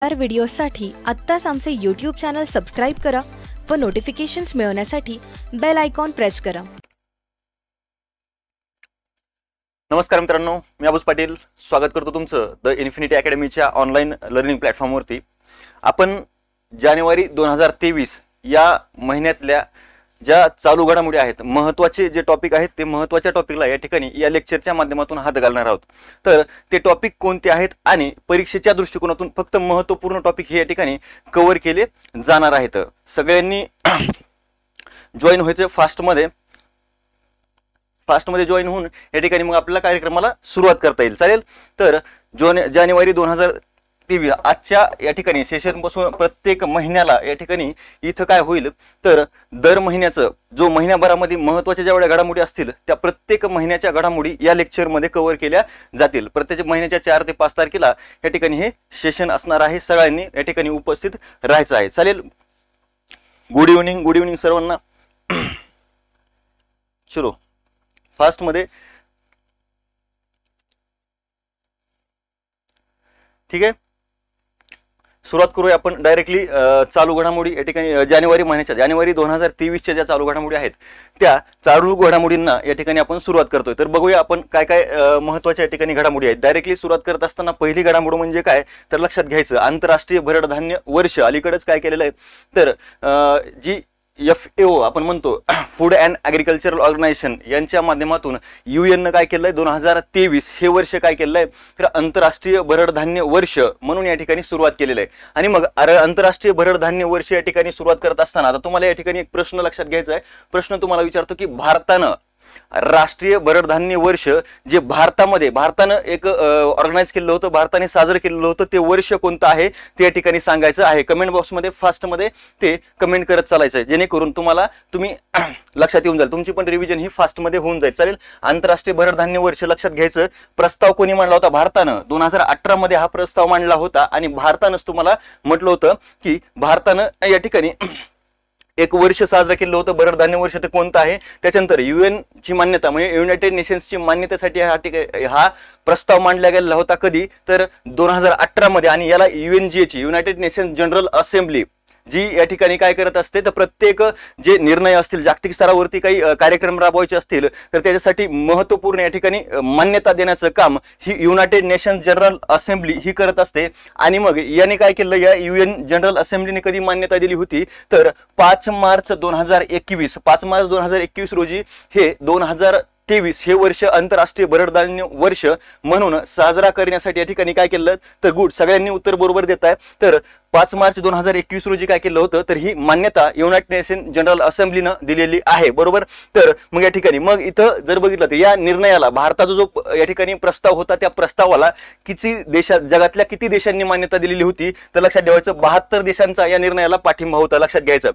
व्हिडिओसाठी आत्ताच आमचे YouTube चॅनल सबस्क्राइब करा व नोटिफिकेशन्स मिळवण्यासाठी बेल आयकॉन प्रेस करा। नमस्कार मित्रांनो, मी अबूज पाटील स्वागत करतो तुमचं द इन्फिनिटी अकॅडमीच्या ऑनलाईन लर्निंग प्लॅटफॉर्मवरती। आपण जानेवारी 2023 या महिन्यातल्या ज्या चालू घडामोडी आहेत, महत्त्वाचे जे टॉपिक आहेत ते महत्त्वाच्या टॉपिकला या ठिकाणी या लेक्चरच्या माध्यमातून हात घालणार आहोत। तर ते टॉपिक कोणते आहेत आणि परीक्षेच्या दृष्टिकोनातून फक्त महत्त्वपूर्ण टॉपिक हे या ठिकाणी कव्हर केले जाणार आहेत। सगळ्यांनी जॉईन व्हायचं फास्टमध्ये जॉईन होऊन या ठिकाणी मग आपल्याला कार्यक्रमाला सुरुवात करता येईल। चालेल, तर जानेवारी 2023 आजच्या या ठिकाणी सेशन पासून प्रत्येक महिन्याला या ठिकाणी इथं काय होईल, तर दर महिन्याचं जो महिन्याभरामध्ये महत्त्वाच्या जेवढ्या घडामोडी असतील त्या प्रत्येक महिन्याच्या घडामोडी या लेक्चरमध्ये कव्हर केल्या जातील। प्रत्येक महिन्याच्या 4 ते 5 तारखेला या ठिकाणी हे सेशन असणार आहे। सगळ्यांनी या ठिकाणी उपस्थित राहायचं आहे। चालेल, गुड इव्हनिंग सर्वांना। चलो फास्ट मध्ये, ठीक आहे, सुरुवात करूया आपण डायरेक्टली चालू घडामोडी या ठिकाणी जानेवारी 2023 ज्या चालू घडामोडी आहेत त्या चालू घडामोडींना या ठिकाणी आपण सुरुवात करतोय। तर बघूया आपण काय काय महत्त्वाच्या या ठिकाणी घडामोडी आहेत। डायरेक्टली सुरुवात करत असताना पहिली घडामोड म्हणजे काय, तर लक्षात घ्यायचं आंतरराष्ट्रीय भरड धान्य वर्ष अलीकडेच काय केलेलं आहे, तर जी FAO आपण म्हणतो फूड अँड ॲग्रिकल्चरल ऑर्गनायझेशन यांच्या माध्यमातून UN काय केलंय 2023 हे वर्ष काय केलंय, तर आंतरराष्ट्रीय भरड धान्य वर्ष म्हणून या ठिकाणी सुरुवात केलेली आहे। आणि मग आंतरराष्ट्रीय भरड धान्य वर्ष या ठिकाणी सुरुवात करत असताना आता तुम्हाला या ठिकाणी एक प्रश्न लक्षात घ्यायचा आहे। प्रश्न तुम्हाला विचारतो की भारतानं राष्ट्रीय भरड धान्य वर्ष जे भारतानं एक ऑर्गनाइज केलेलं होतं, भारताने साजरं केलेलं होतं, ते वर्ष कोणतं आहे ते या ठिकाणी सांगायचं आहे। कमेंट बॉक्समध्ये फास्टमध्ये ते कमेंट करत चालायचं आहे, जेणेकरून तुम्ही लक्षात येऊन जाईल, तुमची पण रिव्हिजन ही फास्टमध्ये होऊन जाईल। चालेल, आंतरराष्ट्रीय भरड धान्य वर्ष लक्षात घ्यायचं। प्रस्ताव कोणी मांडला होता, भारतानं 2018 मध्ये हा प्रस्ताव मांडला होता आणि भारतानंच तुम्हाला म्हटलं होतं की भारतानं या ठिकाणी एक वर्ष साजरा केलं होतं भरड धान्य वर्ष, ते कोणतं आहे। त्याच्यानंतर UN ची मान्यता म्हणजे युनायटेड नेशन्सची मान्यतेसाठी हा प्रस्ताव मांडला गेलेला होता। कधी, तर 2018 मध्ये। आणि याला UNGA ची युनायटेड नेशन्स जनरल असेंब्ली जी या ठिकाणी काय करत असते, तर प्रत्येक जे निर्णय असतील जागतिक स्तरावरती काही कार्यक्रम राबवायचे असतील तर त्याच्यासाठी महत्त्वपूर्ण या ठिकाणी मान्यता देण्याचं काम ही युनायटेड नेशन्स जनरल असेंब्ली ही करत असते। आणि मग याने काय केलं, या UN जनरल असेंब्लीने कधी मान्यता दिली होती, तर 5 मार्च 2021 रोजी हे 2023 हे वर्ष आंतरराष्ट्रीय भरड धान्य वर्ष म्हणून साजरा करण्यासाठी या ठिकाणी काय केलं, तर गुड, सगळ्यांनी उत्तर बरोबर देत आहे। तर 5 मार्च 2021 रोजी काय केलं होतं, तर ही मान्यता युनायटेड नेशन जनरल असेंब्लीनं दिलेली आहे, बरोबर। तर मग या ठिकाणी मग इथं जर बघितलं तर या निर्णयाला भारताचा जो या ठिकाणी प्रस्ताव होता त्या प्रस्तावाला जगातल्या किती देशांनी मान्यता दिलेली होती, तर लक्षात ठेवायचं 72 देशांचा या निर्णयाला पाठिंबा होता, लक्षात घ्यायचं।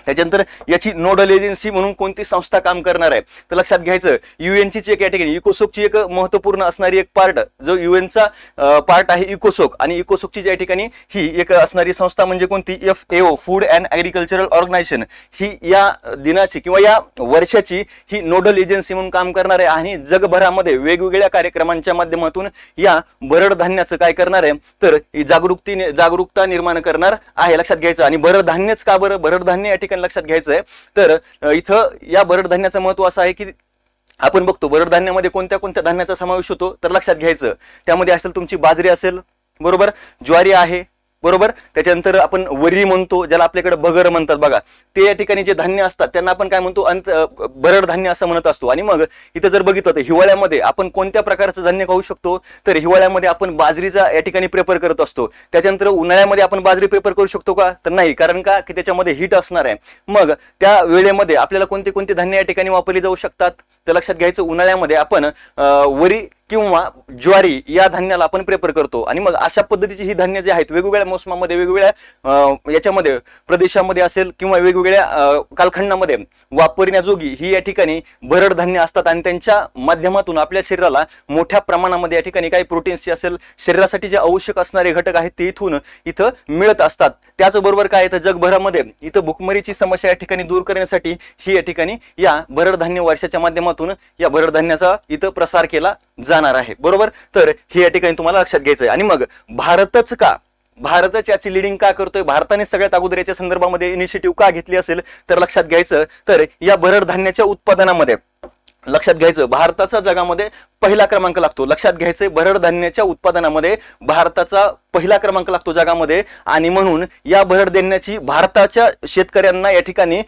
त्याच्यानंतर याची नोडल एजन्सी म्हणून कोणती संस्था काम करणार आहे, तर लक्षात घ्यायचं UN ची एक या ठिकाणी इकोसोकची एक महत्त्वपूर्ण असणारी एक पार्ट जो UNचा पार्ट आहे इकोसोक, आणि इकोसोकची या ठिकाणी ही एक असणारी संस्था म्हणजे कोणती, FAO food and agricultural organisation ही या दिनाची किंवा या वर्षाची ही नोडल एजन्सी म्हणून काम करणार आहे। आणि जगभरामध्ये वेगवेगळ्या कार्यक्रमांच्या माध्यमातून या भरड धान्याचं काय करणार आहे, तर जागरूकता निर्माण करणार आहे, लक्षात घ्यायचं। आणि भरड धान्यच का बरं, भरड धान्य या ठिकाणी लक्षात घ्यायचं आहे। तर इथं या भरड धान्याचं महत्त्व असं आहे की आपण बघतो भरड धान्यामध्ये कोणत्या कोणत्या धान्याचा समावेश होतो, तर लक्षात घ्यायचं त्यामध्ये असेल तुमची बाजरी असेल, बरोबर, ज्वारी आहे, बरोबर। त्याच्यानंतर आपण वरी म्हणतो, ज्याला आपल्याकडे भगर म्हणतात बघा, ते या ठिकाणी जे धान्य असतात त्यांना आपण काय म्हणतो, भरड धान्य असं म्हणत असतो। आणि मग इथं जर बघितलं तर हिवाळ्यामध्ये आपण कोणत्या प्रकारचं धान्य खाऊ शकतो, तर हिवाळ्यामध्ये आपण बाजरीचा या ठिकाणी प्रेफर करत असतो। त्याच्यानंतर उन्हाळ्यामध्ये आपण बाजरी प्रेफर करू शकतो का, तर नाही, कारण का की त्याच्यामध्ये हीट असणार आहे। मग त्या वेळेमध्ये आपल्याला कोणते कोणते धान्य या ठिकाणी वापरली जाऊ शकतात, तर लक्षात घ्यायचं उन्हाळ्यामध्ये आपण वरी किंवा ज्वारी या धान्याला आपण प्रेफर करतो। आणि मग अशा पद्धतीची ही धान्य जे आहेत वेगवेगळ्या मोसमामध्ये वेगवेगळ्या याच्यामध्ये प्रदेशामध्ये असेल किंवा वेगवेगळ्या कालखंडामध्ये वापरण्याजोगी ही या ठिकाणी भरड धान्य असतात। आणि त्यांच्या माध्यमातून आपल्या शरीराला मोठ्या प्रमाणामध्ये या ठिकाणी काही प्रोटीन्सचे असेल शरीरासाठी जे आवश्यक असणारे घटक आहेत ते इथं मिळत असतात। त्याचबरोबर काय तर जगभरामध्ये इथं भूकमरीची समस्या या ठिकाणी दूर करण्यासाठी ही या ठिकाणी या भरड धान्य वर्षाच्या माध्यमातून या भरड धान्याचा इथं प्रसार केला जाणार आहे, बरोबर। तर हे या ठिकाणी तुम्हाला लक्षात घ्यायचं आहे। आणि मग भारतच का भारतच याची लिडिंग का करतोय, भारताने सगळ्यात अगोदर याच्या संदर्भामध्ये इनिशिएटिव्ह का घेतली असेल तर लक्षात घ्यायचं, तर या भरड धान्याच्या उत्पादनामध्ये लक्षात घ्यायचं भारताचा जगामध्ये पहिला क्रमांक लागतो. लक्षात घ्यायचंय भरड धान्याच्या उत्पादनामध्ये भारताचा पहिला क्रमांक लागतो जगामध्ये, आणि म्हणून या भरड धान्याची भारताच्या शेतकऱ्यांना या ठिकाणी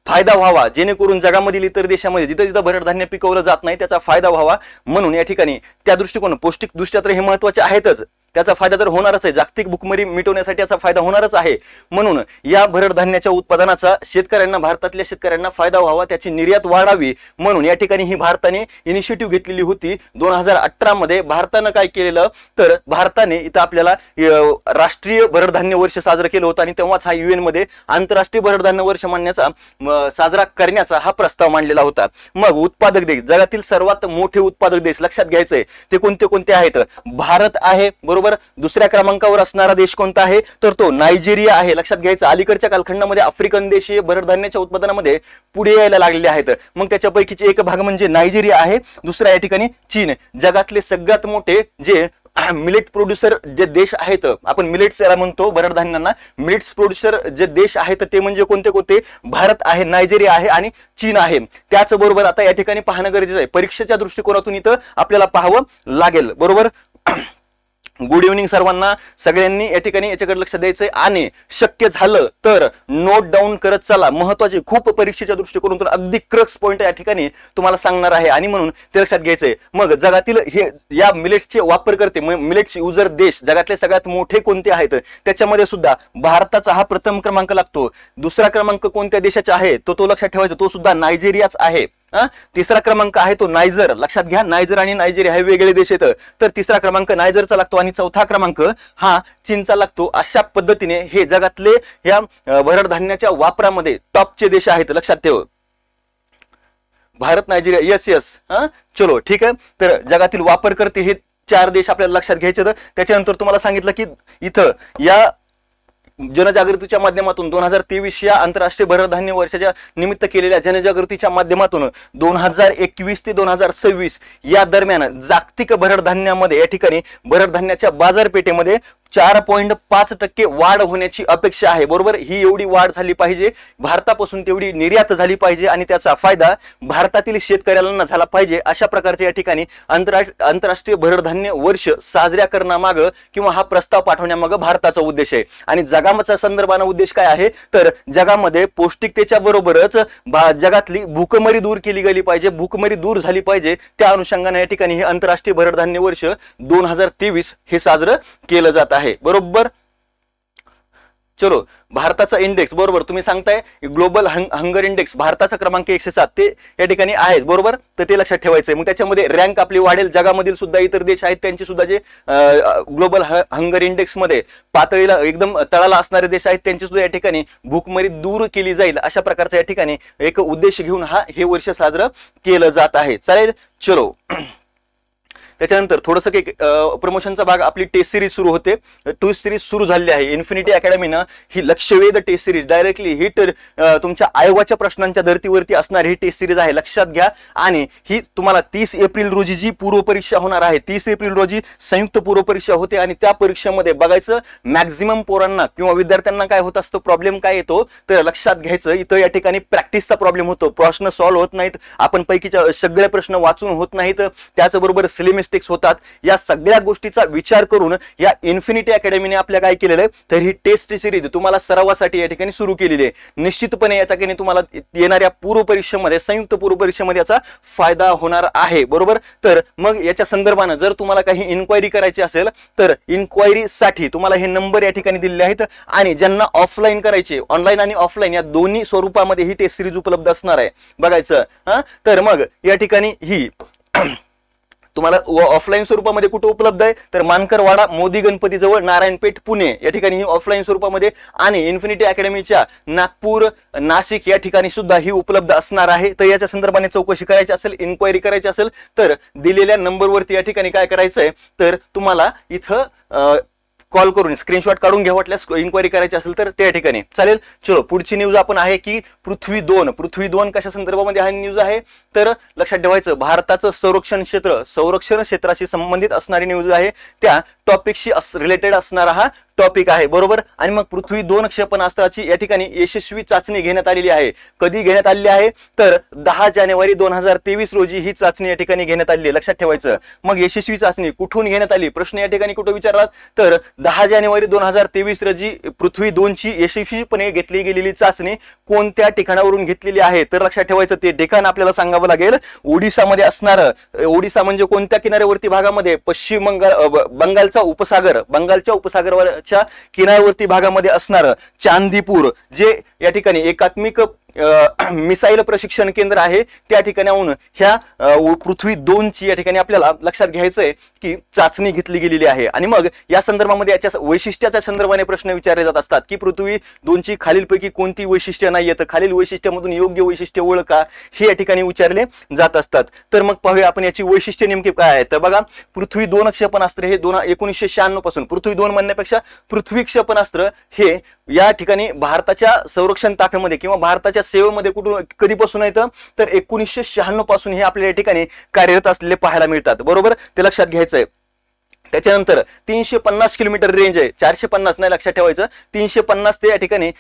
फायदा व्हावा, जेणेकरून जगामधील इतर देशामध्ये जिथं जिथं भरड धान्य पिकवलं जात नाही त्याचा फायदा व्हावा, म्हणून या ठिकाणी त्या दृष्टिकोन पौष्टिक दृष्ट्या तर हे महत्वाचे आहेतच, त्याचा फायदा तर होणारच आहे, जागतिक भूकमरी मिटवण्यासाठी याचा फायदा होणारच आहे. म्हणून या भरड धान्याच्या उत्पादनाचा शेतकऱ्यांना, भारतातल्या शेतकऱ्यांना फायदा व्हावा, त्याची निर्यात वाढावी, म्हणून या ठिकाणी ही भारताने इनिशिएटिव्ह घेतलेली होती. 2018 मध्ये भारतानं काय केलेलं तर भारताने इथं आपल्याला राष्ट्रीय भरड धान्य वर्ष साजरं केलं होतं, आणि तेव्हाच हा UN मध्ये आंतरराष्ट्रीय भरड धान्य वर्ष मानण्याचा साजरा करण्याचा हा प्रस्ताव मांडलेला होता. मग उत्पादक देश, जगातील सर्वात मोठे उत्पादक देश लक्षात घ्यायचंय ते कोणते कोणते आहेत. भारत आहे बरोबर. दुसऱ्या क्रमांकावर असणारा देश कोणता आहे तर तो नायजेरिया आहे. लक्षात घ्यायचं अलीकडच्या कालखंडामध्ये आफ्रिकन देश हे भरड धान्याच्या उत्पादनामध्ये पुढे यायला लागलेले आहेत. मग त्याच्यापैकीचे एक भाग म्हणजे नायजेरिया आहे, दुसरा या ठिकाणी चीन. जगातले सगळ्यात मोठे जे मिलेट प्रोड्युसर जे देश आहेत, आपण मिलेट्स याला म्हणतो, भरड धान्यांना मिलेट्स प्रोड्युसर जे देश आहेत ते म्हणजे कोणते कोणते, भारत आहे, नायजेरिया आहे आणि चीन आहे. त्याचबरोबर आता या ठिकाणी पाहणं गरजेचं आहे, परीक्षेच्या दृष्टिकोनातून इथं आपल्याला पाहावं लागेल बरोबर. गुड इव्हनिंग सर्वांना, सगळ्यांनी या ठिकाणी याच्याकडे लक्ष द्यायचंय आणि शक्य झालं तर नोट डाऊन करत चला. महत्वाचे खूप परीक्षेच्या दृष्टिकोनातून अगदी क्रक्स पॉइंट या ठिकाणी तुम्हाला सांगणार आहे, आणि म्हणून ते लक्षात घ्यायचंय. मग जगातील हे या मिलेट्सचे वापर करते, मिलेट्स युजर देश जगातले सगळ्यात मोठे कोणते आहेत त्याच्यामध्ये सुद्धा भारताचा हा प्रथम क्रमांक लागतो. दुसरा क्रमांक कोणत्या देशाचा आहे तो लक्षात ठेवायचा, तो सुद्धा नायजेरियाच आहे. तिसरा क्रमांक आहे तो नायजर. लक्षात घ्या, नायजर आणि नायजेरिया हे वेगळे देश आहेत, तर तिसरा क्रमांक नायजरचा लागतो आणि चौथा क्रमांक हा चीनचा लागतो. अशा पद्धतीने हे जगातले या भरड धान्याच्या वापरामध्ये टॉपचे देश आहेत. लक्षात ठेव, भारत, नायजेरिया, यस चलो ठीक आहे. तर जगातील वापरकर्ते हे 4 देश आपल्याला लक्षात घ्यायचे. त्याच्यानंतर तुम्हाला सांगितलं की इथं या जनजागृतीच्या माध्यमातून 2023 या आंतरराष्ट्रीय भरड धान्य वर्षाच्या निमित्त केलेल्या जनजागृतीच्या माध्यमातून 2021 ते 2026 या दरम्यान जागतिक भरड धान्यामध्ये या ठिकाणी भरड धान्याच्या बाजारपेठेमध्ये 4.5% वाढ होण्याची अपेक्षा आहे बरोबर. ही एवढी वाढ झाली पाहिजे, भारतापासून तेवढी निर्यात झाली पाहिजे आणि त्याचा फायदा भारतातील शेतकऱ्यांना झाला पाहिजे. अशा प्रकारचे या ठिकाणी आंतरराष्ट्रीय भरड धान्य वर्ष साजऱ्या करण्यामागं किंवा हा प्रस्ताव पाठवण्यामागं भारताचा उद्देश आहे. आणि जगाचा संदर्भाने उद्देश काय आहे तर जगामध्ये पौष्टिकतेच्या बरोबरच जगातली भूकमरी दूर केली गेली पाहिजे, भूकमरी दूर झाली पाहिजे. त्या अनुषंगाने या ठिकाणी हे आंतरराष्ट्रीय भरड धान्य वर्ष 2023 हे साजरं केलं जात आहे बरोबर. चलो, भारताचा इंडेक्स बरोबर तुम्ही सांगताय ग्लोबल हंगर इंडेक्स भारताचा क्रमांक 107 ते या ठिकाणी आहे बरोबर, तर ते लक्षात ठेवायचंय. मग त्याच्यामध्ये रँक आपली वाढेल, जगामधील सुद्धा इतर देश आहेत त्यांचे सुद्धा जे ग्लोबल हंगर इंडेक्स मध्ये पातळीला एकदम तळाला असणारे देश आहेत त्यांची सुद्धा या ठिकाणी भूकमरी दूर केली जाईल. अशा प्रकारचा या ठिकाणी एक उद्देश घेऊन हे वर्ष साजरं केलं जात आहे. चालेल, चलो. त्याच्यानंतर थोडंसं काही प्रमोशनचा भाग, आपली टेस्ट सिरीज सुरू होते, टेस्ट सिरीज सुरू झाली आहे. इन्फिनिटी अकॅडमीनं ही लक्षवेध टेस्ट सिरीज डायरेक्टली ही तुमच्या आयोगाच्या प्रश्नांच्या धर्तीवरती असणारी ही टेस्ट सिरीज आहे, लक्षात घ्या. आणि ही तुम्हाला 30 एप्रिल रोजी जी पूर्व परीक्षा होणार आहे, 30 एप्रिल रोजी संयुक्त पूर्व परीक्षा होते आणि त्या परीक्षेमध्ये बघायचं मॅक्झिमम पोरांना किंवा विद्यार्थ्यांना काय होत असतं, प्रॉब्लेम काय येतो तर लक्षात घ्यायचं इथं या ठिकाणी प्रॅक्टिसचा प्रॉब्लेम होतो, प्रश्न सॉल्व्ह होत नाहीत, आपण पैकीच्या सगळे प्रश्न वाचून होत नाहीत, त्याचबरोबर सिलेबस होतात. या सगळ्या गोष्टीचा विचार करून या इन्फिनिटी अकॅडमीने आपल्या काय केलेलं आहे तर ही टेस्ट सिरीज तुम्हाला सरावासाठी या ठिकाणी सुरू केलेली आहे. निश्चितपणे या ठिकाणी तुम्हाला येणाऱ्या पूर्व परीक्षेमध्ये, संयुक्त पूर्व परीक्षेमध्ये याचा फायदा होणार आहे बरोबर. तर मग याच्या संदर्भाने जर तुम्हाला काही इन्क्वायरी करायची असेल तर इन्क्वायरीसाठी तुम्हाला हे नंबर या ठिकाणी दिलेले आहेत. आणि ज्यांना ऑफलाईन करायचे, ऑनलाईन आणि ऑफलाईन या दोन्ही स्वरूपामध्ये ही टेस्ट सिरीज उपलब्ध असणार आहे बघायचं. तर मग या ठिकाणी ही तुम्हाला ऑफलाईन स्वरूपामध्ये कुठे उपलब्ध आहे तर मानकरवाडा मोदी गणपती जवळ नारायणपेठ पुणे या ठिकाणी ही ऑफलाईन स्वरूपामध्ये, आणि इन्फिनिटी अकॅडमीच्या नागपूर नाशिक या ठिकाणी सुद्धा ही उपलब्ध असणार आहे. तर याच्या संदर्भाने चौकशी करायची असेल, इन्क्वायरी करायची असेल तर दिलेल्या नंबरवरती या ठिकाणी काय करायचंय तर तुम्हाला इथं कॉल करून स्क्रीनशॉट काढून घ्या, वाटल्यास इन्क्वायरी करायची असेल तर त्या ठिकाणी चालेल. चलो पुढची न्यूज आपण आहे की पृथ्वी 2 कशा संदर्भामध्ये हा न्यूज आहे तर लक्षात ठेवायचं भारताचं संरक्षण क्षेत्राशी संबंधित असणारी न्यूज आहे, त्या टॉपिकशी रिलेटेड असणारा हा टॉपिक आहे बरोबर. आणि मग पृथ्वी 2 क्षेपणास्त्राची या ठिकाणी यशस्वी चाचणी घेण्यात आलेली आहे. कधी घेण्यात आलेली आहे तर 10 जानेवारी 2023 रोजी ही चाचणी या ठिकाणी घेण्यात आलेली आहे, लक्षात ठेवायचं. मग यशस्वी चाचणी कुठून घेण्यात आली प्रश्न या ठिकाणी कुठे विचारला तर 10 जानेवारी 2023 रोजी पृथ्वी 2 ची यशस्वीपणे घेतली गेलेली चाचणी कोणत्या ठिकाणावरून घेतलेली आहे तर लक्षात ठेवायचं ते ठिकाण आपल्याला सांगावं लागेल. ओडिसामध्ये असणार, ओडिसा म्हणजे कोणत्या किनाऱ्यावरती भागामध्ये, पश्चिम बंगालच्या उपसागराच्या किनाऱ्यावरती भागामध्ये असणार चांदीपूर, जे या ठिकाणी एकात्मिक मिसाईल प्रशिक्षण केंद्र आहे, त्या ठिकाणाहून ह्या पृथ्वी 2 ची या ठिकाणी आपल्याला लक्षात घ्यायचंय की चाचणी घेतली गेलेली आहे. आणि मग या संदर्भामध्ये याच्या वैशिष्ट्याच्या संदर्भाने प्रश्न विचारले जात असतात की पृथ्वी 2 ची खालीलपैकी कोणती वैशिष्ट्य नाहीये तर खालील वैशिष्ट्यामधून योग्य वैशिष्ट्य ओळखा हे या ठिकाणी विचारले जात असतात. तर मग पाहूया आपण याची वैशिष्ट्य नेमके काय आहे. तर बघा पृथ्वी 2 क्षेपणास्त्र हे 1996 पासून, पृथ्वी 2 म्हणण्यापेक्षा पृथ्वी क्षेपणास्त्र हे या ठिकाणी भारताच्या संरक्षण ताफ्यामध्ये किंवा भारताच्या सेवेमध्ये कुठून कधीपासून येतं तर 1996 पासून हे आपल्या या ठिकाणी कार्यरत असलेले पाहायला मिळतात बरोबर, ते लक्षात घ्यायचंय. त्याच्यानंतर 350 किलोमीटर रेंज आहे, 450 नाही लक्षात ठेवायचं, 350 ते या ठिकाणी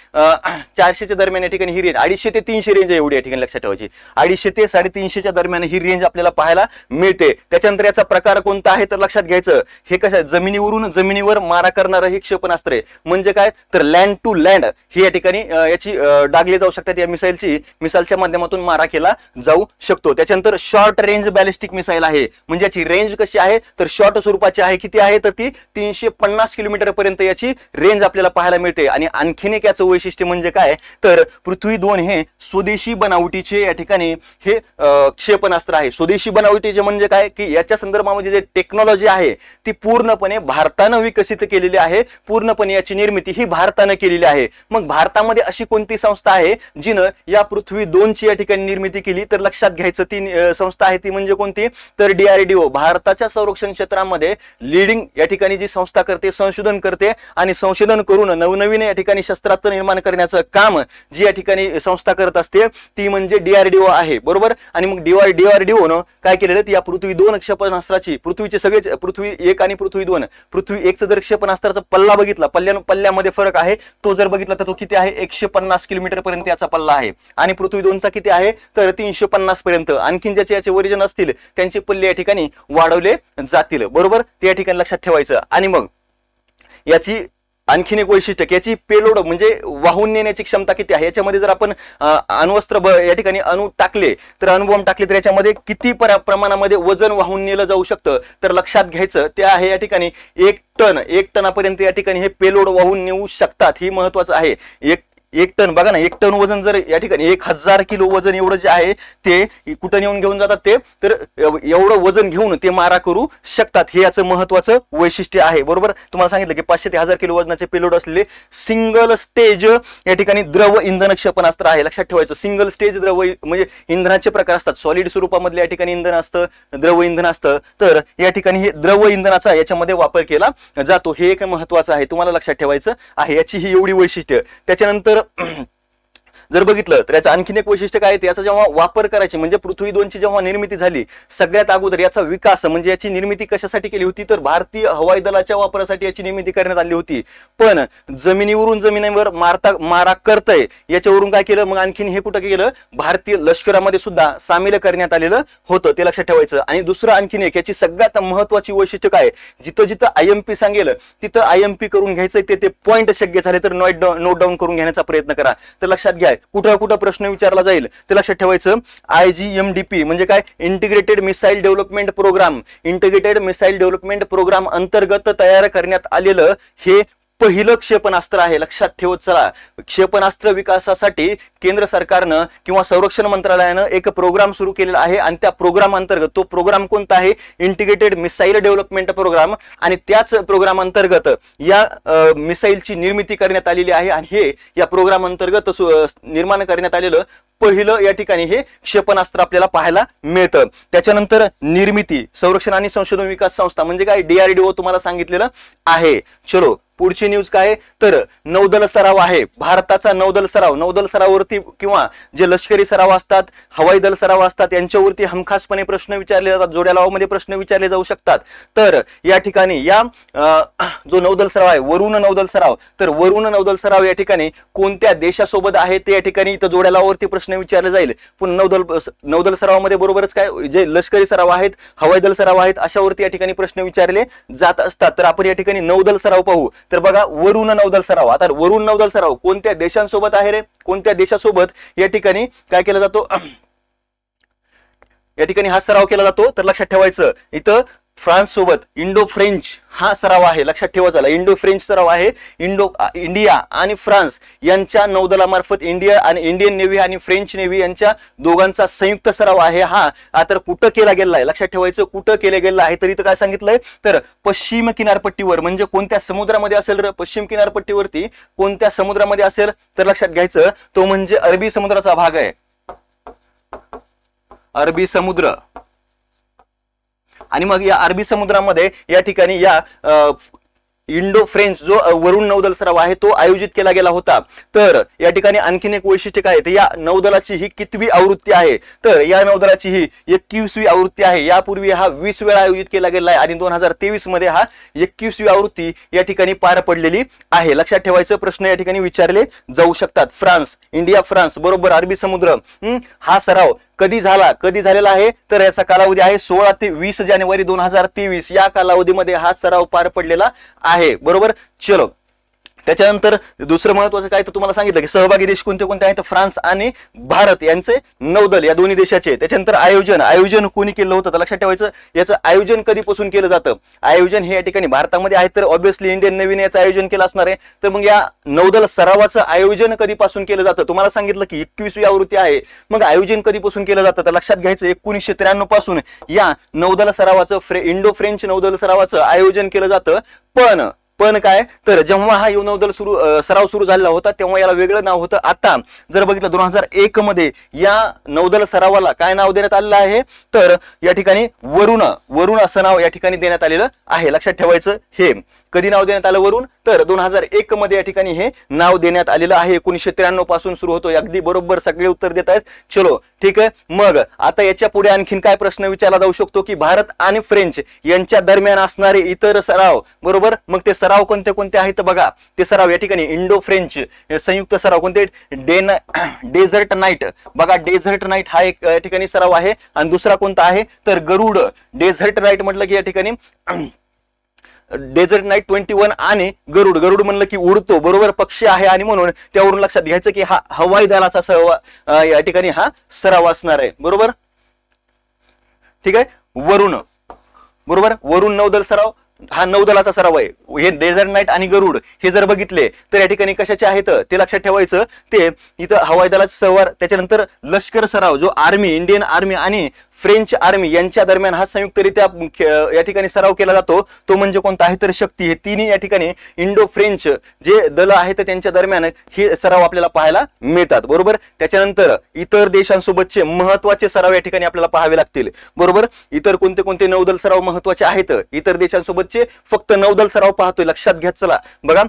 400च्या दरम्यान या ठिकाणी ही रेंज, 250 ते 300 रेंज आहे एवढी या ठिकाणी लक्षात ठेवायची. 250 ते 350च्या दरम्यान ही रेंज आपल्याला पाहायला मिळते. त्याच्यानंतर याचा प्रकार कोणता आहे तर लक्षात घ्यायचं हे कसं जमिनीवरून जमिनीवर मारा करणारं हे क्षेपणास्त्र आहे. म्हणजे काय तर लँड टू लँड ही या ठिकाणी याची डागले जाऊ शकतात, या मिसाईलच्या माध्यमातून मारा केला जाऊ शकतो. त्याच्यानंतर शॉर्ट रेंज बॅलिस्टिक मिसाईल आहे, म्हणजे याची रेंज कशी आहे तर शॉर्ट स्वरूपाची आहे, किती आहे तर ती 350 किलोमीटर पर्यंत याची रेंज आपल्याला पाहायला मिळते. आणि आणखीन एक याचं वैशिष्ट्य म्हणजे काय तर पृथ्वी 2 हे स्वदेशी बनावटीचे या ठिकाणी हे क्षेपणास्त्र आहे. स्वदेशी बनावटीचे म्हणजे काय की याच्या संदर्भामध्ये जे टेक्नॉलॉजी आहे ती पूर्णपणे भारतानं विकसित केलेली आहे, पूर्णपणे याची निर्मिती ही भारतानं केलेली आहे. मग भारतामध्ये अशी कोणती संस्था आहे जिनं या पृथ्वी 2 ची या ठिकाणी निर्मिती केली तर लक्षात घ्यायचं ती संस्था आहे ती म्हणजे कोणती तर DRDO, भारताच्या संरक्षण क्षेत्रामध्ये लीडिंग या ठिकाणी जी संस्था करते, संशोधन करते आणि संशोधन करून नवनवीन या ठिकाणी शस्त्रास्त्र निर्माण करण्याचं काम जी या ठिकाणी संस्था करत असते ती म्हणजे DRDO आहे बरोबर. आणि मग DRDO न काय केलेलं या पृथ्वी 2 क्षेपणास्त्राची, पृथ्वीचे सगळेच पृथ्वी 1 आणि पृथ्वी 2, पृथ्वी 1चं जर क्षेपणास्त्राचा पल्ला बघितला, पल्ल्यामध्ये फरक आहे, तो जर बघितला तर तो किती आहे 150 किलोमीटर पर्यंत याचा पल्ला आहे. आणि पृथ्वी 2 चा किती आहे तर 350 पर्यंत. आणखीन ज्याचे याचे ओरिजिन असतील त्यांचे पल्ले या ठिकाणी वाढवले जातील बरोबर, ते या ठिकाणी लक्षात ठेवायचं. आणि मग याची आणखीन एक वैशिष्ट्य याची पेलोड म्हणजे वाहून नेण्याची क्षमता किती आहे. याच्यामध्ये जर आपण अण्वस्त्र या ठिकाणी अणु टाकले तर अणुबॉम्ब टाकले तर याच्यामध्ये किती प्रमाणामध्ये वजन वाहून नेलं जाऊ शकतं तर लक्षात घ्यायचं ते आहे या ठिकाणी 1 टनापर्यंत या ठिकाणी हे पेलोड वाहून नेऊ शकतात. ही महत्वाचं आहे. 1 टन बघा ना, 1 टन वजन जर या ठिकाणी 1000 किलो वजन एवढं जे आहे ते कुठं नेऊन घेऊन जातात ते तर एवढं वजन घेऊन ते मारा करू शकतात. हे याचं महत्वाचं वैशिष्ट्य आहे बरोबर. तुम्हाला सांगितलं की 500 ते 1000 किलो वजनाचे पेलोड असलेले सिंगल स्टेज या ठिकाणी द्रव इंधन क्षेपणास्त्र आहे. लक्षात ठेवायचं सिंगल स्टेज द्रव म्हणजे इंधनाचे प्रकार असतात, सॉलिड स्वरूपामधले या ठिकाणी इंधन असतं, द्रव इंधन असतं, तर या ठिकाणी हे द्रव इंधनाचा याच्यामध्ये वापर केला जातो. हे एक महत्वाचं आहे, तुम्हाला लक्षात ठेवायचं आहे. याची ही एवढी वैशिष्ट्य. त्याच्यानंतर जर बघितलं तर याचं आणखीन एक वैशिष्ट्य काय आहे, याचा जेव्हा वापर करायची म्हणजे पृथ्वी 2 ची जेव्हा निर्मिती झाली सगळ्यात अगोदर याचा विकास म्हणजे याची निर्मिती कशासाठी केली होती तर भारतीय हवाई दलाच्या वापरासाठी याची निर्मिती करण्यात आली होती. पण जमिनीवरून जमिनीवर मारा करतय याच्यावरून काय केलं मग आणखीन हे कुठं केलं भारतीय लष्करामध्ये सुद्धा सामील करण्यात आलेलं होतं, ते लक्षात ठेवायचं. आणि दुसरं आणखीन एक याची सगळ्यात महत्वाची वैशिष्ट्य काय, जिथं जिथं IMP सांगेल तिथं IMP करून घ्यायचं, ते पॉइंट शक्य झाले तर नोट डाऊन करून घेण्याचा प्रयत्न करा. तर लक्षात घ्या कुठं प्रश्न विचारला जाईल ते लक्षात ठेवायचं. IGMDP म्हणजे काय integrated missile development programme, integrated missile development programme अंतर्गत तयार करण्यात आलेलं हे पहिलं क्षेपणास्त्र आहे. लक्षात ठेवत चला, क्षेपणास्त्र विकासासाठी केंद्र सरकारनं किंवा संरक्षण मंत्रालयानं एक प्रोग्राम सुरू केलेला आहे आणि त्या प्रोग्राम अंतर्गत, तो प्रोग्राम कोणता आहे इंटिग्रेटेड मिसाईल डेव्हलपमेंट प्रोग्राम, आणि त्याच प्रोग्राम अंतर्गत या मिसाईलची निर्मिती करण्यात आलेली आहे. आणि हे या प्रोग्राम अंतर्गत निर्माण करण्यात आलेलं पहिलं या ठिकाणी हे क्षेपणास्त्र आपल्याला पाहायला मिळतं. त्याच्यानंतर निर्मिती, संरक्षण आणि संशोधन विकास संस्था म्हणजे काय, DRDO तुम्हाला सांगितलेलं आहे. चलो पुढची न्यूज काय तर नौदल सराव आहे. भारताचा नौदल सरावावरती किंवा जे लष्करी सराव असतात, हवाई दल सराव असतात, यांच्यावरती हमखासपणे प्रश्न विचारले जातात, जोड्या लावामध्ये प्रश्न विचारले जाऊ शकतात. तर या ठिकाणी या जो नौदल सराव आहे वरुण नौदल सराव, तर वरुण नौदल सराव या ठिकाणी कोणत्या देशासोबत आहे ते या ठिकाणी इथं जोड्या लावावरती प्रश्न विचारले जाईल. पण नौदल सरावामध्ये बरोबरच काय जे लष्करी सराव आहेत, हवाई दल सराव आहेत, अशावरती या ठिकाणी प्रश्न विचारले जात असतात. तर आपण या ठिकाणी नौदल सराव पाहू. तर बघा वरुण नौदल सराव, आता वरुण नौदल सराव कोणत्या देशांसोबत आहे रे, कोणत्या देशासोबत या ठिकाणी काय केला जातो, या ठिकाणी हा सराव केला जातो. तर लक्षात ठेवायचं इथं फ्रान्स सोबत इंडो फ्रेंच हा सराव आहे. लक्षात ठेवायचा इंडो फ्रेंच सराव आहे. इंडिया आणि फ्रान्स यांच्या नौदलामार्फत इंडियन नेव्ही आणि फ्रेंच नेव्ही यांच्या दोघांचा संयुक्त सराव आहे. हा आता कुठं केला गेला आहे, लक्षात ठेवायचं कुठं केला गेला आहे. तर इथं काय सांगितलंय तर पश्चिम किनारपट्टीवर, म्हणजे कोणत्या समुद्रामध्ये असेल रे, पश्चिम किनारपट्टीवरती कोणत्या समुद्रामध्ये असेल तर लक्षात घ्यायचं तो म्हणजे अरबी समुद्राचा भाग आहे. अरबी समुद्र. आणि मग या अरबी समुद्रामध्ये या ठिकाणी या इंडो फ्रेंच जो वरुण नौदल सराव आहे तो आयोजित केला गेला होता. तर या ठिकाणी आणखीन एक वैशिष्ट्य काय आहे, या नौदलाची ही कितवी आवृत्ती आहे तर या नौदलाची ही 21वी आवृत्ती आहे. यापूर्वी हा 20 वेळा आयोजित केला गेला आहे आणि 2023 मध्ये हा 21वी आवृत्ती या ठिकाणी पार पडलेली आहे. लक्षात ठेवायचं प्रश्न या ठिकाणी विचारले जाऊ शकतात. फ्रान्स, इंडिया फ्रान्स बरोबर अरबी समुद्र, हा सराव कधी झालेला आहे तर याचा कालावधी आहे 16 ते 20 जानेवारी 2023 या कालावधीमध्ये हा सराव पार पडलेला आहे. बरोबर. चलो त्याच्यानंतर दुसरं महत्वाचं काय तर तुम्हाला सांगितलं की सहभागी देश कोणते कोणते आहेत, फ्रान्स आणि भारत यांचे नौदल या दोन्ही देशाचे. त्याच्यानंतर आयोजन कोणी केलं होतं तर लक्षात ठेवायचं याचं आयोजन कधीपासून केलं जातं. आयोजन हे या ठिकाणी भारतामध्ये आहे तर ऑब्व्हियसली इंडियन नेव्हीने याचं आयोजन केलं असणार आहे. तर मग या नौदल सरावाचं आयोजन कधीपासून केलं जातं, तुम्हाला सांगितलं की 21वी आवृत्ती आहे, मग आयोजन कधीपासून केलं जातं तर लक्षात घ्यायचं 1993 पासून या नौदल सरावाचं इंडो फ्रेंच नौदल सरावाचं आयोजन केलं जातं. पण काय तर जेव्हा हा नौदल सराव सुरू झालेला होता तेव्हा याला वेगळं नाव होतं. आता जर बघितलं 2001 मध्ये या नौदल सरावाला काय नाव देण्यात आलेलं आहे तर या ठिकाणी वरुण असं नाव या ठिकाणी देण्यात आलेलं आहे. लक्षात ठेवायचं हे कधी नाव देण्यात आलं वरुण तर 2001 मध्ये या ठिकाणी हे नाव देण्यात आलेलं आहे. 1993 पासून सुरू होतो. अगदी बरोबर सगळे उत्तर देत आहेत. चलो ठीक आहे. मग आता याच्या पुढे आणखीन काय प्रश्न विचारला जाऊ शकतो की भारत आणि फ्रेंच यांच्या दरम्यान असणारे इतर सराव बरोबर, मग ते सराव कोणते कोणते आहेत बघा. ते सराव या ठिकाणी इंडो फ्रेंच संयुक्त सराव कोणते, डेझर्ट नाईट बघा, डेझर्ट नाईट हा एक या ठिकाणी सराव आहे. आणि दुसरा कोणता आहे तर गरुड. डेझर्ट नाईट म्हटलं की या ठिकाणी डेझर्ट नाईट 21 आणि गरुड म्हणलं की उडतो बरोबर, पक्षी आहे आणि म्हणून त्यावरून लक्षात घ्यायचं की हा हवाई दलाचा या ठिकाणी हा सराव असणार आहे. बरोबर ठीक आहे. वरुण बरोबर, वरुण नौदल सराव हा नौदलाचा सराव आहे. हे डेझर्ट नाईट आणि गरुड हे जर बघितले तर या ठिकाणी कशाचे आहेत ते लक्षात ठेवायचं. ते इथं हवाई दलाचे सहवार. त्याच्यानंतर लष्कर सराव जो आर्मी, इंडियन आर्मी आणि फ्रेंच आर्मी यांच्या दरम्यान हा संयुक्तरित्या या ठिकाणी सराव केला जातो. तो म्हणजे कोणता आहे तर शक्ती. हे तिन्ही या ठिकाणी इंडो फ्रेंच जे दल आहेत त्यांच्या दरम्यान हे सराव आपल्याला पाहायला मिळतात. बरोबर. त्याच्यानंतर इतर देशांसोबतचे महत्वाचे सराव या ठिकाणी आपल्याला पाहावे लागतील. बरोबर. इतर कोणते कोणते नौदल सराव महत्वाचे आहेत, इतर देशांसोबतचे फक्त नौदल सराव पाहतोय. लक्षात घ्या. चला बघा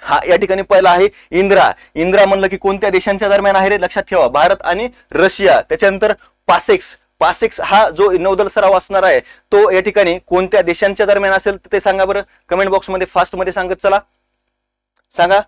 हा या ठिकाणी पहिला आहे इंद्रा म्हणलं की कोणत्या देशांच्या दरम्यान आहे रे, लक्षात ठेवा भारत आणि रशिया. त्याच्यानंतर पासेक्स हा जो नौदल सराव असणार आहे तो या ठिकाणी कोणत्या देशांच्या दरम्यान असेल ते सांगा बरं कमेंट बॉक्स मध्ये फास्ट मध्ये सांगत चला. सांगा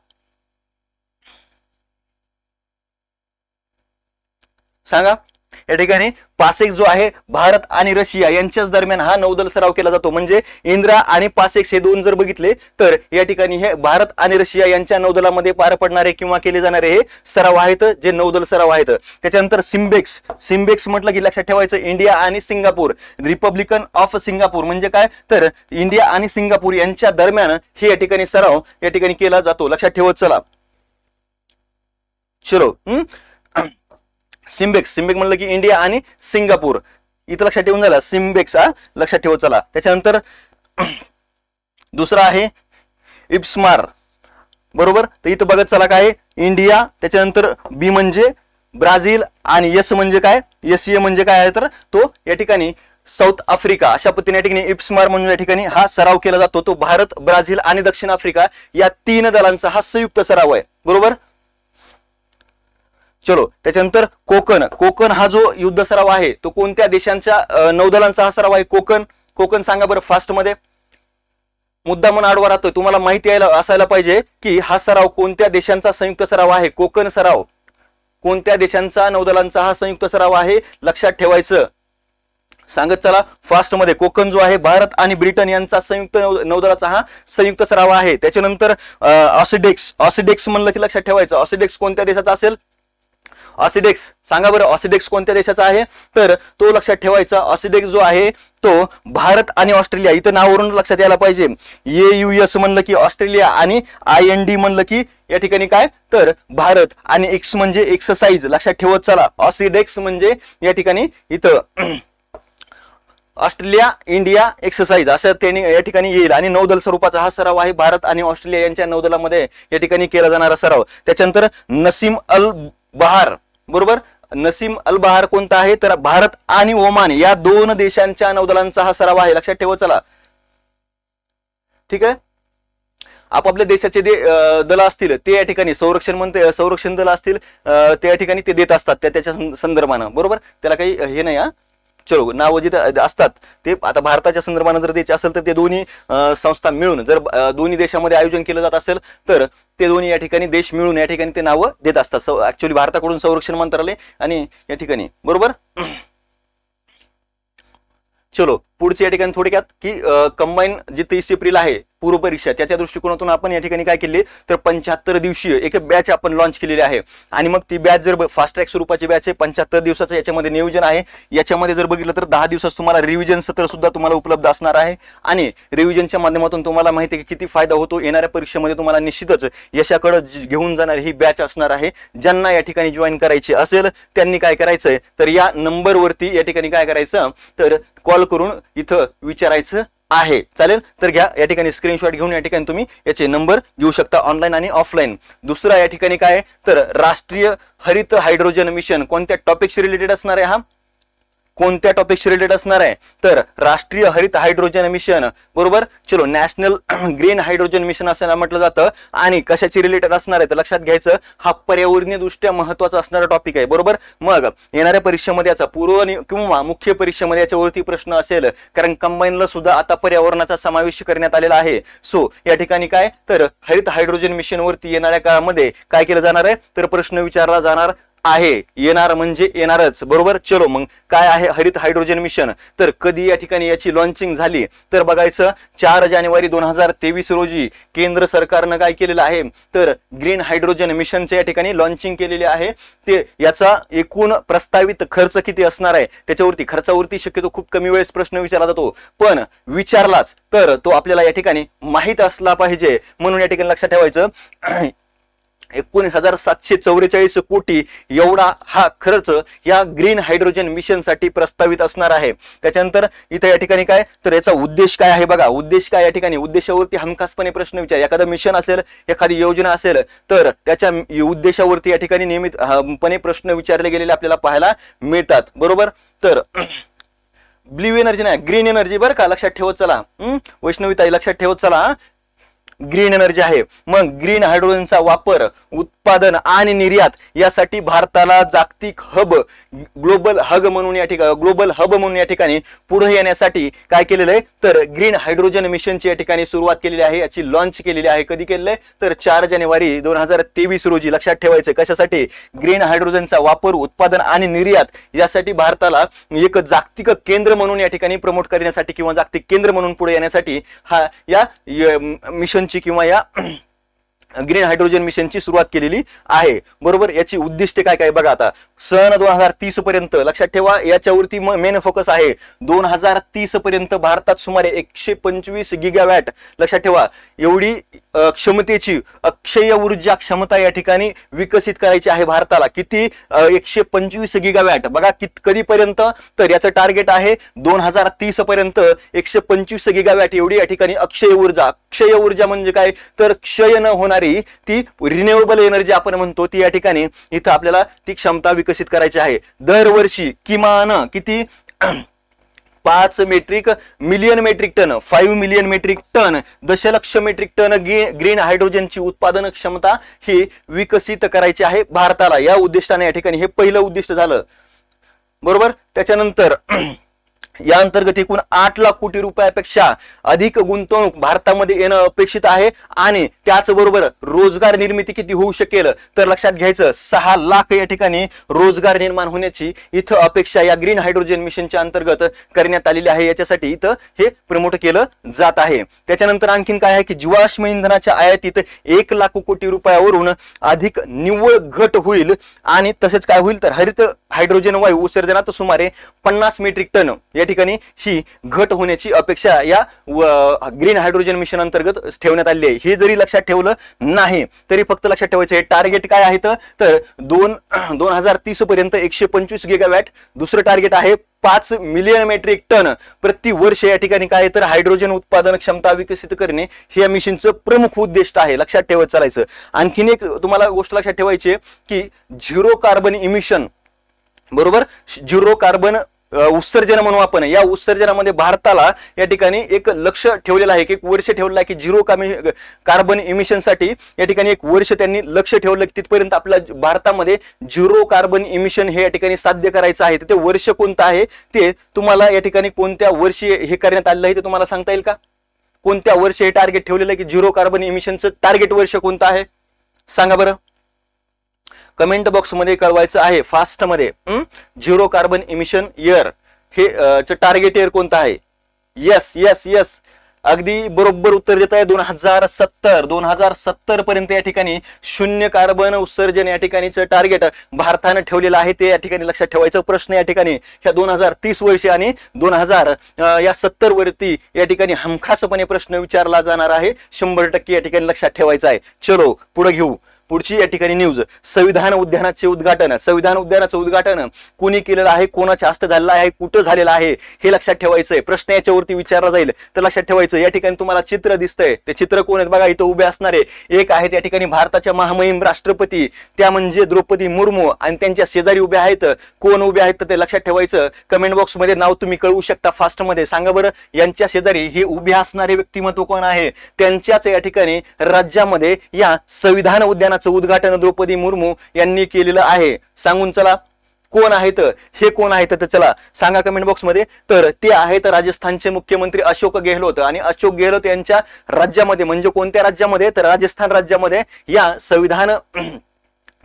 या ठिकाणी पासेक्स जो आहे भारत आणि रशिया यांच्याच दरम्यान हा नौदल सराव केला जातो. म्हणजे इंद्रा आणि पासेक्स हे दोन जर बघितले तर या ठिकाणी हे भारत आणि रशिया यांच्या नौदलामध्ये पार पडणारे किंवा केले जाणारे हे सराव आहेत जे नौदल सराव आहेत. त्याच्यानंतर सिम्बेक्स म्हटलं की लक्षात ठेवायचं इंडिया आणि सिंगापूर, रिपब्लिकन ऑफ सिंगापूर म्हणजे काय तर इंडिया आणि सिंगापूर यांच्या दरम्यान हे या ठिकाणी सराव या ठिकाणी केला जातो. लक्षात ठेवत चला. चलो सिम्बेक्स म्हणलं की इंडिया आणि सिंगापूर इथं लक्षात ठेवून झालं सिम्बेक्स हा लक्षात ठेवत चला. त्याच्यानंतर दुसरा आहे इप्समार बरोबर. तर इथं बघत चला काय आहे, इंडिया, त्याच्यानंतर बी म्हणजे ब्राझील आणि एस म्हणजे काय, एसए म्हणजे काय आहे तर तो या ठिकाणी साऊथ आफ्रिका. अशा पद्धतीने या ठिकाणी इप्समार म्हणून या ठिकाणी हा सराव केला जातो. तो भारत, ब्राझील आणि दक्षिण आफ्रिका या 3 दलांचा हा संयुक्त सराव आहे. बरोबर. चलो, त्याच्यानंतर कोकण. कोकण हा जो युद्ध सराव आहे तो कोणत्या देशांच्या नौदलांचा हा सराव आहे? कोकण. कोकण सांगा बरं फास्ट मध्ये. मुद्दा म्हणून आडवा राहतोय, तुम्हाला माहिती असायला पाहिजे की हा सराव कोणत्या देशांचा संयुक्त सराव आहे. कोकण सराव कोणत्या देशांचा नौदलांचा हा संयुक्त सराव आहे, लक्षात ठेवायचं. सांगत चला फास्ट मध्ये. कोकण जो आहे भारत आणि ब्रिटन यांचा संयुक्त नौदलाचा हा संयुक्त सराव आहे. त्याच्यानंतर ऑसिडेक्स. ऑसिडेक्स म्हणलं की लक्षात ठेवायचं, ऑसिडेक्स कोणत्या देशाचा असेल? ऑसिडेक्स सांगा बरं, ऑसिडेक्स कोणत्या देशाचा आहे? तर तो लक्षात ठेवायचा. ऑसिडेक्स जो आहे तो भारत आणि ऑस्ट्रेलिया, इथं नावावरून लक्षात यायला पाहिजे. AUS म्हणलं की ऑस्ट्रेलिया आणि IND म्हणलं की या ठिकाणी काय तर भारत आणि एक्स म्हणजे एक्सरसाइज, लक्षात ठेवत चला. ऑसिडेक्स म्हणजे या ठिकाणी इथं ऑस्ट्रेलिया, इंडिया, एक्सरसाइज असं त्यांनी या ठिकाणी येईल. आणि नौदल स्वरूपाचा हा सराव आहे भारत आणि ऑस्ट्रेलिया यांच्या नौदलामध्ये या ठिकाणी केला जाणारा सराव. त्याच्यानंतर नसीम अल बहार. बरोबर. नसीम अल बहार कोणता आहे तर भारत आणि ओमान या 2 देशांच्या नौदलांचा हा सराव आहे, लक्षात ठेवा चला. ठीक आहे. आपापल्या देशाचे दल असतील ते या ठिकाणी संरक्षण दल असतील ते या ठिकाणी ते देत असतात त्याच्या संदर्भानं. बरोबर. त्याला काही हे नाही. चलो, नाव जिथे असतात ते आता भारताच्या संदर्भानं जर द्यायचे असेल तर ते दोन्ही संस्था मिळून, जर दोन्ही देशामध्ये आयोजन केलं जात असेल तर ते दोन्ही या ठिकाणी देश मिळून या ठिकाणी ते नावं देत असतात. ऍक्च्युअली भारताकडून संरक्षण मंत्रालय आणि या ठिकाणी. बरोबर. चलो, पुढची या ठिकाणी थोडक्यात की कंबाईन जी 30 एप्रिल आहे पूर्व परीक्षा, त्याच्या दृष्टिकोनातून आपण या ठिकाणी काय केली तर 75 दिवसीय एक बॅच आपण लॉन्च केलेली आहे. आणि मग ती बॅच जर फास्ट ट्रॅक स्वरूपाची बॅच आहे, 75 दिवसाचं याच्यामध्ये नियोजन आहे. याच्यामध्ये जर बघितलं तर 10 दिवसात तुम्हाला रिव्हिजन सत्र सुद्धा तुम्हाला उपलब्ध असणार आहे. आणि रिव्हिजनच्या माध्यमातून तुम्हाला माहिती आहे की किती फायदा होतो. येणाऱ्या परीक्षेमध्ये तुम्हाला निश्चितच यशाकडे घेऊन जाणारी ही बॅच असणार आहे. ज्यांना या ठिकाणी जॉईन करायची असेल त्यांनी काय करायचंय तर या नंबरवरती या ठिकाणी काय करायचं तर कॉल करून इथं विचारायचं आहे. चालेल. तर घ्या या ठिकाणी स्क्रीनशॉट घेऊन या ठिकाणी तुम्ही याचे नंबर घेऊ शकता ऑनलाईन आणि ऑफलाईन. दुसरा या ठिकाणी काय तर राष्ट्रीय हरित हायड्रोजन मिशन कोणत्या टॉपिकशी रिलेटेड असणार आहे? हा कोणत्या टॉपिकशी रिलेटेड असणार आहे तर राष्ट्रीय हरित हायड्रोजन मिशन. बरोबर. चलो, नॅशनल ग्रीन हायड्रोजन मिशन असं म्हटलं जातं. आणि कशाची रिलेटेड असणार आहे तर लक्षात घ्यायचं हा पर्यावरणीय दृष्ट्या महत्वाचा असणारा टॉपिक आहे. बरोबर. मग येणाऱ्या परीक्षेमध्ये याचा पूर्व किंवा मुख्य परीक्षेमध्ये याच्यावरती प्रश्न असेल, कारण कंबाईनला सुद्धा आता पर्यावरणाचा समावेश करण्यात आलेला आहे. सो या ठिकाणी काय तर हरित हायड्रोजन मिशन वरती येणाऱ्या काळामध्ये काय केलं जाणार आहे तर प्रश्न विचारला जाणार आहे. येणार म्हणजे येणारच. बरोबर. चलो, मग काय आहे हरित हायड्रोजन मिशन तर कधी या ठिकाणी याची लॉन्चिंग झाली तर बघायचं 4 जानेवारी 2023 रोजी केंद्र सरकारनं काय केलेलं आहे तर ग्रीन हायड्रोजन मिशनचे या ठिकाणी लॉन्चिंग केलेले आहे. ते याचा एकूण प्रस्तावित खर्च किती असणार आहे त्याच्यावरती, खर्चावरती शक्यतो खूप कमी वेळेस प्रश्न विचारला जातो, पण विचारलाच तर तो आपल्याला या ठिकाणी माहित असला पाहिजे. म्हणून या ठिकाणी लक्षात ठेवायचं 19,744 कोटी एवढा हा खर्च या ग्रीन हायड्रोजन मिशन साठी प्रस्तावित असणार आहे. त्याच्यानंतर इथे या ठिकाणी काय तर याचा उद्देश काय आहे बघा. उद्देश काय या ठिकाणी उद्देशावरती हमखासपणे प्रश्न विचार. एखादं मिशन असेल, एखादी योजना असेल तर त्याच्या उद्देशावरती या ठिकाणी नियमितपणे प्रश्न विचारले गेलेले आपल्याला पाहायला मिळतात. बरोबर. तर ब्ल्यू एनर्जी नाही, ग्रीन एनर्जी बरं का, लक्षात ठेवत चला. वैष्णवीताई लक्षात ठेवत चला. ग्रीन एनर्जी आहे. मग ग्रीन हायड्रोजनचा वापर, उत्पादन आणि निर्यात यासाठी भारताला जागतिक हब, ग्लोबल हब म्हणून या ठिकाणी पुढे येण्यासाठी काय केलेलं आहे तर ग्रीन हायड्रोजन मिशनची या ठिकाणी सुरुवात केलेली आहे. याची लॉन्च केलेली आहे. कधी केलेलं आहे तर 4 जानेवारी 2023 रोजी. लक्षात ठेवायचं कशासाठी ग्रीन हायड्रोजनचा वापर, उत्पादन आणि निर्यात यासाठी भारताला एक जागतिक केंद्र म्हणून या ठिकाणी प्रमोट करण्यासाठी किंवा जागतिक केंद्र म्हणून पुढे येण्यासाठी हा या मिशन किंवा या ग्रीन हायड्रोजन मिशनची सुरुवात केलेली आहे. बरोबर. याची उद्दिष्टे काय काय बघा. आता सन 2030 पर्यंत लक्षात ठेवा याच्यावरती मेन फोकस आहे. 2030 पर्यंत भारतात सुमारे 125 गिगावॅट लक्षात ठेवा एवढी क्षमतेची अक्षय ऊर्जा क्षमता या ठिकाणी विकसित करायची आहे भारताला. किती? 125 गिगावॅट. बघा कधीपर्यंत? तर याचं टार्गेट आहे 2030 पर्यंत 125 गिगावॅट एवढी या ठिकाणी अक्षय ऊर्जा. अक्षय ऊर्जा म्हणजे काय? तर क्षय न होणारी ती रिन्युएबल एनर्जी आपण म्हणतो, ती या ठिकाणी इथं आपल्याला ती क्षमता विकसित करायची आहे. दरवर्षी किमान किती? 5 million metric tonne 5 million metric tonne दशलक्ष मेट्रिक टन ग्रीन हायड्रोजनची उत्पादन क्षमता ही विकसित करायची आहे भारताला. या उद्दिष्टाने या ठिकाणी हे पहिलं उद्दिष्ट झालं, बरोबर. त्याच्यानंतर या अंतर्गत एकूण 8 लाख कोटी रुपयापेक्षा अधिक गुंतवणूक भारतामध्ये येणं अपेक्षित आहे. आणि त्याचबरोबर रोजगार निर्मिती किती होऊ शकेल? तर लक्षात घ्यायचं 6 लाख या ठिकाणी रोजगार निर्माण होण्याची इथं अपेक्षा या ग्रीन हायड्रोजन मिशनच्या अंतर्गत करण्यात आलेली आहे. याच्यासाठी इथं हे प्रमोट केलं जात आहे. त्याच्यानंतर आणखीन काय आहे की जीवाश्म इंधनाच्या आयातीत 1 लाख कोटी रुपयावरून अधिक निव्वळ घट होईल. आणि तसेच काय होईल? तर हरित हायड्रोजन वायू उत्सर्जनात सुमारे 50 मेट्रिक टन या ठिकाणी ही घट होण्याची अपेक्षा या ग्रीन हायड्रोजन मिशन अंतर्गत ठेवण्यात आली आहे. हे जरी लक्षात ठेवलं नाही तरी फक्त लक्षात ठेवायचं हे टार्गेट काय आहे तर 2030 पर्यंत 125 गिगावॅट. दुसरं टार्गेट आहे 5 मिलियन मेट्रिक टन प्रति वर्ष या ठिकाणी काय तर हायड्रोजन उत्पादन क्षमता विकसित करणे हे या मिशनचं प्रमुख उद्दिष्ट आहे. लक्षात ठेवत चालायचं. आणखीन एक तुम्हाला गोष्ट लक्षात ठेवायची की झिरो कार्बन इमिशन, बरोबर. झिरो कार्बन उत्सर्जन म्हणू आपण. या उत्सर्जनामध्ये भारताला या ठिकाणी एक लक्ष ठेवलेलं आहे, एक वर्ष ठेवलेलं आहे की झिरो कार्बन इमिशनसाठी या ठिकाणी एक वर्ष त्यांनी लक्ष ठेवलं की तिथपर्यंत आपल्या भारतामध्ये झिरो कार्बन इमिशन हे या ठिकाणी साध्य करायचं आहे. ते वर्ष कोणतं आहे ते तुम्हाला या ठिकाणी कोणत्या वर्षी हे करण्यात आलेलं आहे ते तुम्हाला सांगता येईल का? कोणत्या वर्षी हे टार्गेट ठेवलेलं आहे की झिरो कार्बन इमिशनचं टार्गेट वर्ष कोणतं आहे? सांगा बरं. कमेंट बॉक्स मध्ये कळवायचं आहे फास्ट मध्ये. झिरो कार्बन इमिशन इयर हे टार्गेट इयर कोणतं आहे? यस यस यस, अगदी बरोबर उत्तर देत आहे. 2070 पर्यंत या ठिकाणी शून्य कार्बन उत्सर्जन या ठिकाणीचं टार्गेट भारतानं ठेवलेलं आहे. ते या ठिकाणी लक्षात ठेवायचं. प्रश्न या ठिकाणी ह्या 2030 वर्षी आणि 2070 वरती या ठिकाणी हमखासपणे प्रश्न विचारला जाणार आहे. 100% या ठिकाणी लक्षात ठेवायचं आहे. चलो पुढे घेऊ. पुढची या ठिकाणी न्यूज. संविधान उद्यानाचे उद्घाटन. संविधान उद्यानाचं उद्घाटन कोणी केलेलं आहे? कोणाच्या हस्ते झालेलं आहे? कुठं झालेलं आहे? हे लक्षात ठेवायचंय. प्रश्न याच्यावरती विचारला जाईल तर लक्षात ठेवायचं. या ठिकाणी तुम्हाला चित्र दिसतंय, ते चित्र कोण आहेत बघा इथं उभे असणारे. एक आहेत या ठिकाणी भारताच्या महामहिम राष्ट्रपती, त्या म्हणजे द्रौपदी मुर्मू, आणि त्यांच्या शेजारी उभे आहेत. कोण उभे आहेत तर ते लक्षात ठेवायचं. कमेंट बॉक्स मध्ये नाव तुम्ही कळवू शकता फास्ट मध्ये. सांगा बरं यांच्या शेजारी हे उभे असणारे व्यक्तिमत्व कोण आहे? त्यांच्याच या ठिकाणी राज्यामध्ये या संविधान उद्यानाचं उद्घाटन द्रौपदी मुर्मू यांनी केलेलं आहे. सांगून चला कोण आहेत हे? कोण आहेत तर चला सांगा कमेंट बॉक्स मध्ये. तर ते आहेत राजस्थानचे मुख्यमंत्री अशोक गेहलोत. आणि अशोक गेहलोत यांच्या राज्यामध्ये म्हणजे कोणत्या राज्यामध्ये तर राजस्थान राज्यामध्ये या संविधान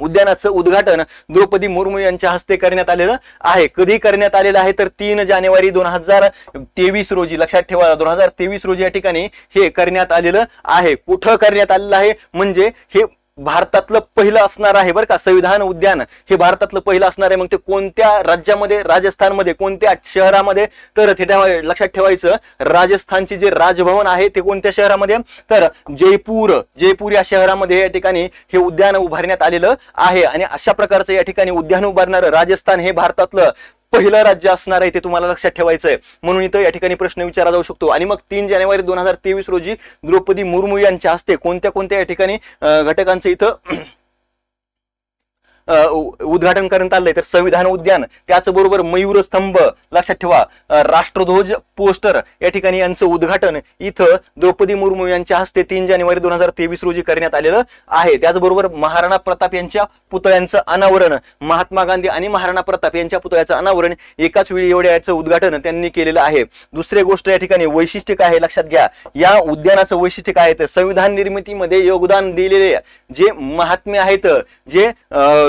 उद्यानाचं उद्घाटन द्रौपदी मुर्मू यांच्या हस्ते करण्यात आलेलं आहे. कधी करण्यात आलेलं आहे तर 3 जानेवारी 2023 रोजी. लक्षात ठेवा 2023 रोजी या ठिकाणी हे करण्यात आलेलं आहे. कुठं करण्यात आलेलं आहे म्हणजे हे भारतातलं पहिलं असणार आहे बरं का. संविधान उद्यान हे भारतातलं पहिलं असणार आहे. मग ते कोणत्या राज्यामध्ये? राजस्थानमध्ये. कोणत्या शहरामध्ये तर ते लक्षात ठेवायचं. राजस्थानचे जे राजभवन आहे ते कोणत्या शहरामध्ये तर जयपूर या शहरामध्ये या ठिकाणी हे उद्यान उभारण्यात आलेलं आहे. आणि अशा प्रकारचं या ठिकाणी उद्यान उभारणारं राजस्थान हे भारतातलं पहिलं राज्य असणार आहे ते तुम्हाला लक्षात ठेवायचंय. म्हणून इथं या ठिकाणी प्रश्न विचारला जाऊ शकतो. आणि मग 3 जानेवारी 2023 रोजी द्रौपदी मुर्मू यांच्या हस्ते कोणत्या या ठिकाणी घटकांचं इथं उद्घाटन करण्यात आलंय तर संविधान उद्यान, त्याचबरोबर मयूर स्तंभ लक्षात ठेवा, राष्ट्रध्वज पोस्टर या ठिकाणी यांचं उद्घाटन इथं द्रौपदी मुर्मू यांच्या हस्ते 3 जानेवारी 2023 रोजी करण्यात आलेलं आहे. त्याचबरोबर महाराणा प्रताप यांच्या पुतळ्यांचं अनावरण, महात्मा गांधी आणि महाराणा प्रताप यांच्या पुतळ्याचं अनावरण एकाच वेळी एवढ्या याचं उद्घाटन त्यांनी केलेलं आहे. दुसरी गोष्ट या ठिकाणी वैशिष्ट्य काय आहे लक्षात घ्या. या उद्यानाचं वैशिष्ट्य काय आहे तर संविधान निर्मितीमध्ये योगदान दिलेले जे महात्मे आहेत, जे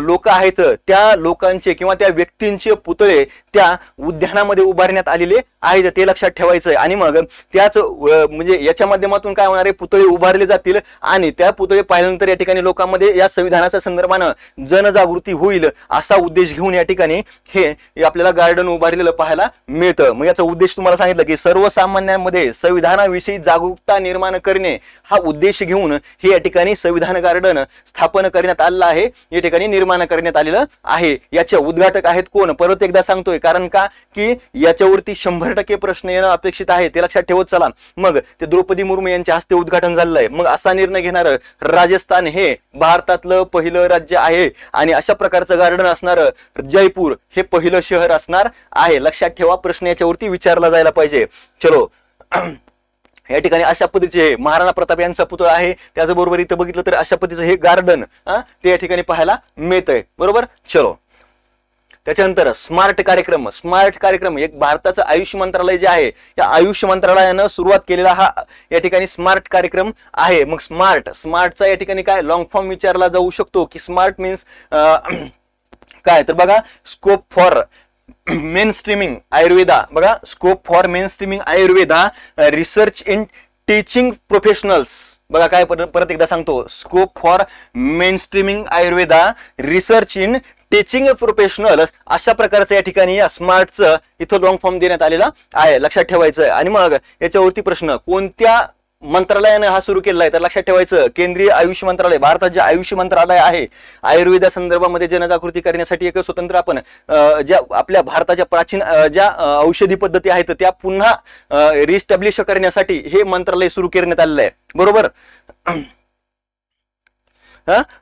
लोक आहेत, त्या लोकांचे किंवा त्या व्यक्तींचे पुतळे त्या उद्यानामध्ये उभारण्यात आलेले आहे ते लक्षात ठेवायचं आहे. आणि मग त्याच म्हणजे याच्या माध्यमातून काय होणार आहे, पुतळे उभारले जातील आणि त्या पुतळे पाहिल्यानंतर या ठिकाणी लोकांमध्ये या संविधानाच्या संदर्भानं जनजागृती होईल असा उद्देश घेऊन या ठिकाणी हे आपल्याला गार्डन उभारलेलं पाहायला मिळतं. मग याचा उद्देश तुम्हाला सांगितलं की सर्वसामान्यांमध्ये संविधानाविषयी जागरूकता निर्माण करणे हा उद्देश घेऊन हे या ठिकाणी संविधान गार्डन स्थापन करण्यात आलेलं आहे, या ठिकाणी निर्माण करण्यात आलेलं आहे. याचे उद्घाटक आहेत कोण, परत एकदा सांगतोय कारण का की याच्यावरती 100% प्रश्न येणं अपेक्षित आहे, ते लक्षात ठेवत चला. मग ते द्रौपदी मुर्मू यांच्या हस्ते उद्घाटन झालेलं आहे. मग असा निर्णय घेणार राजस्थान हे भारतातलं पहिलं राज्य आहे आणि अशा प्रकारचं गार्डन असणार जयपूर हे पहिलं शहर असणार आहे. लक्षात ठेवा, प्रश्न याच्यावरती विचारला जायला पाहिजे. चलो या ठिकाणी अशा पद्धतीचे महाराणा प्रताप यांचा पुतळा आहे, त्याचबरोबर इथं बघितलं तर अशा पद्धतीचं हे गार्डन ते या ठिकाणी पाहायला मिळतंय. बरोबर. चलो त्याच्यानंतर स्मार्ट कार्यक्रम एक भारताचं आयुष मंत्रालय जे आहे या आयुष मंत्रालयानं सुरुवात केलेला हा या ठिकाणी स्मार्ट कार्यक्रम आहे. मग स्मार्टचा या ठिकाणी काय लॉंग फॉर्म विचारला जाऊ शकतो की स्मार्ट मीन्स काय, तर बघा scope for mainstreaming Ayurveda, बघा scope for mainstreaming Ayurveda, research in teaching professionals. बघा काय परत एकदा सांगतो, scope for mainstreaming Ayurveda, research in teaching professional, अशा प्रकारचं या ठिकाणी या स्मार्टचं इथं लॉंग फॉर्म देण्यात आलेला आहे, लक्षात ठेवायचं. आणि मग याच्यावरती प्रश्न, कोणत्या मंत्रालयाने हा सुरू केलेला आहे, तर लक्षात ठेवायचं केंद्रीय आयुष मंत्रालय. भारतात जे आयुष मंत्रालय आहे आयुर्वेदा संदर्भामध्ये जनजागृती करण्यासाठी एक स्वतंत्र आपण ज्या आपल्या भारताच्या प्राचीन ज्या औषधी पद्धती आहेत त्या पुन्हा रिस्टॅब्लिश करण्यासाठी हे मंत्रालय सुरू करण्यात आलेलं आहे. बरोबर.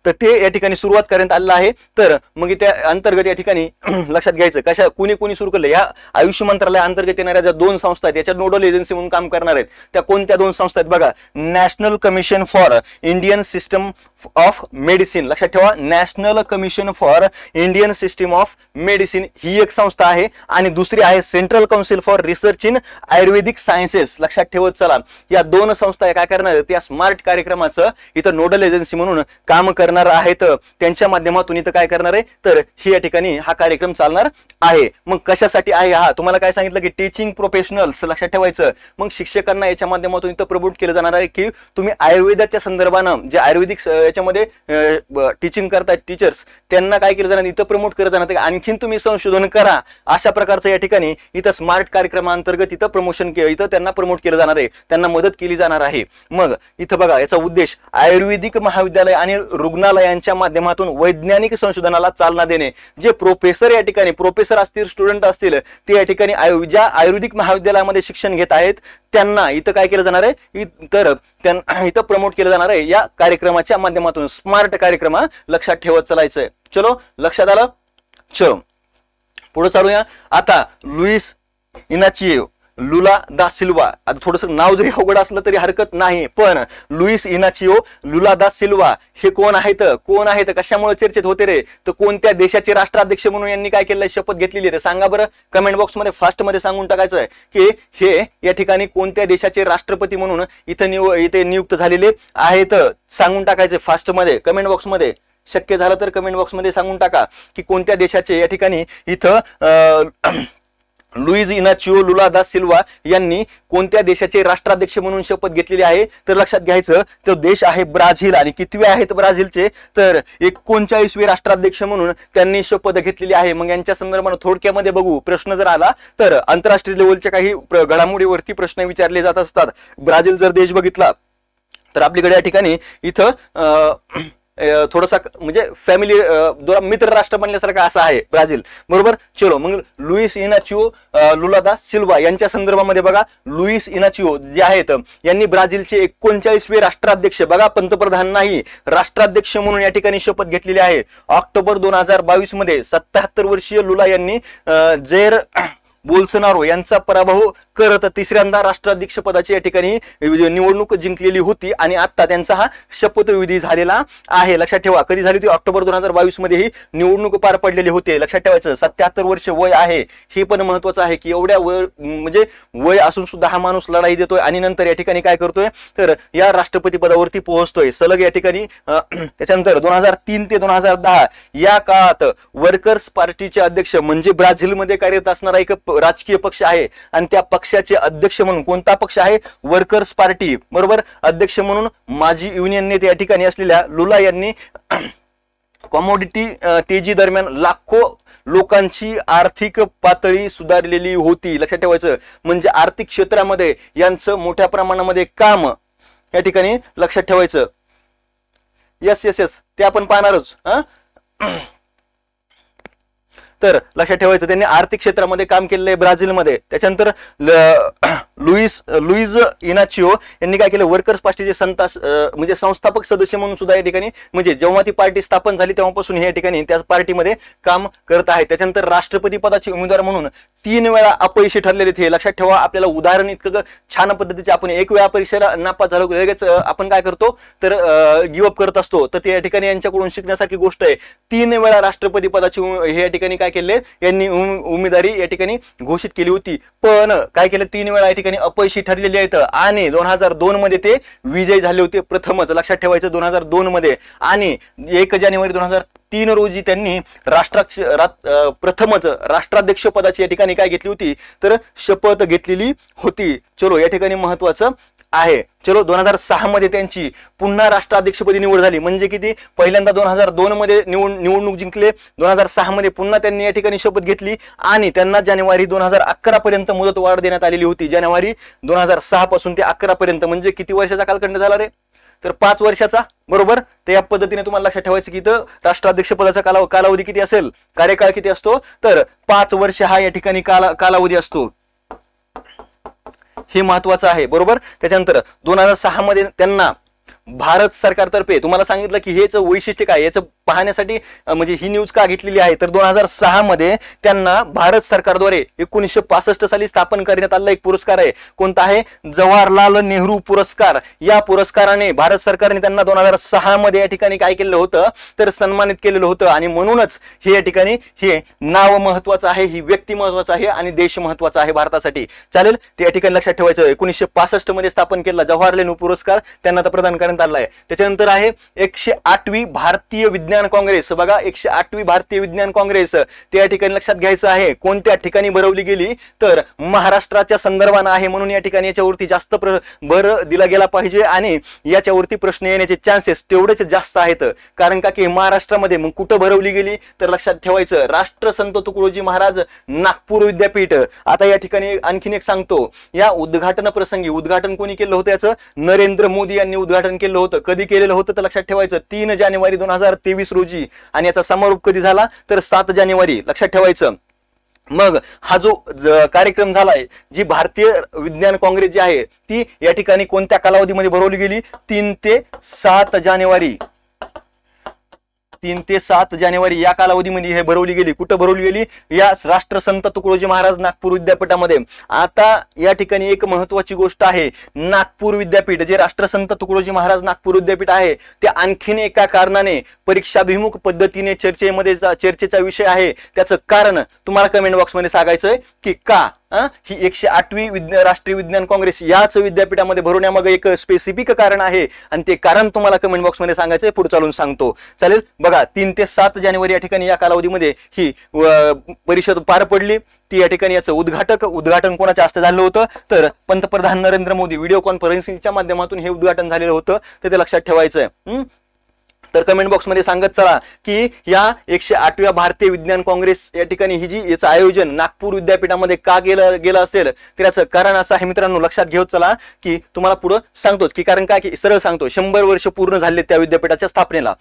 तर ते या ठिकाणी सुरुवात करण्यात आलेलं आहे. तर मग त्या अंतर्गत या ठिकाणी लक्षात घ्यायचं कशा कुणी सुरू केलं, या आयुष मंत्रालया अंतर्गत येणाऱ्या ज्या 2 संस्था आहेत याच्या नोडल एजन्सी म्हणून काम करणार आहेत त्या कोणत्या 2 संस्था आहेत, बघा national commission for Indian system of medicine. लक्षात ठेवा, national commission for Indian system of medicine ही एक संस्था आहे आणि दुसरी आहे central council for research in Ayurvedic sciences. लक्षात ठेवत चला, या 2 संस्था काय करणार आहेत, त्या स्मार्ट कार्यक्रमाचं इथं नोडल एजन्सी म्हणून काम करणार आहेत. त्यांच्या माध्यमातून इथं काय करणार आहे, तर ही या ठिकाणी हा कार्यक्रम चालणार आहे. मग कशासाठी आहे हा, तुम्हाला काय सांगितलं की टीचिंग प्रोफेशनल्स. लक्षात ठेवायचं, मग शिक्षकांना याच्या माध्यमातून इथं प्रमोट केलं जाणार आहे की तुम्ही आयुर्वेदाच्या संदर्भानं जे आयुर्वेदिक याच्यामध्ये टीचिंग करतात टीचर्स, त्यांना काय केलं जाणार, इथं प्रमोट केलं जाणार, आणखीन तुम्ही संशोधन करा. अशा प्रकारचं या ठिकाणी इथं स्मार्ट कार्यक्रमांतर्गत इथं प्रमोशन इथं त्यांना प्रमोट केलं जाणार आहे, त्यांना मदत केली जाणार आहे. मग इथं बघा याचा उद्देश आयुर्वेदिक महाविद्यालय आणि रुग्णालयांच्या माध्यमातून वैज्ञानिक संशोधनाला चालना देणे. जे प्रोफेसर या ठिकाणी प्रोफेसर असतील, स्टुडंट असतील, ते या ठिकाणी ज्या आयुर्वेदिक महाविद्यालयामध्ये शिक्षण घेत आहेत त्यांना इथं काय केलं जाणार आहे, तर त्यांना इथं प्रमोट केलं जाणार आहे या कार्यक्रमाच्या माध्यमातून. स्मार्ट कार्यक्रम लक्षात ठेवत चालायचंय. चलो लक्षात आलं. चलो पुढे चालूया. आता लुईस इनाचियो लुला दा सिल्वा, आता थोडंसं नाव जरी अवघड असलं तरी हरकत नाही, पण लुईस इनाचियो लुला दा सिल्वा हे कोण आहेत, कशामुळे चर्चेत होते रे, तर कोणत्या देशाचे राष्ट्राध्यक्ष म्हणून यांनी काय केलंय, शपथ घेतलेली आहे. सांगा बरं, कमेंट बॉक्स मध्ये फास्ट मध्ये सांगून टाकायचं आहे की हे या ठिकाणी कोणत्या देशाचे राष्ट्रपती म्हणून इथे नियुक्त झालेले आहेत. सांगून टाकायचे फास्ट मध्ये कमेंट बॉक्स मध्ये, शक्य झालं तर कमेंट बॉक्स मध्ये सांगून टाका की कोणत्या देशाचे या ठिकाणी इथं लुईस इनाचियो लुला दा सिल्वा यांनी कोणत्या देशाचे राष्ट्राध्यक्ष म्हणून शपथ घेतलेली आहे. तर लक्षात घ्यायचं तो देश आहे ब्राझील. आणि कितवे आहेत ब्राझीलचे, तर 39वे राष्ट्राध्यक्ष म्हणून त्यांनी शपथ घेतलेली आहे. मग यांच्या संदर्भाने थोडक्यामध्ये बघू, प्रश्न जर आला तर आंतरराष्ट्रीय लेवलच्या काही घडामोडीवरती प्रश्न विचारले जात असतात. ब्राझील जर देश बघितला तर आपल्याकडे या ठिकाणी इथं थोडासा म्हणजे फॅमिली मित्र राष्ट्र बनल्यासारखं असं आहे ब्राझील. बरोबर. चलो मग लुईस इनाचियो लुला दा सिल्वा यांच्या संदर्भामध्ये बघा, लुईस इनाचियो जे आहेत यांनी ब्राझीलचे 39वे राष्ट्राध्यक्ष, बघा पंतप्रधान नाही, राष्ट्राध्यक्ष म्हणून या ठिकाणी शपथ घेतलेली आहे. ऑक्टोबर 2022 मध्ये 77 वर्षीय लुला यांनी जैर बोल्सोनारो यांचा पराभव करत तिसऱ्यांदा राष्ट्राध्यक्ष पदाची या ठिकाणी निवडणूक जिंकलेली होती आणि आता त्यांचा हा शपथविधी झालेला आहे. लक्षात ठेवा, कधी झाली होती, ऑक्टोबर 2022 मध्ये ही निवडणूक पार पडलेली होती. लक्षात ठेवायचं 77 वर्ष वय आहे, हे पण महत्वाचं आहे की एवढ्या म्हणजे वय असून सुद्धा हा माणूस लढाई देतोय आणि नंतर या ठिकाणी काय करतोय, तर या राष्ट्रपती पदावरती पोहोचतोय सलग या ठिकाणी. त्याच्यानंतर 2003 ते 2010 या काळात वर्कर्स पार्टीचे अध्यक्ष म्हणजे ब्राझीलमध्ये कार्यरत असणारा एक जो राजकीय पक्ष आहे आणि त्या पक्षाचे अध्यक्ष म्हणून कोणता पक्ष आहे, वर्कर्स पार्टी, बरोबर, अध्यक्ष म्हणून माजी युनियन नेते या ठिकाणी असलेल्या लुला यांनी कमोडिटी तेजी दरम्यान लाखो लोकांची आर्थिक पातळी सुधारलेली होती. लक्षात ठेवायचं, म्हणजे आर्थिक क्षेत्रामध्ये यांचं मोठ्या प्रमाणामध्ये काम या ठिकाणी लक्षात ठेवायचं. यस यस यस ते आपण पाहणारच. तर लक्षात ठेवायचं त्यांनी आर्थिक क्षेत्रामध्ये काम केलेलं आहे ब्राझीलमध्ये. त्याच्यानंतर लुईज इनाचिओ यांनी काय केलं, वर्कर्स पार्टीचे म्हणजे संस्थापक सदस्य म्हणून सुद्धा या ठिकाणी, म्हणजे जेव्हा ती पार्टी स्थापन झाली तेव्हापासून हे या ठिकाणी त्या पार्टीमध्ये काम करत आहे. त्याच्यानंतर राष्ट्रपती पदाचे उमेदवार म्हणून 3 वेळा अपयशी ठरलेले ते. लक्षात ठेवा, आपल्याला उदाहरण इतकं छान पद्धतीचे, आपण एक वेळा परीक्षेला नापास झालो लगेच आपण काय करतो तर गिव्ह अप करत असतो. तर ते या ठिकाणी यांच्याकडून शिकण्यासारखी गोष्ट आहे. 3 वेळा राष्ट्रपती पदाची हे या ठिकाणी काय केले, यांनी उमेदवारी या ठिकाणी घोषित केली होती. पण काय केलं, 3 वेळा या ठिकाणी अपयशी ठरलेले आहेत आणि 2002 मध्ये ते विजयी झाले होते प्रथमच. लक्षात ठेवायचं 2002 मध्ये. आणि 1 जानेवारी 2003 रोजी त्यांनी प्रथमच राष्ट्राध्यक्ष पदाची या ठिकाणी काय घेतली होती तर शपथ घेतलेली होती. चलो या ठिकाणी महत्वाचं आहे. चलो 2006 मध्ये त्यांची पुन्हा राष्ट्राध्यक्षपदी निवड झाली. म्हणजे किती, पहिल्यांदा 2002 मध्ये निवडणूक जिंकले, 2006 मध्ये पुन्हा त्यांनी या ठिकाणी शपथ घेतली आणि त्यांना जानेवारी 2011 पर्यंत मुदतवाढ देण्यात आलेली होती. जानेवारी 2006 पासून ते 11 पर्यंत, म्हणजे किती वर्षाचा कालखंड झाला रे, तर 5 वर्षाचा, बरोबर. तर या पद्धतीने तुम्हाला लक्षात ठेवायचं की इथं राष्ट्राध्यक्ष पदाचा कालावधी किती असेल, कार्यकाळ किती असतो तर 5 वर्ष हा या ठिकाणी कालावधी असतो. हे महत्वाचं आहे, बरोबर. त्याच्यानंतर 2006 मध्ये त्यांना भारत सरकारतर्फे, तुम्हाला सांगितलं की हेच वैशिष्ट्य काय, याचं पाहण्यासाठी म्हणजे ही न्यूज का घेतलेली आहे तर 2006 मध्ये त्यांना भारत सरकारद्वारे 1965 साली स्थापन करण्यात आलेला एक पुरस्कार आहे. कोणता आहे, जवाहरलाल नेहरू पुरस्कार. या पुरस्काराने भारत सरकारने त्यांना 2006 मध्ये या ठिकाणी काय केलेलं होतं तर सन्मानित केलेलं होतं. आणि म्हणूनच हे या ठिकाणी हे नाव महत्वाचं आहे, ही व्यक्ती महत्वाचं आहे आणि देश महत्वाचा आहे भारतासाठी. चालेल, ते या ठिकाणी लक्षात ठेवायचं. 1965 मध्ये स्थापन केलेला जवाहरलाल नेहरू पुरस्कार त्यांना आता प्रदान करण्यात आला आहे. त्याच्यानंतर आहे 108वी भारतीय विज्ञान काँग्रेस. बघा, 108वी भारतीय विज्ञान काँग्रेस ते या ठिकाणी लक्षात घ्यायचं आहे. कोणत्या ठिकाणी भरवली गेली तर महाराष्ट्राच्या संदर्भाने आहे, म्हणून या ठिकाणी याच्यावरती जास्त भर दिला गेला पाहिजे आणि याच्यावरती प्रश्न येण्याचे चान्सेस तेवढेच जास्त आहेत. कारण का की महाराष्ट्रामध्ये मग कुठं भरवली गेली तर लक्षात ठेवायचं, राष्ट्रसंत तुकडोजी महाराज नागपूर विद्यापीठ. आता या ठिकाणी आणखीन एक सांगतो, या उद्घाटन प्रसंगी, उद्घाटन कोणी केलं होतं याचं, नरेंद्र मोदी यांनी उद्घाटन केलं होतं. कधी केलेलं होतं तर लक्षात ठेवायचं 3 जानेवारी 2023 रोजी. आणि याचा समारोप कधी झाला तर 7 जानेवारी. लक्षात ठेवायचं. मग हा जो कार्यक्रम झालाय, जी भारतीय विज्ञान काँग्रेस जी आहे ती या ठिकाणी कोणत्या कालावधीमध्ये भरवली गेली, 3 ते 7 जानेवारी. 3 ते 7 जानेवारी या कालावधीमध्ये हे भरवली गेली. कुठं भरवली गेली, या राष्ट्रसंत तुकडोजी महाराज नागपूर विद्यापीठामध्ये. आता या ठिकाणी एक महत्वाची गोष्ट आहे, नागपूर विद्यापीठ जे राष्ट्रसंत तुकडोजी महाराज नागपूर विद्यापीठ आहे ते आणखीन एका कारणाने परीक्षाभिमुख पद्धतीने चर्चेचा विषय आहे. त्याचं कारण तुम्हाला कमेंट बॉक्समध्ये सांगायचंय की का ही 108वी राष्ट्रीय विज्ञान काँग्रेस याच विद्यापीठामध्ये भरवण्यामागे एक स्पेसिफिक कारण आहे आणि ते कारण तुम्हाला कमेंट बॉक्समध्ये सांगायचंय, पुढे चालून सांगतो. चालेल, बघा 3 ते 7 जानेवारी या ठिकाणी या कालावधीमध्ये ही परिषद पार पडली. ती या ठिकाणी याचं उद्घाटन कोणाच्या हस्ते झालं होतं तर पंतप्रधान नरेंद्र मोदी व्हिडिओ कॉन्फरन्सिंगच्या माध्यमातून हे उद्घाटन झालेलं होतं. ते लक्षात ठेवायचंय. तर कमेंट बॉक्समध्ये सांगत चला की या 108व्या भारतीय विज्ञान काँग्रेस या ठिकाणी ही जी याचं आयोजन नागपूर विद्यापीठामध्ये का गेलं असेल तर याचं कारण असं आहे मित्रांनो. लक्षात घेऊन चला की तुम्हाला पुढे सांगतोच की कारण काय की सरळ सांगतो, 100 वर्ष पूर्ण झाले त्या विद्यापीठाच्या स्थापनेला.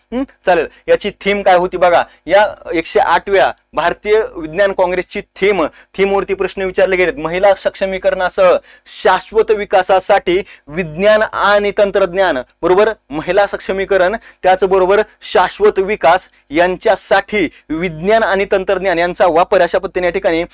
चालेल, याची थीम काय होती बघा. या 108व्या भारतीय विज्ञान काँग्रेसची थीमवरती प्रश्न विचारले गेलेत. महिला सक्षमीकरणासह शाश्वत विकासासाठी विज्ञान आणि तंत्रज्ञान, बरोबर, महिला सक्षमीकरण त्याचबरोबर शाश्वत विकास यांच्यासाठी विज्ञान आणि तंत्रज्ञान यांचा वापर अशा पद्धतीने या ठिकाणी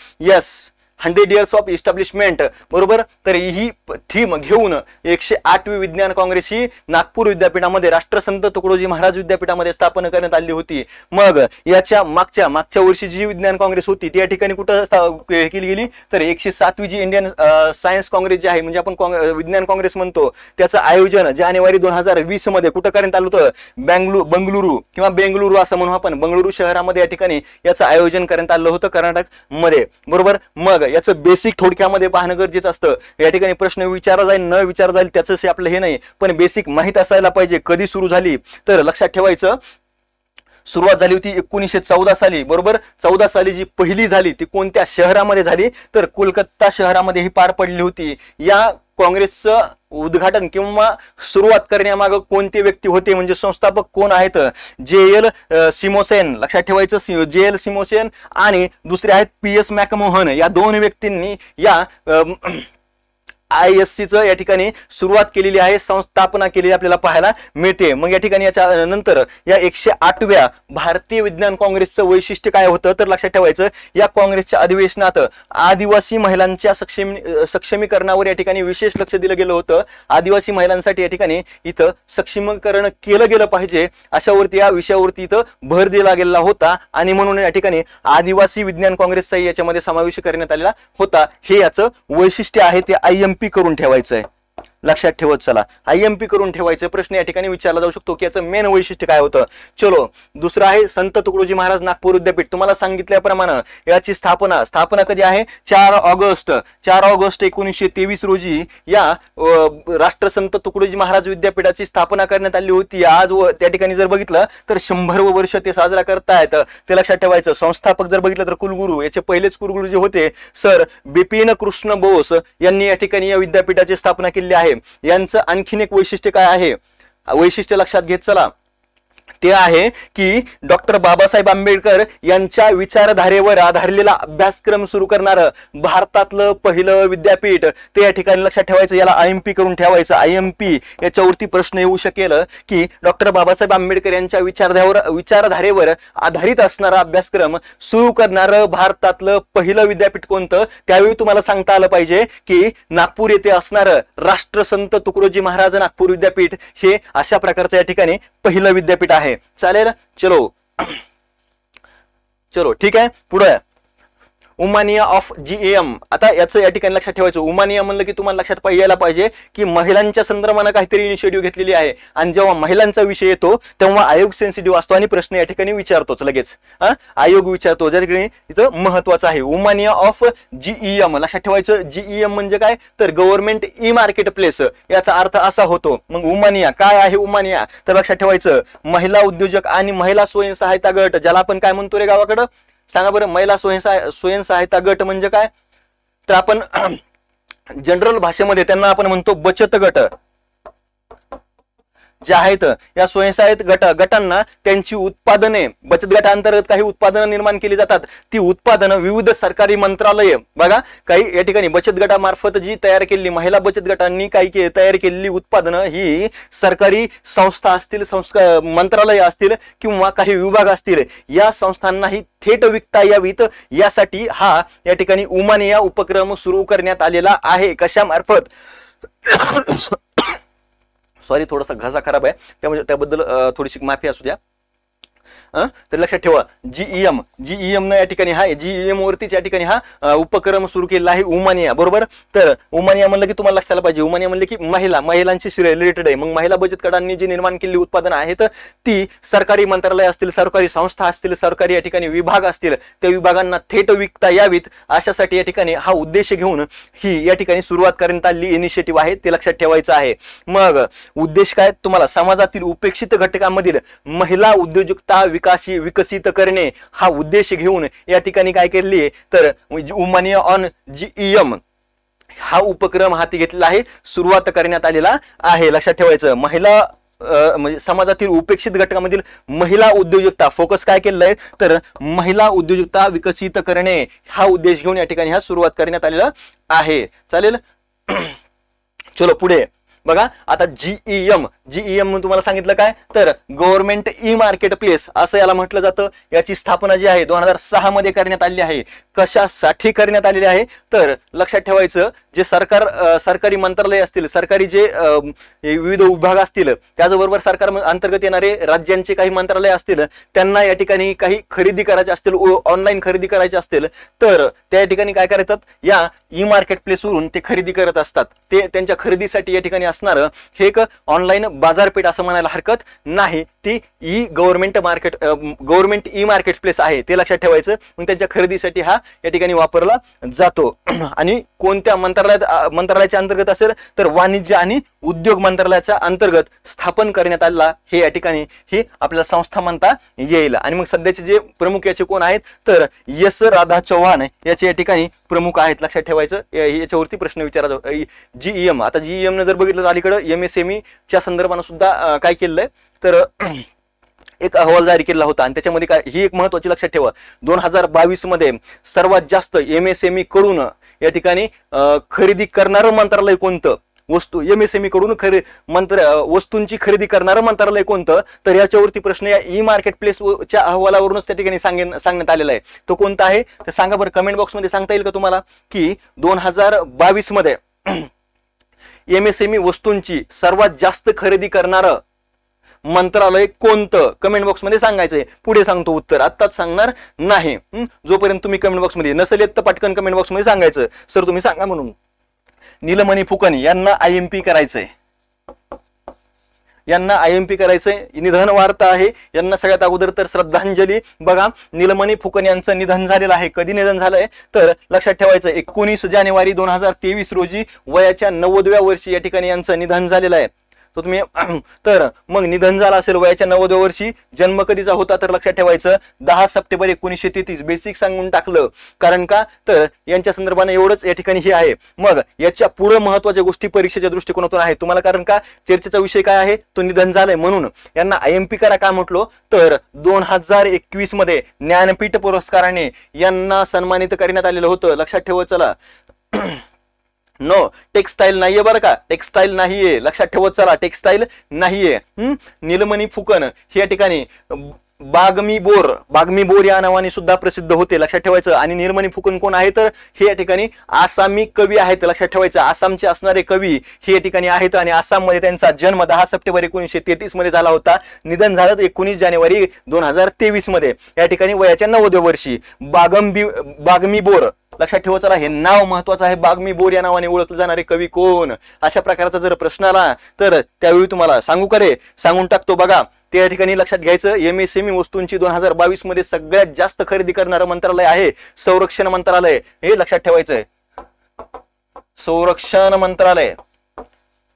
100 years ऑफ इस्टॅब्लिशमेंट, बरोबर. तर ही थीम घेऊन 108वी विज्ञान काँग्रेस ही नागपूर विद्यापीठामध्ये राष्ट्रसंत तुकडोजी महाराज विद्यापीठामध्ये स्थापन करण्यात आली होती. मग याच्या मागच्या वर्षी जी विज्ञान काँग्रेस होती ती या ठिकाणी कुठं केली गेली तर 107वी जी इंडियन सायन्स काँग्रेस जी आहे, म्हणजे आपण विज्ञान काँग्रेस म्हणतो, त्याचं आयोजन जानेवारी 2020 मध्ये कुठं करण्यात आलं होतं, बेंगलुरू असं म्हणू आपण, बंगळुरू शहरामध्ये या ठिकाणी याचं आयोजन करण्यात आलं होतं कर्नाटक मध्ये, बरोबर. मग याचं बेसिक थोडक्यामध्ये पाहणं गरजेचं असतं. या ठिकाणी प्रश्न विचारला जाईल न विचारला जाईल त्याचं आपलं हे नाही, पण बेसिक माहित असायला पाहिजे. कधी सुरू झाली तर लक्षात ठेवायचं, सुरुवात झाली होती 1914 साली, बरोबर. 14 साली जी पहिली झाली ती कोणत्या शहरामध्ये झाली तर कोलकाता शहरामध्ये ही पार पडली होती. या काँग्रेसचं उद्घाटन किंवा सुरुवात करण्यामागे कोणते व्यक्ती होते म्हणजे संस्थापक कोण आहेत? JL सिमोसेन, लक्षात ठेवायचं, JL सिमोसेन आणि दुसरे आहेत PS मॅकमोहन. या दोन व्यक्तींनी या ISC चं या ठिकाणी सुरुवात केलेली आहे, संस्थापना केलेली आपल्याला पाहायला मिळते. मग या ठिकाणी याच्या नंतर या 108व्या भारतीय विज्ञान काँग्रेसचं वैशिष्ट्य काय होतं तर लक्षात ठेवायचं, या काँग्रेसच्या अधिवेशनात आदिवासी महिलांच्या सक्षमीकरणावर या ठिकाणी विशेष लक्ष दिलं गेलं होतं. आदिवासी महिलांसाठी या ठिकाणी इथं सक्षमीकरण केलं गेलं पाहिजे अशावरती या विषयावरती इथं भर दिला गेला होता आणि म्हणून या ठिकाणी आदिवासी विज्ञान काँग्रेसचाही याच्यामध्ये समावेश करण्यात आलेला होता. हे याचं वैशिष्ट्य आहे, ते IMP करून ठेवायचंय. लक्षात ठेवत चला, IMP करून ठेवायचं. प्रश्न या ठिकाणी विचारला जाऊ शकतो की याचं मेन वैशिष्ट्य काय होतं. चलो, दुसरं आहे संत तुकडोजी महाराज नागपूर विद्यापीठ. तुम्हाला सांगितल्याप्रमाणे याची स्थापना कधी आहे? 4 ऑगस्ट 1923 रोजी या राष्ट्रसंत तुकडोजी महाराज विद्यापीठाची स्थापना करण्यात आली होती. आज त्या ठिकाणी जर बघितलं तर 100वे वर्ष ते साजरा करतायत, ते लक्षात ठेवायचं. संस्थापक जर बघितलं तर कुलगुरू, याचे पहिलेच कुलगुरू जे होते सर बिपिन कृष्ण बोस यांनी या ठिकाणी या विद्यापीठाची स्थापना केली आहे. यांचं आणखीन एक वैशिष्ट्य काय आहे, वैशिष्ट्य लक्षात घेत चला, ते आहे की डॉक्टर बाबासाहेब आंबेडकर यांच्या विचारधारेवर आधारलेला अभ्यासक्रम सुरू करणारं भारतातलं पहिलं विद्यापीठ ते या ठिकाणी लक्षात ठेवायचं. याला IMP करून ठेवायचं. IMP याच्यावरती प्रश्न येऊ शकेल की डॉक्टर बाबासाहेब आंबेडकर यांच्या विचारधारेवर आधारित असणारा अभ्यासक्रम सुरू करणारं भारतातलं पहिलं विद्यापीठ कोणतं. त्यावेळी तुम्हाला सांगता आलं पाहिजे की नागपूर येथे असणारं राष्ट्रसंत तुकडोजी महाराज नागपूर विद्यापीठ हे अशा प्रकारचं या ठिकाणी पहिलं विद्यापीठ आहे. चालेल, चलो ठीक आहे. पुढे उमानिया ऑफ GAM. आता याचं या ठिकाणी लक्षात ठेवायचं, उमानिया म्हणलं की तुम्हाला लक्षात यायला पाहिजे की महिलांच्या संदर्भाने काहीतरी इनिशिएटिव्ह घेतलेली आहे आणि जेव्हा महिलांचा विषय येतो तेव्हा आयोग सेन्सिटिव्ह असतो आणि प्रश्न या ठिकाणी विचारतोच लगेच. आयोग विचारतो, ज्या ठिकाणी इथं महत्वाचं आहे. उमानिया ऑफ GEM लक्षात ठेवायचं. GEM म्हणजे काय तर गव्हर्नमेंट ई मार्केट प्लेस, याचा अर्थ असा होतो. मग उमानिया काय आहे? उमानिया तर लक्षात ठेवायचं, महिला उद्योजक आणि महिला स्वयंसहायता गट, ज्याला आपण काय म्हणतो रे गावाकडं, सांगा बरं. महिला स्वयंसहायता गट म्हणजे काय तर आपण जनरल भाषेमध्ये त्यांना आपण म्हणतो बचत गट. जे आहेत या स्वयंसहायता गटांना त्यांची उत्पादने, बचत गटांतर्गत काही उत्पादनं निर्माण केली जातात. ती उत्पादनं विविध सरकारी मंत्रालय, बघा काही या ठिकाणी बचत गटामार्फत जी तयार केलेली, महिला बचत गटांनी काही तयार केलेली उत्पादनं ही सरकारी संस्था असतील, मंत्रालय असतील किंवा काही विभाग असतील, या संस्थांनाही थेट विकता यावीत यासाठी हा या ठिकाणी उमानिया उपक्रम सुरू करण्यात आलेला आहे. कशामार्फत? सॉरी, थोडासा घसा खराब आहे त्यामुळे त्याबद्दल थोडीशी माफी असू द्या. तर लक्षात ठेवा, GEM न या ठिकाणी हा GEM वरतीच या ठिकाणी हा उपक्रम सुरू केलेला आहे उमानिया, बरोबर. तर उमानिया म्हणलं की तुम्हाला लक्षात आलं पाहिजे, उमानिया म्हणलं की महिलांशी रिलेटेड आहे. मग महिला बचत गटांनी जी निर्माण केलेली उत्पादनं आहेत ती सरकारी मंत्रालय असतील, सरकारी संस्था असतील, सरकारी या ठिकाणी विभाग असतील, त्या विभागांना थेट विकता यावीत अशासाठी या ठिकाणी हा उद्देश घेऊन ही या ठिकाणी सुरुवात करण्यात आलेली इनिशिएटिव्ह आहे, ते लक्षात ठेवायचं आहे. मग उद्देश काय? तुम्हाला समाजातील उपेक्षित घटकांमधील महिला उद्योजकता विकसित करणे हा उद्देश घेऊन या ठिकाणी काय केले तर उमानिया ऑन GEM हा उपक्रम हाती घेतलेला आहे, सुरुवात करण्यात आलेला आहे. लक्षात ठेवायचं, महिला म्हणजे समाजातील उपेक्षित घटकांमधील महिला उद्योजकता फोकस काय केलेला आहे तर महिला उद्योजकता विकसित करणे हा उद्देश घेऊन या ठिकाणी हा सुरुवात करण्यात आलेला आहे. चालेल, चलो पुढे बघा. आता GEM तुम्हाला सांगितलं काय तर गव्हर्नमेंट ई मार्केट प्लेस असं याला म्हटलं जातं. याची स्थापना जी आहे 2006 मध्ये करण्यात आलेली आहे. कशासाठी करण्यात आलेली आहे तर लक्षात ठेवायचं, जे सरकारी मंत्रालय असतील, सरकारी जे विविध विभाग असतील, त्याचबरोबर सरकार अंतर्गत येणारे राज्यांचे काही मंत्रालय असतील, त्यांना या ठिकाणी काही खरेदी करायचे असतील, ऑनलाईन खरेदी करायचे असतील तर त्या ठिकाणी काय करतात, या ई मार्केट प्लेसवरून ते खरेदी करत असतात. ते त्यांच्या खरेदीसाठी या ठिकाणी असणारं हे एक ऑनलाईन बाजारपेठ असं म्हणायला हरकत नाही. ती गव्हर्नमेंट ई मार्केट प्लेस आहे ते लक्षात ठेवायचं. मग त्यांच्या खरेदीसाठी हा या ठिकाणी वापरला जातो. आणि कोणत्या मंत्रालयाच्या अंतर्गत असेल तर वाणिज्य आणि उद्योग मंत्रालयाच्या अंतर्गत स्थापन करण्यात आलेला हे या ठिकाणी ही आपल्याला संस्था म्हणता येईल. आणि मग सध्याचे जे प्रमुख याचे कोण आहेत तर यश राधा चव्हाण याचे या ठिकाणी प्रमुख आहेत, लक्षात ठेवायचं. याच्यावरती प्रश्न विचारायचा. जीईएम, आता जीईएम ने जर बघितलं अलीकडे MSME च्या संदर्भाने सुद्धा काय केलंय तर एक अहवाल जारी केला होता. आणि त्याच्यामध्ये काय ही एक महत्वाची लक्षात ठेवा, 2022 मध्ये सर्वात जास्त MSME कडून या ठिकाणी खरेदी करणारं मंत्रालय कोणतं, MSME कडून वस्तूंची खरेदी करणारं मंत्रालय कोणतं, तर याच्यावरती प्रश्न या ई मार्केट प्लेसच्या अहवालावरूनच त्या ठिकाणी सांगण्यात आलेला आहे. तो कोणता आहे तर सांगा बरं, कमेंट बॉक्स मध्ये सांगता येईल का तुम्हाला की 2022 मध्ये MSME वस्तूंची सर्वात जास्त खरेदी करणारं मंत्रालय कोणतं, कमेंट बॉक्स मध्ये सांगायचंय. पुढे सांगतो उत्तर, आत्ताच सांगणार नाही. जोपर्यंत तुम्ही कमेंट बॉक्स मध्ये नसेल येत तर पटकन कमेंट बॉक्स मध्ये सांगायचं सर तुम्ही सांगा म्हणून. नीलमणी फुकन यांना IMP करायचंय, यांना IMP करायचंय. निधन वार्ता आहे. यांना सगळ्यात अगोदर तर श्रद्धांजली. बघा, नीलमणी फुकन यांचं निधन झालेलं आहे. कधी निधन झालंय तर लक्षात ठेवायचं 19 जानेवारी 2023 रोजी वयाच्या 90व्या वर्षी या ठिकाणी यांचं निधन झालेलं आहे. तो तुम्ही तर मग निधन झालं असेल वयाच्या 90व्या वर्षी, जन्म कधीचा होता तर लक्षात ठेवायचं 10 सप्टेंबर 1933. बेसिक सांगून टाकलं, कारण का तर यांच्या संदर्भाने एवढंच या ठिकाणी हे आहे. मग याच्या पुढे महत्वाच्या गोष्टी परीक्षेच्या दृष्टिकोनातून आहेत तुम्हाला, कारण का चर्चेचा विषय काय आहे तो निधन झालंय म्हणून यांना IMP करा का म्हटलो तर 2021 मध्ये ज्ञानपीठ पुरस्काराने यांना सन्मानित करण्यात आलेलं होतं. लक्षात ठेवा. चला नो टेक्सटाईल नाहीये बरं का, टेक्सटाईल नाहीये, लक्षात ठेवत चला, टेक्सटाईल नाहीये. नीलमणी फुकन हे या ठिकाणी बागमी बोर या नावाने सुद्धा प्रसिद्ध होते, लक्षात ठेवायचं. आणि नीलमणी फुकन कोण आहे तर हे या ठिकाणी आसामी कवी आहेत, लक्षात ठेवायचं. आसामचे असणारे कवी हे या ठिकाणी आहेत. आणि आसाम मध्ये त्यांचा जन्म 10 सप्टेंबर 1933 मध्ये झाला होता. निधन झालं 19 जानेवारी 2023 मध्ये या ठिकाणी वयाच्या 90व्या वर्षी. बागमी बोर, लक्षात ठेवा. चला, हे नाव महत्वाचं आहे. बागमी बोर या नावाने ओळखले जाणारे कवी कोण, अशा प्रकारचा जर प्रश्न आला तर त्यावेळी तुम्हाला सांगून टाकतो. बघा, त्या ठिकाणी लक्षात घ्यायचं MSME वस्तूंची 2022 मध्ये सगळ्यात जास्त खरेदी करणारं मंत्रालय आहे संरक्षण मंत्रालय. हे लक्षात ठेवायचंय, संरक्षण मंत्रालय.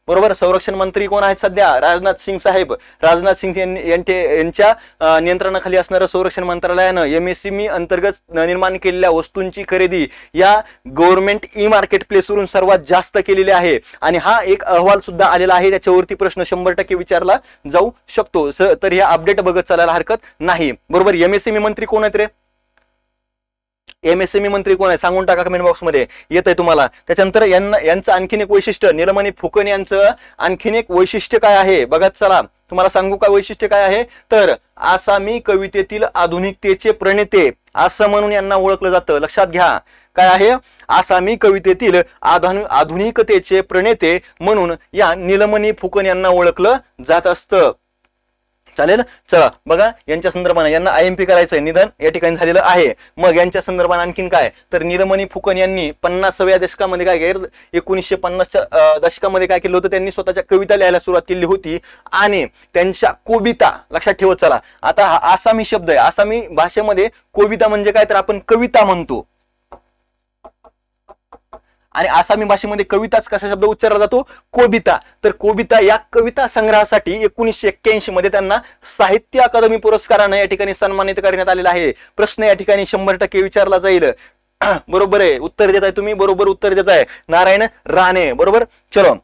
बरोबर. संरक्षण मंत्री कोण आहेत सध्या? राजनाथ सिंग साहेब. राजनाथ सिंग यांच्या नियंत्रणाखाली असणारं संरक्षण मंत्रालयानं MSME अंतर्गत निर्माण केलेल्या वस्तूंची खरेदी या गव्हर्नमेंट ई मार्केट प्लेसवरून सर्वात जास्त केलेली आहे. आणि हा एक अहवाल सुद्धा आलेला आहे, त्याच्यावरती प्रश्न 100% विचारला जाऊ शकतो. तर हे अपडेट बघत चालायला हरकत नाही. बरोबर. MSME मंत्री कोण आहेत रे? MSME मंत्री कोण आहे सांगून टाका कमेंट बॉक्स मध्ये, येत आहे तुम्हाला. त्याच्यानंतर यांचं आणखीन एक वैशिष्ट्य, नीलमणी फुकन यांचं आणखीन एक वैशिष्ट्य काय आहे बघत चला. तुम्हाला सांगू का वैशिष्ट्य काय आहे तर आसामी कवितेतील आधुनिकतेचे प्रणेते असं म्हणून यांना ओळखलं जातं. लक्षात घ्या, काय आहे? आसामी कवितेतील आधुनिकतेचे प्रणेते म्हणून या नीलमणी फुकन यांना ओळखलं जात असतं. चालेल. चला बघा, यांच्या संदर्भाने यांना IMP करायचंय. निधन या ठिकाणी झालेलं आहे. मग यांच्या संदर्भाने आणखीन काय तर नीलमणी फुकन यांनी 50व्या दशकामध्ये काय केलं, 1950च्या दशकामध्ये काय केलं होतं, त्यांनी स्वतःच्या कविता लिहायला सुरुवात केली होती. आणि त्यांच्या कोबिता, लक्षात ठेवत चला. आता हा आसामी शब्द आहे. आसामी भाषेमध्ये कोबिता म्हणजे काय तर आपण कविता म्हणतो. आणि आसामी भाषेमध्ये कविताच कसा शब्द उच्चारला जातो? कोबिता. तर कोबिता या कविता संग्रहासाठी 1981 मध्ये त्यांना साहित्य अकादमी पुरस्काराने या ठिकाणी सन्मानित करण्यात आलेला आहे. प्रश्न या ठिकाणी 100% विचारला जाईल. बरोबर आहे, उत्तर देताय तुम्ही, बरोबर उत्तर देताय. नारायण राणे. बरोबर. चलो,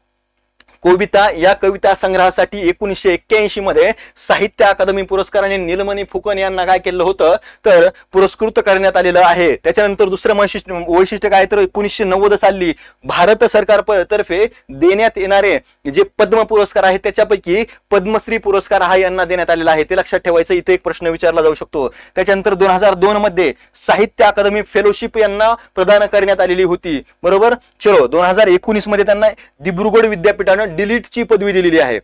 कोबिता या कविता संग्रहासाठी 1981 मध्ये साहित्य अकादमी पुरस्काराने नीलमणी फुकन यांना काय केलं होतं तर पुरस्कृत करण्यात आलेलं आहे. त्याच्यानंतर दुसरं वैशिष्ट्य काय तर 1990 साली भारत सरकार तर्फे देण्यात येणारे जे पद्म पुरस्कार आहेत त्याच्यापैकी पद्मश्री पुरस्कार हा यांना देण्यात आलेला आहे. ते लक्षात ठेवायचं. इथे एक प्रश्न विचारला जाऊ शकतो. त्याच्यानंतर 2002 मध्ये साहित्य अकादमी फेलोशिप यांना प्रदान करण्यात आलेली होती. बरोबर. चलो, 2019 मध्ये त्यांना दिब्रुगड विद्यापीठानं डिलीटची पदवी दिलेली आहे.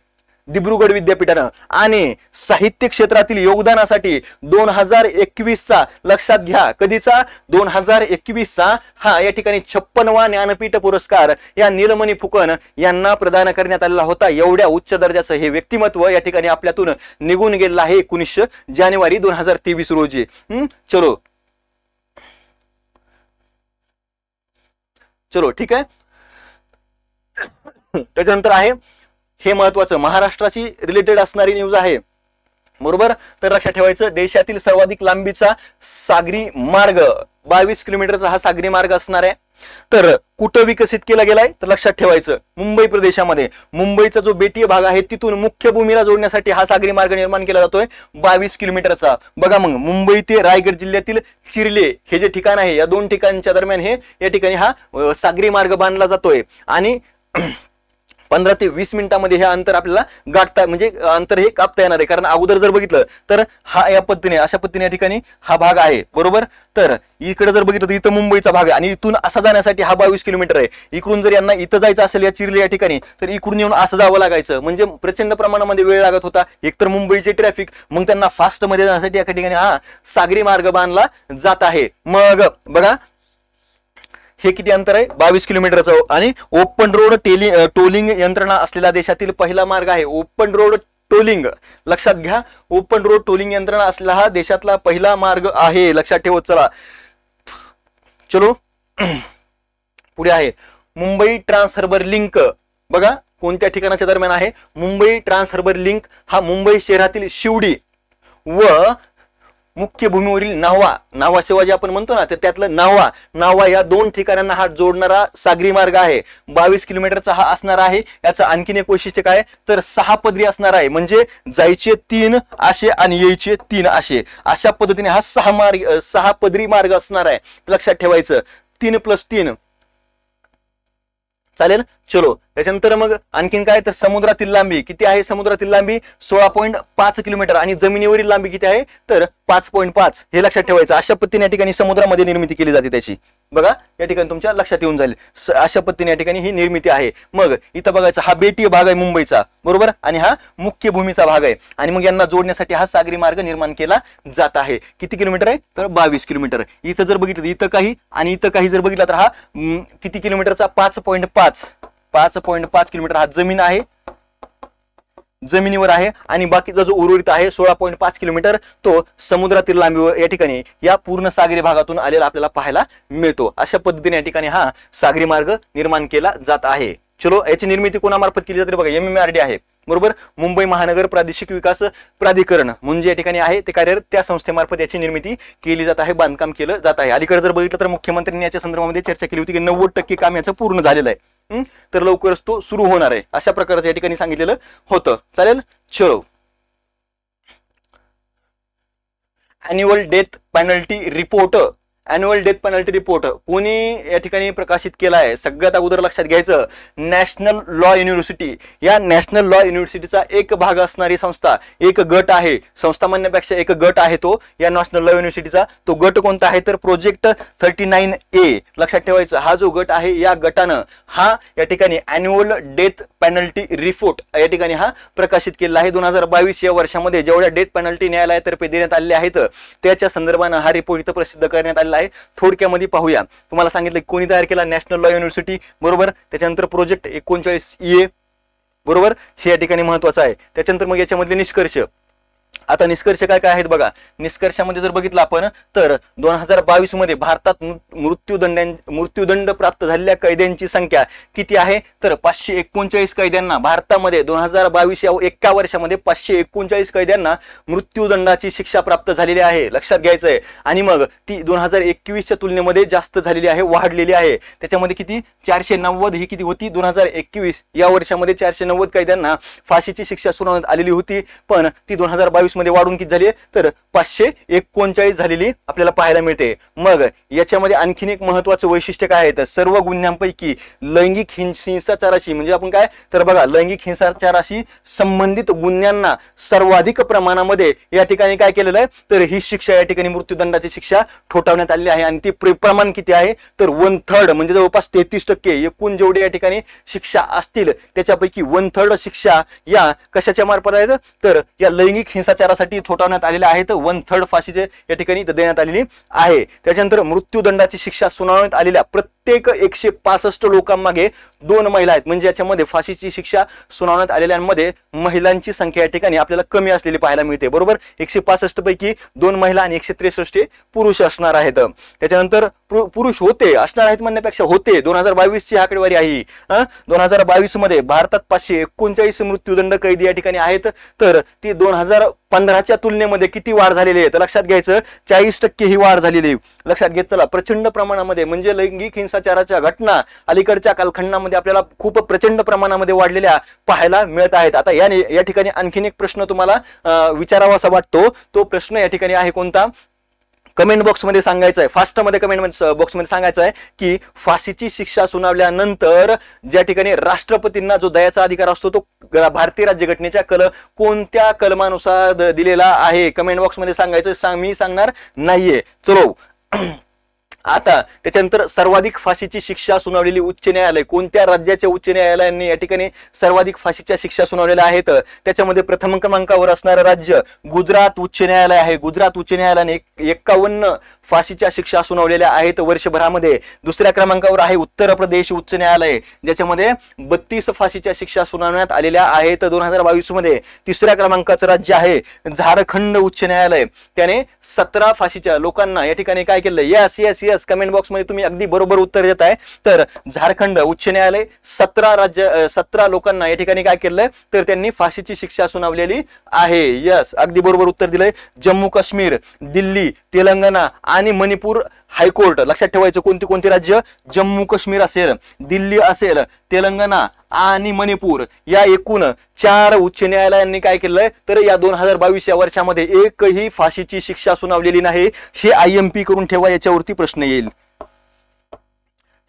दिब्रुगड विद्यापीठानं आणि साहित्य क्षेत्रातील योगदानासाठी 2021चा लक्षात घ्या, कधीचा 2021चा हा या ठिकाणी 56वा ज्ञानपीठ पुरस्कार या नीलमणी फुकन यांना प्रदान करण्यात आलेला होता. एवढ्या उच्च दर्जाचं हे व्यक्तिमत्व या ठिकाणी आपल्यातून निघून गेलेलं आहे 19 जानेवारी 2023 रोजी. चलो चलो ठीक आहे. त्याच्यानंतर आहे हे महत्वाचं महाराष्ट्राची रिलेटेड असणारी न्यूज आहे, बरोबर. तर लक्षात ठेवायचं, देशातील सर्वाधिक लांबीचा सागरी मार्ग 22 किलोमीटरचा हा सागरी मार्ग असणार आहे. तर कुठं विकसित केला गेलाय तर लक्षात ठेवायचं, मुंबई प्रदेशामध्ये. मुंबईचा जो बेटीय भाग आहे तिथून मुख्य भूमीला जोडण्यासाठी हा सागरी मार्ग निर्माण केला जातोय 22 किलोमीटरचा. बघा मग मुंबई ते रायगड जिल्ह्यातील चिर्ले हे जे ठिकाण आहे या दोन ठिकाणच्या दरम्यान हे या ठिकाणी हा सागरी मार्ग बांधला जातोय आणि 15 ते 20 मिनिटांमध्ये हे अंतर आपल्याला गाठता म्हणजे अंतर हे कापता येणार आहे. कारण अगोदर जर बघितलं तर हा या पद्धतीने अशा पद्धतीने या ठिकाणी हा भाग आहे, बरोबर. तर इकडे जर बघितलं तर इथं मुंबईचा भाग आहे आणि इथून असा जाण्यासाठी हा 22 किलोमीटर आहे. इकडून जर यांना इथं जायचं असेल या चिर्ले या ठिकाणी तर इकडून येऊन असं जावं लागायचं, म्हणजे प्रचंड प्रमाणामध्ये वेळ लागत होता. एकतर मुंबईचे ट्रॅफिक, मग त्यांना फास्ट मध्ये जाण्यासाठी या ठिकाणी हा सागरी मार्ग बांधला जात आहे. मग बघा हे किती अंतर आहे 22 किलोमीटरचं आणि ओपन रोड टोलिंग यंत्रणा असलेला देशातील पहिला मार्ग आहे. ओपन रोड टोलिंग लक्षात घ्या, ओपन रोड टोलिंग यंत्रणा असलेला हा देशातला पहिला मार्ग आहे, लक्षात ठेवत चला. चलो पुढे आहे मुंबई ट्रान्स हार्बर लिंक. बघा कोणत्या ठिकाणाच्या दरम्यान आहे मुंबई ट्रान्स हार्बर लिंक, हा मुंबई शहरातील शिवडी व मुख्य भूमीवरील नावा सेवा जे आपण म्हणतो ना तर त्यातलं नावा या दोन ठिकाणांना हा जोडणारा सागरी मार्ग आहे. 22 किलोमीटरचा हा असणार आहे. याचं आणखीन एक वैशिष्ट्य काय तर 6 पदरी असणार आहे, म्हणजे जायचे 3 असे आणि यायचे 3 असे, अशा पद्धतीने हा 6 पदरी मार्ग असणार आहे, लक्षात ठेवायचं. 3+3 चालेल. चलो त्याच्यानंतर मग आणखीन काय तर समुद्रातील लांबी किती आहे, समुद्रातील लांबी 16.5 किलोमीटर आणि जमिनीवरील लांबी किती आहे तर 5.5, हे लक्षात ठेवायचं. अशा पद्धतीने या ठिकाणी समुद्रामध्ये निर्मिती केली जाते त्याची. बघा या ठिकाणी तुमच्या लक्षात येऊन जाईल अशा पद्धतीने या ठिकाणी ही निर्मिती आहे. मग इथं बघायचं हा बेटीय भाग आहे मुंबईचा, बरोबर, आणि हा मुख्य भूमीचा भाग आहे आणि मग यांना जोडण्यासाठी हा सागरी मार्ग निर्माण केला जात आहे. किती किलोमीटर आहे तर 22 किलोमीटर. इथं जर बघितलं इथं काही आणि इथं काही जर बघितलं तर हा किती किलोमीटरचा 5.5 किलोमीटर हा जमीन आहे, जमिनीवर आहे आणि बाकीचा जो उर्वरित आहे 16.5 किलोमीटर तो समुद्रातील लांबीवर या ठिकाणी या पूर्ण सागरी भागातून आलेला आपल्याला पाहायला मिळतो. अशा पद्धतीने या ठिकाणी हा सागरी मार्ग निर्माण केला जात आहे. चलो याची निर्मिती कोणामार्फत केली जाते बघा MMRD आहे, बरोबर. मुंबई महानगर प्रादेशिक विकास प्राधिकरण म्हणजे या ठिकाणी आहे ते कार्यरत, त्या संस्थेमार्फत याची निर्मिती केली जात आहे, बांधकाम केलं जात आहे. अलीकडे जर बघितलं तर मुख्यमंत्र्यांनी याच्या संदर्भामध्ये चर्चा केली होती की 90% काम याचं पूर्ण झालेलं आहे, तर लवकरच तो सुरू होणार आहे, अशा प्रकारचं या ठिकाणी सांगितलेलं होतं. चालेल. चलो annual death penalty report. Annual death penalty report कोणी या ठिकाणी प्रकाशित केला आहे सगळ्यात अगोदर लक्षात घ्यायचं नॅशनल लॉ युनिव्हर्सिटी. या नॅशनल लॉ युनिव्हर्सिटीचा एक भाग असणारी संस्था, एक गट आहे, संस्था म्हणण्यापेक्षा एक गट आहे तो या नॅशनल लॉ युनिव्हर्सिटीचा. तो गट कोणता आहे तर प्रोजेक्ट 39A. लक्षात ठेवायचं हा जो गट आहे या गटानं हा या ठिकाणी अॅन्युअल डेथ पेनल्टी रिपोर्ट या ठिकाणी हा प्रकाशित केला आहे. 2022 या वर्षामध्ये जेवढ्या डेथ पेनल्टी न्यायालयातर्फे देण्यात आलेले आहेत त्याच्या संदर्भानं हा रिपोर्ट इथं प्रसिद्ध करण्यात आलेला आहे. थोडक्यामध्ये पाहूया. तुम्हाला सांगितलं कोणी तयार केला नॅशनल लॉ युनिव्हर्सिटी, बरोबर. त्याच्यानंतर प्रोजेक्ट 39A, बरोबर, हे या ठिकाणी महत्वाचं आहे. त्याच्यानंतर मग याच्यामधले निष्कर्ष. आता निष्कर्ष काय काय आहेत बघा. निष्कर्षामध्ये जर बघितलं आपण तर 2022 मध्ये भारतात मृत्यूदंड प्राप्त झालेल्या कैद्यांची संख्या किती आहे तर 539 कैद्यांना भारतामध्ये 2022 या एका वर्षामध्ये 539 कैद्यांना मृत्यूदंडाची शिक्षा प्राप्त झालेली आहे, लक्षात घ्यायचं आहे. आणि मग ती 2021च्या तुलनेमध्ये जास्त झालेली आहे, वाढलेली आहे. त्याच्यामध्ये किती 490 ही किती होती 2021 या वर्षामध्ये 490 कैद्यांना फाशीची शिक्षा सुनावण्यात आलेली होती, पण ती 2022 मध्ये वाढून किती झाली तर 539 झालेली आपल्याला पाहायला मिळते. मग याच्यामध्ये आणखीन एक महत्वाचं वैशिष्ट्य काय आहे तर सर्व गुन्ह्यांपैकी लैंगिक हिंसाचाराशी म्हणजे आपण काय तर बघा लैंगिक हिंसाचाराशी संबंधित गुन्ह्यांना सर्वाधिक प्रमाणामध्ये या ठिकाणी काय केलेलं आहे तर ही शिक्षा या ठिकाणी मृत्यूदंडाची शिक्षा ठोठावण्यात आली आहे. आणि ती प्रमाण किती आहे तर 1/3 म्हणजे जवळपास 33% एकूण जेवढे या ठिकाणी शिक्षा असतील त्याच्यापैकी 1/3 शिक्षा या कशाच्या मार्फत आहेत तर या लैंगिक हिंसाचारासाठी ठोठावण्यात आलेल्या आहेत. 1/3 फाशीचे या ठिकाणी देण्यात आलेली आहे. त्याच्यानंतर मृत्यूदंडाची शिक्षा सुनावण्यात आलेल्या प्रत्येक 165 लोकांमागे 2 महिला आहेत. म्हणजे याच्यामध्ये फाशीची शिक्षा सुनावण्यात आलेल्यांमध्ये महिलांची संख्या या ठिकाणी आपल्याला कमी असलेली पाहायला मिळते. बरोबर 165 पैकी 2 महिला आणि 163 पुरुष असणार आहेत. त्याच्यानंतर पुरुष होते असणार आहेत म्हणण्यापेक्षा होते 2022 ची आकडेवारी आहे. 2022 मध्ये भारतात 539 मृत्यूदंड कैदी या ठिकाणी आहेत. तर ती 2015च्या तुलनेमध्ये किती वाढ झालेली आहे तर लक्षात घ्यायचं 40% ही वाढ झालेली लक्षात घेत चला. प्रचंड प्रमाणामध्ये म्हणजे लैंगिक हिंसाचाराच्या घटना अलीकडच्या कालखंडामध्ये आपल्याला खूप प्रचंड प्रमाणामध्ये वाढलेल्या पाहायला मिळत आहेत. आता या ठिकाणी आणखीन एक प्रश्न तुम्हाला विचारावासा वाटतो. तो प्रश्न या ठिकाणी आहे कोणता कमेंट बॉक्स मध्ये सांगायचं आहे. फास्ट मध्ये कमेंट बॉक्स मध्ये सांगायचं आहे की फाशीची शिक्षा सुनावल्यानंतर ज्या ठिकाणी राष्ट्रपतींना जो दयाचा अधिकार असतो तो भारतीय राज्यघटनेच्या कोणत्या कलमानुसार दिलेला आहे. कमेंट बॉक्स मध्ये सांगायचं मी सांगणार नाहीये. चलो आता त्याच्यानंतर सर्वाधिक फाशीची शिक्षा सुनावलेली उच्च न्यायालय कोणत्या राज्याच्या उच्च न्यायालयाने या ठिकाणी सर्वाधिक फाशीच्या शिक्षा सुनावलेल्या आहेत त्याच्यामध्ये प्रथम क्रमांकावर असणारं राज्य गुजरात उच्च न्यायालय आहे. गुजरात उच्च न्यायालयाने 51 फाशीच्या शिक्षा सुनावलेल्या आहेत वर्षभरामध्ये. दुसऱ्या क्रमांकावर आहे उत्तर प्रदेश उच्च न्यायालय ज्याच्यामध्ये 32 फाशीच्या शिक्षा सुनावण्यात आलेल्या आहेत 2022 मध्ये. तिसऱ्या क्रमांकाचं राज्य आहे झारखंड उच्च न्यायालय त्याने 17 फाशीच्या लोकांना या ठिकाणी काय केलं yes yes yes comment box मध्ये तुम्ही अगदी बरोबर उत्तर देत आहे. तर झारखंड उच्च न्यायालय 17 लोकांना या ठिकाणी काय केलंय तर त्यांनी फाशीची शिक्षा सुनावलेली आहे. यस अगदी बरोबर उत्तर दिलंय. जम्मू काश्मीर दिल्ली तेलंगणा आणि मणिपूर हायकोर्ट लक्षात ठेवायचं कोणती कोणती राज्य जम्मू काश्मीर असेल दिल्ली असेल तेलंगणा आणि मणिपूर या एकूण 4 उच्च न्यायालयांनी काय केलंय तर या 2022 या वर्षामध्ये एकही फाशीची शिक्षा सुनावलेली नाही. हे IMP करून ठेवा याच्यावरती प्रश्न येईल.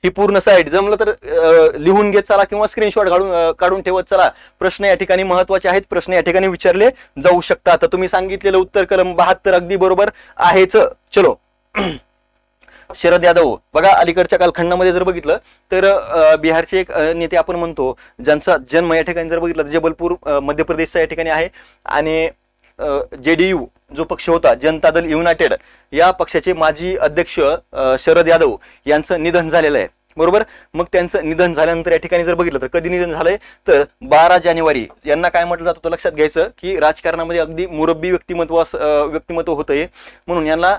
ही पूर्ण साईड जमलं तर लिहून घेत चला किंवा स्क्रीनशॉट काढून ठेवत चला. प्रश्न या ठिकाणी महत्वाचे आहेत. प्रश्न या ठिकाणी विचारले जाऊ शकतात. तर तुम्ही सांगितलेलं उत्तर कलम 72 अगदी बरोबर आहेच. चलो शरद यादव बघा अलीकडच्या कालखंडामध्ये जर बघितलं तर बिहारचे एक नेते आपण म्हणतो ज्यांचा जन्म या ठिकाणी जर बघितलं तर जबलपूर मध्य प्रदेशचा या ठिकाणी आहे. आणि JDU जो पक्ष होता जनता दल युनायटेड या पक्षाचे माजी अध्यक्ष शरद यादव यांचं निधन झालेलं आहे. बरोबर मग त्यांचं निधन झाल्यानंतर या ठिकाणी जर बघितलं तर कधी निधन झालंय तर 12 जानेवारी यांना काय म्हटलं जातं लक्षात घ्यायचं की राजकारणामध्ये अगदी मुरब्बी व्यक्तिमत्व होतंय म्हणून यांना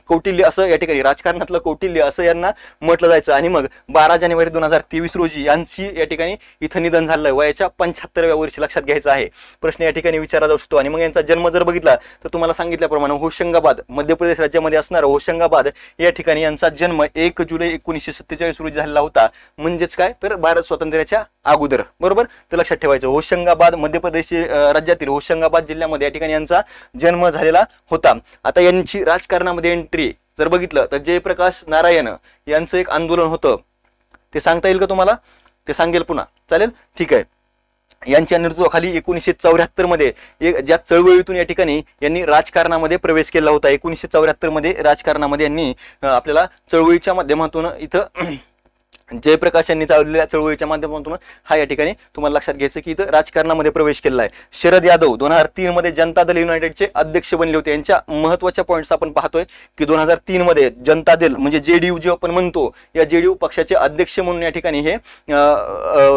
कौटिल्य असं या ठिकाणी राजकारणातलं कौटिल्य असं यांना म्हटलं जायचं. आणि मग 12 जानेवारी 2023 रोजी यांची या ठिकाणी इथं निधन झालंय वयाच्या 75व्या वर्षी लक्षात घ्यायचं आहे. प्रश्न या ठिकाणी विचारला जाऊ शकतो. आणि मग यांचा जन्म जर बघितला तर तुम्हाला सांगितल्याप्रमाणे होशंगाबाद मध्य प्रदेश राज्यामध्ये असणारं होशंगाबाद या ठिकाणी यांचा जन्म 1 जुलै 1947 रोजी झालेला होता. म्हणजेच काय तर भारत स्वातंत्र्याच्या अगोदर. बरोबर तर लक्षात ठेवायचं होशंगाबाद मध्य प्रदेश राज्यातील होशंगाबाद जिल्ह्यामध्ये या ठिकाणी यांचा जन्म झालेला होता. आता यांची राजकारणामध्ये एंट्री जर बघितलं तर जयप्रकाश नारायण यांचं एक आंदोलन होतं ते सांगता येईल का तुम्हाला ते सांगेल पुन्हा चालेल ठीक आहे. यांच्या नेतृत्वाखाली 1974 मध्ये ज्या चळवळीतून या ठिकाणी यांनी राजकारणामध्ये प्रवेश केला होता. 1974 मध्ये राजकारणामध्ये यांनी आपल्याला चळवळीच्या माध्यमातून इथं जयप्रकाश यांनी चालवलेल्या चळवळीच्या माध्यमातून हा या ठिकाणी तुम्हाला लक्षात घ्यायचं की इथं राजकारणामध्ये प्रवेश केला आहे. शरद यादव 2003 मध्ये जनता दल युनायटेडचे अध्यक्ष बनले होते. यांच्या महत्वाच्या पॉईंट्स आपण पाहतोय की 2003 मध्ये जनता दल म्हणजे JDU जे आपण म्हणतो या JDU पक्षाचे अध्यक्ष म्हणून या ठिकाणी हे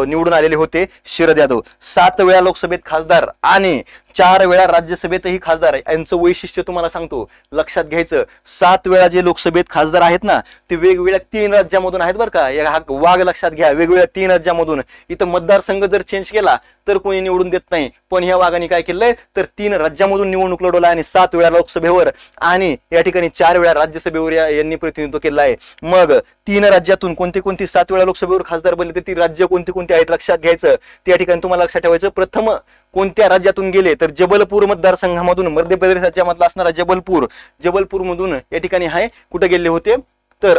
निवडून आलेले होते शरद यादव. 7 वेळा लोकसभेत खासदार आणि 4 वेळा राज्यसभेतही खासदार आहे. यांचं वैशिष्ट्य तुम्हाला सांगतो लक्षात घ्यायचं. 7 वेळा जे लोकसभेत खासदार आहेत ना ते वेगवेगळ्या 3 राज्यांमधून आहेत बरं का. वाघ लक्षात घ्या, वेगवेगळ्या 3 राज्यामधून इथं मतदारसंघ जर चेंज केला तर कोणी निवडून देत नाही, पण ह्या वाघाने काय केलंय तर 3 राज्यामधून निवडणूक लढवला आणि 7 वेळा लोकसभेवर आणि या ठिकाणी 4 वेळा राज्यसभेवर यांनी प्रतिनिधित्व केलं आहे. मग 3 राज्यातून कोणती कोणती 7 वेळा लोकसभेवर खासदार बनले ते ती राज्य कोणती कोणती आहेत लक्षात घ्यायचं. त्या ठिकाणी तुम्हाला लक्षात ठेवायचं, प्रथम कोणत्या राज्यातून गेले तर जबलपूर मतदारसंघामधून, मध्य प्रदेश राज्यामधला असणारा जबलपूर मधून या ठिकाणी आहे कुठे गेले होते तर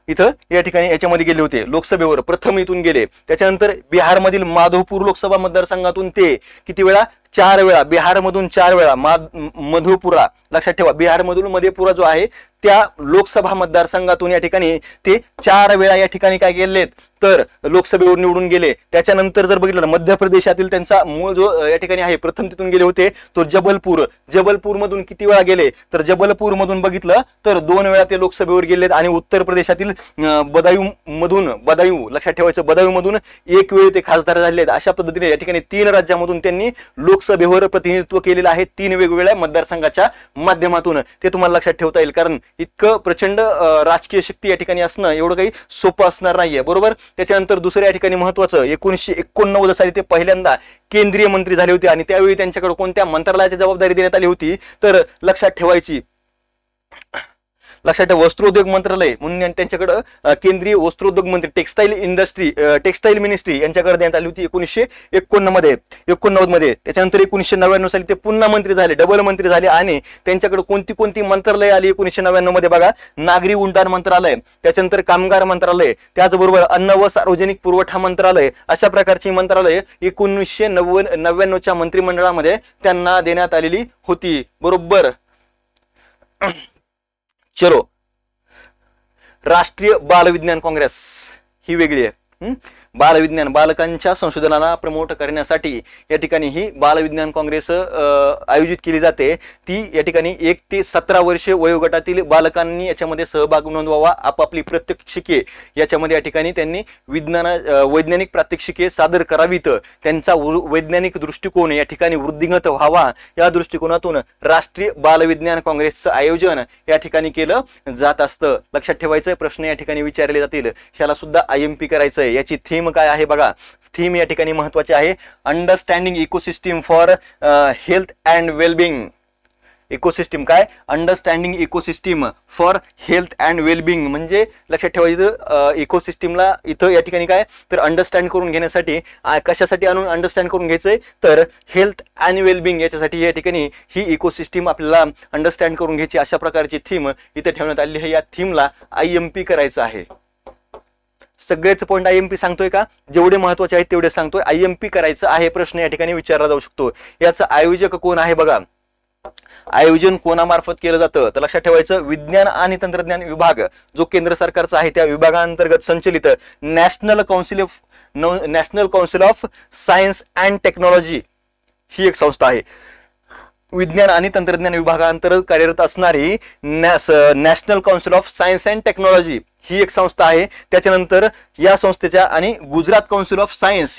इथं या ठिकाणी याच्यामध्ये गेले होते लोकसभेवर, प्रथम इथून गेले. त्याच्यानंतर बिहारमधील माधोपूर लोकसभा मतदारसंघातून ते किती वेळा 4 वेळा, बिहारमधून 4 वेळा मधुपुरा लक्षात ठेवा, बिहारमधून मधेपुरा जो आहे त्या लोकसभा मतदारसंघातून या ठिकाणी ते 4 वेळा या ठिकाणी काय केलेत तर लोकसभेवर निवडून गेले. त्याच्यानंतर जर बघितलं मध्य प्रदेशातील त्यांचा मूळ जो या ठिकाणी आहे प्रथम तिथून गेले होते तो जबलपूर मधून किती वेळा गेले तर जबलपूर मधून बघितलं तर 2 वेळा ते लोकसभेवर गेलेत. आणि उत्तर प्रदेशातील बदायूं लक्षात ठेवायचं, बदायूं मधून 1 वेळ ते खासदार झालेत. अशा पद्धतीने या ठिकाणी 3 राज्यामधून त्यांनी लोकसभेवर प्रतिनिधित्व केलेलं आहे 3 वेगवेगळ्या मतदारसंघाच्या माध्यमातून. ते तुम्हाला लक्षात ठेवता येईल, कारण इतकं प्रचंड राजकीय शक्ती या ठिकाणी असणं एवढं काही सोपं असणार नाहीये, बरोबर. त्याच्यानंतर दुसऱ्या या ठिकाणी महत्वाचं 1989 साली ते पहिल्यांदा केंद्रीय मंत्री झाले होते आणि त्यावेळी त्यांच्याकडे कोणत्या मंत्रालयाची जबाबदारी देण्यात आली होती तर लक्षात ठेवायची, वस्त्रोद्योग मंत्रालय म्हणून त्यांच्याकडे केंद्रीय वस्त्रोद्योग मंत्री टेक्सटाईल मिनिस्ट्री यांच्याकडे देण्यात आली होती 1989 मध्ये. त्याच्यानंतर 1999 साली ते पुन्हा मंत्री झाले, डबल मंत्री झाले आणि त्यांच्याकडे कोणती कोणती मंत्रालय आली 1999 मध्ये बघा, नागरी उड्डाण मंत्रालय, त्याच्यानंतर कामगार मंत्रालय, त्याचबरोबर अन्न व सार्वजनिक पुरवठा मंत्रालय, अशा प्रकारची मंत्रालय 1999च्या मंत्रिमंडळामध्ये त्यांना देण्यात आलेली होती, बरोबर. चलो, राष्ट्रीय बालविज्ञान काँग्रेस ही वेगळी आहे. बालविज्ञान, बालकांच्या संशोधनाला प्रमोट करण्यासाठी या ठिकाणी ही बालविज्ञान काँग्रेस आयोजित केली जाते. ती या ठिकाणी 1 ते 17 वर्ष वयोगटातील बालकांनी याच्यामध्ये सहभाग नोंदवावा, आपापली प्रात्यक्षिके याच्यामध्ये या ठिकाणी त्यांनी वैज्ञानिक प्रात्यक्षिके सादर करावीत, त्यांचा वैज्ञानिक दृष्टिकोन या ठिकाणी वृद्धिंगत व्हावा, या दृष्टिकोनातून राष्ट्रीय बालविज्ञान काँग्रेसचं आयोजन या ठिकाणी केलं जात असतं. लक्षात ठेवायचं, प्रश्न या ठिकाणी विचारले जातील, ह्याला सुद्धा IMP करायचंय. याची थीम काय आहे बघा, थीम या ठिकाणी महत्वाची आहे, understanding ecosystem for health and wellbeing. Ecosystem काय, understanding ecosystem for health and wellbeing, म्हणजे लक्षात ठेवायचं इकोसिस्टीमला इथं या ठिकाणी काय तर अंडरस्टँड करून घेण्यासाठी, कशासाठी आणून अंडरस्टँड करून घ्यायचंय तर हेल्थ अँड वेलबिंग याच्यासाठी या ठिकाणी ही इकोसिस्टीम आपल्याला अंडरस्टँड करून घ्यायची, अशा प्रकारची थीम इथे ठेवण्यात आली आहे. या थीमला IMP करायचं आहे. सगळेच पॉइंट IMP सांगतोय का, जेवढे महत्वाचे आहेत तेवढे सांगतोय, IMP करायचं आहे. प्रश्न या ठिकाणी विचारला जाऊ शकतो. याचं आयोजक कोण आहे बघा, आयोजन कोणामार्फत केलं जातं तर लक्षात ठेवायचं, विज्ञान आणि तंत्रज्ञान विभाग जो केंद्र सरकारचा आहे त्या विभागांतर्गत संचलित national council of science and technology ही एक संस्था आहे. विज्ञान आणि तंत्रज्ञान विभागांतर्गत कार्यरत असणारी national council of science and technology ही एक संस्था आहे. त्याच्यानंतर या संस्थेच्या आणि Gujarat council of science